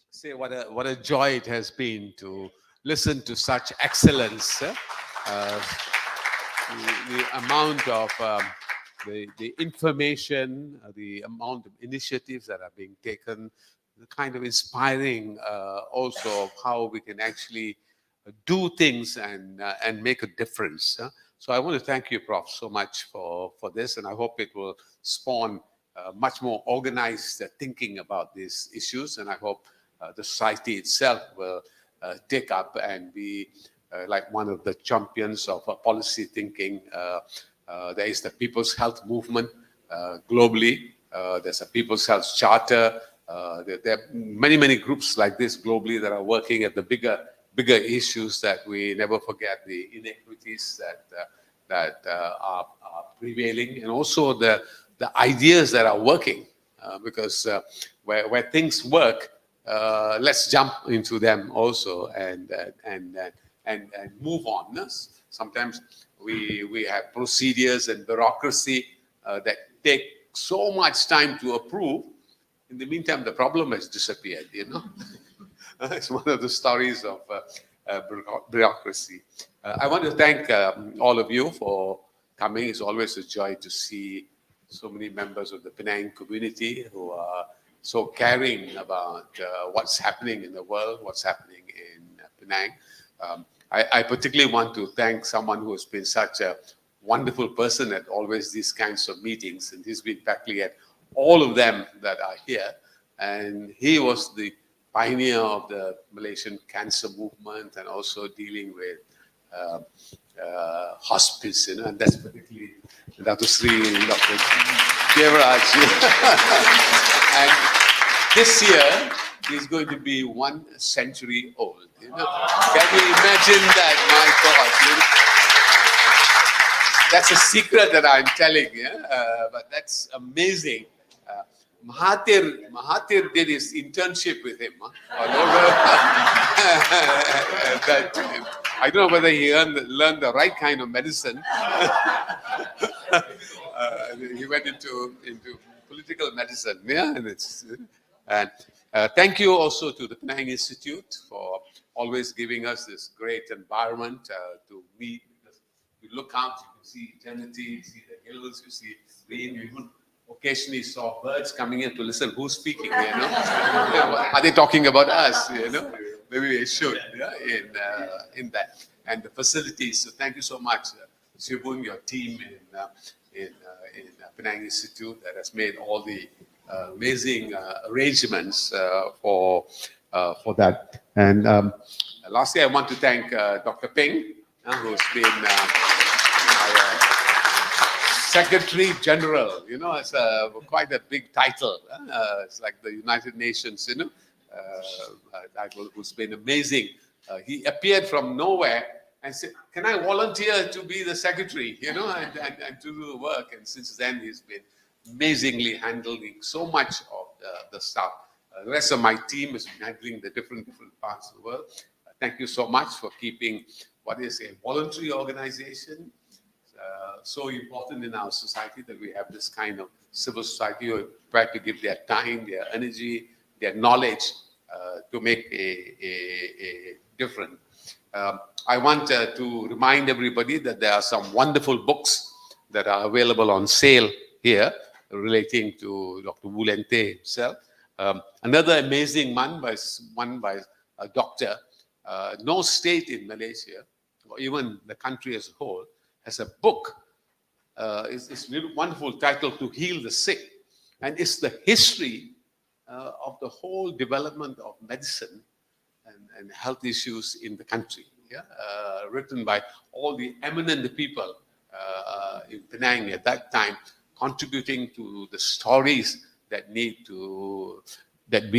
say what a joy it has been to listen to such excellence. The amount of the information, the amount of initiatives that are being taken, the kind of inspiring also of how we can actually do things and make a difference. So I want to thank you, Prof, so much for this, and I hope it will spawn much more organized thinking about these issues, and I hope the society itself will take up and be like one of the champions of policy thinking. There is the People's Health Movement globally. There's a People's Health Charter. There are many groups like this globally that are working at the bigger issues that we never forget, the inequities that are prevailing, and also the the ideas that are working, because where things work, let's jump into them also and move on. Sometimes we have procedures and bureaucracy that take so much time to approve. In the meantime, the problem has disappeared, It's one of the stories of bureaucracy. I want to thank all of you for coming. It's always a joy to see so many members of the Penang community who are so caring about what's happening in the world, what's happening in Penang. I particularly want to thank someone who has been such a wonderful person at always these kinds of meetings, and he's been practically at all of them that are here. And he was the pioneer of the Malaysian cancer movement and also dealing with hospice, and that's particularly Dato Sri and Dr. Devaraj. And this year, he's going to be 1 century old. Can you imagine that? My God. That's a secret that I'm telling you, but that's amazing. Mahathir did his internship with him. I don't know whether he learned the right kind of medicine. He went into political medicine, and thank you also to the Penang Institute for always giving us this great environment to meet. You look out, you can see eternity, you see the hills, you see rain, you even occasionally saw birds coming in to listen who's speaking, Are they talking about us, Maybe we should, in that. And the facilities, so thank you so much, Sibun, your team in Penang Institute that has made all the amazing arrangements for that. And lastly, I want to thank Dr. Peng, who's been our Secretary General. It's quite a big title. It's like the United Nations, who's been amazing. He appeared from nowhere and said, "Can I volunteer to be the secretary?" And to do the work. And since then, he's been amazingly handling so much of the stuff. The rest of my team is handling the different parts of the world. Thank you so much for keeping what is a voluntary organization so important in our society, that we have this kind of civil society who try to give their time, their energy, their knowledge to make a difference. I want to remind everybody that there are some wonderful books that are available on sale here relating to Dr. Lien-Teh himself. Another amazing one by a doctor. No state in Malaysia, or even the country as a whole, has a book. It's a wonderful title, To Heal the Sick. And it's the history of the whole development of medicine and health issues in the country. Written by all the eminent people in Penang at that time, contributing to the stories that we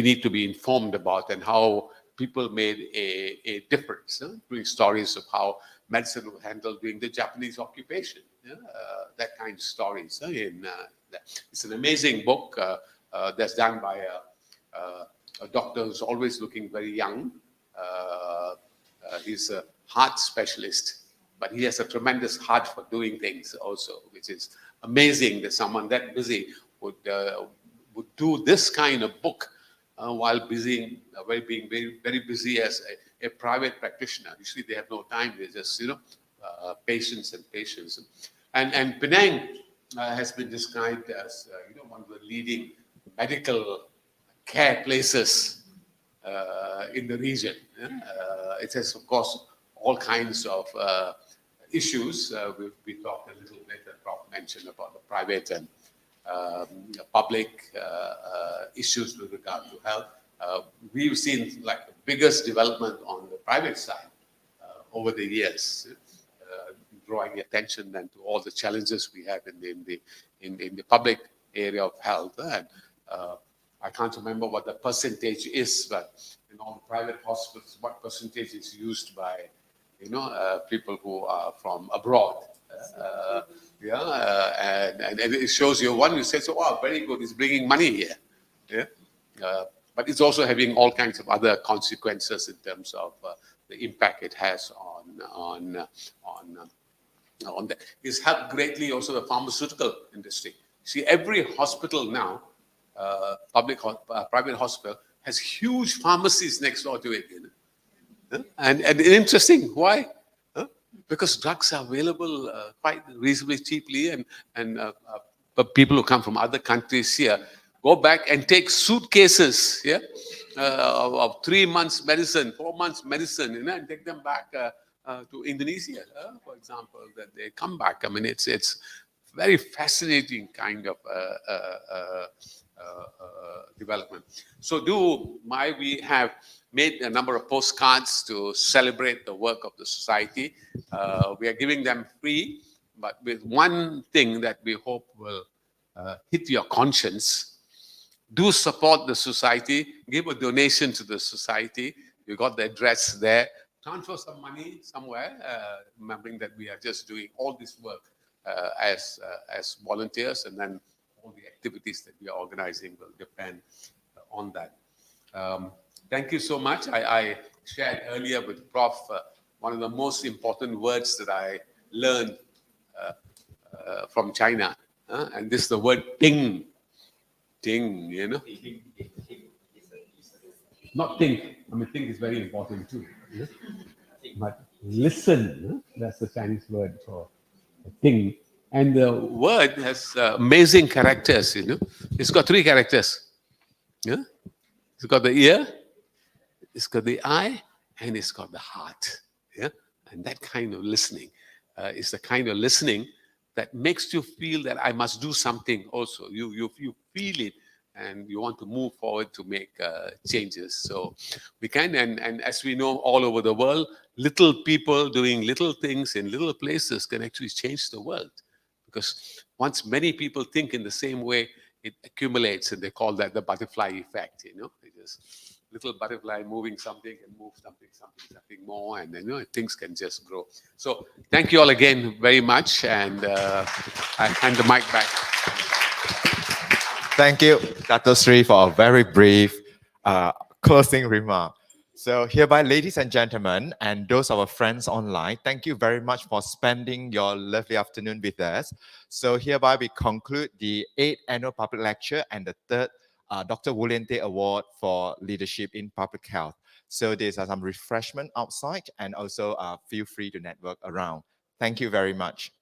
need to be informed about, and how people made a difference. Doing stories of how medicine was handled during the Japanese occupation. That kind of stories. It's an amazing book that's done by a doctor who's always looking very young. He's a heart specialist, but he has a tremendous heart for doing things also, which is amazing that someone that busy would do this kind of book while being very busy as a private practitioner. Usually they have no time. They're just patients and patients. And Penang has been described as one of the leading medical care places in the region. It has, of course, all kinds of issues. We talked a little bit, and Prof mentioned about the private and public issues with regard to health. We've seen like the biggest development on the private side over the years, drawing attention then to all the challenges we have in the public area of health. And I can't remember what the percentage is, but in all the private hospitals, what percentage is used by people who are from abroad. And it shows you, one, you say, so, oh, very good, it's bringing money here. But it's also having all kinds of other consequences in terms of the impact it has on that. It's helped greatly also the pharmaceutical industry. See, every hospital now, private hospital, has huge pharmacies next door to it. And interesting, why? Because drugs are available quite reasonably cheaply, and people who come from other countries here go back and take suitcases, of 3 months medicine, 4 months medicine, and take them back to Indonesia, for example. That they come back. I mean, it's very fascinating kind of development. So we have made a number of postcards to celebrate the work of the society. We are giving them free, but with one thing that we hope will hit your conscience. Do support the society, give a donation to the society. You got the address there. Transfer some money somewhere, remembering that we are just doing all this work as volunteers, and then all the activities that we are organizing will depend on that. Thank you so much. I shared earlier with Prof one of the most important words that I learned from China, and this is the word "ting." Ting, Not think. I mean, think is very important too. But listen, that's the Chinese word for thing. And the word has amazing characters, It's got 3 characters. It's got the ear, it's got the eye, and it's got the heart. And that kind of listening is the kind of listening that makes you feel that I must do something also. You feel it, and you want to move forward to make changes. So we can, and as we know all over the world, little people doing little things in little places can actually change the world. Because once many people think in the same way, it accumulates, and they call that the butterfly effect. It just little butterfly moving something and move something more, and then things can just grow. So thank you all again very much, and I hand the mic back. Thank you, Dato Sri, for a very brief closing remark. So hereby, ladies and gentlemen, and those of our friends online, thank you very much for spending your lovely afternoon with us. So hereby, we conclude the 8th Annual Public Lecture and the 3rd Dr. Lien-Teh Award for Leadership in Public Health. So there's some refreshment outside, and also feel free to network around. Thank you very much.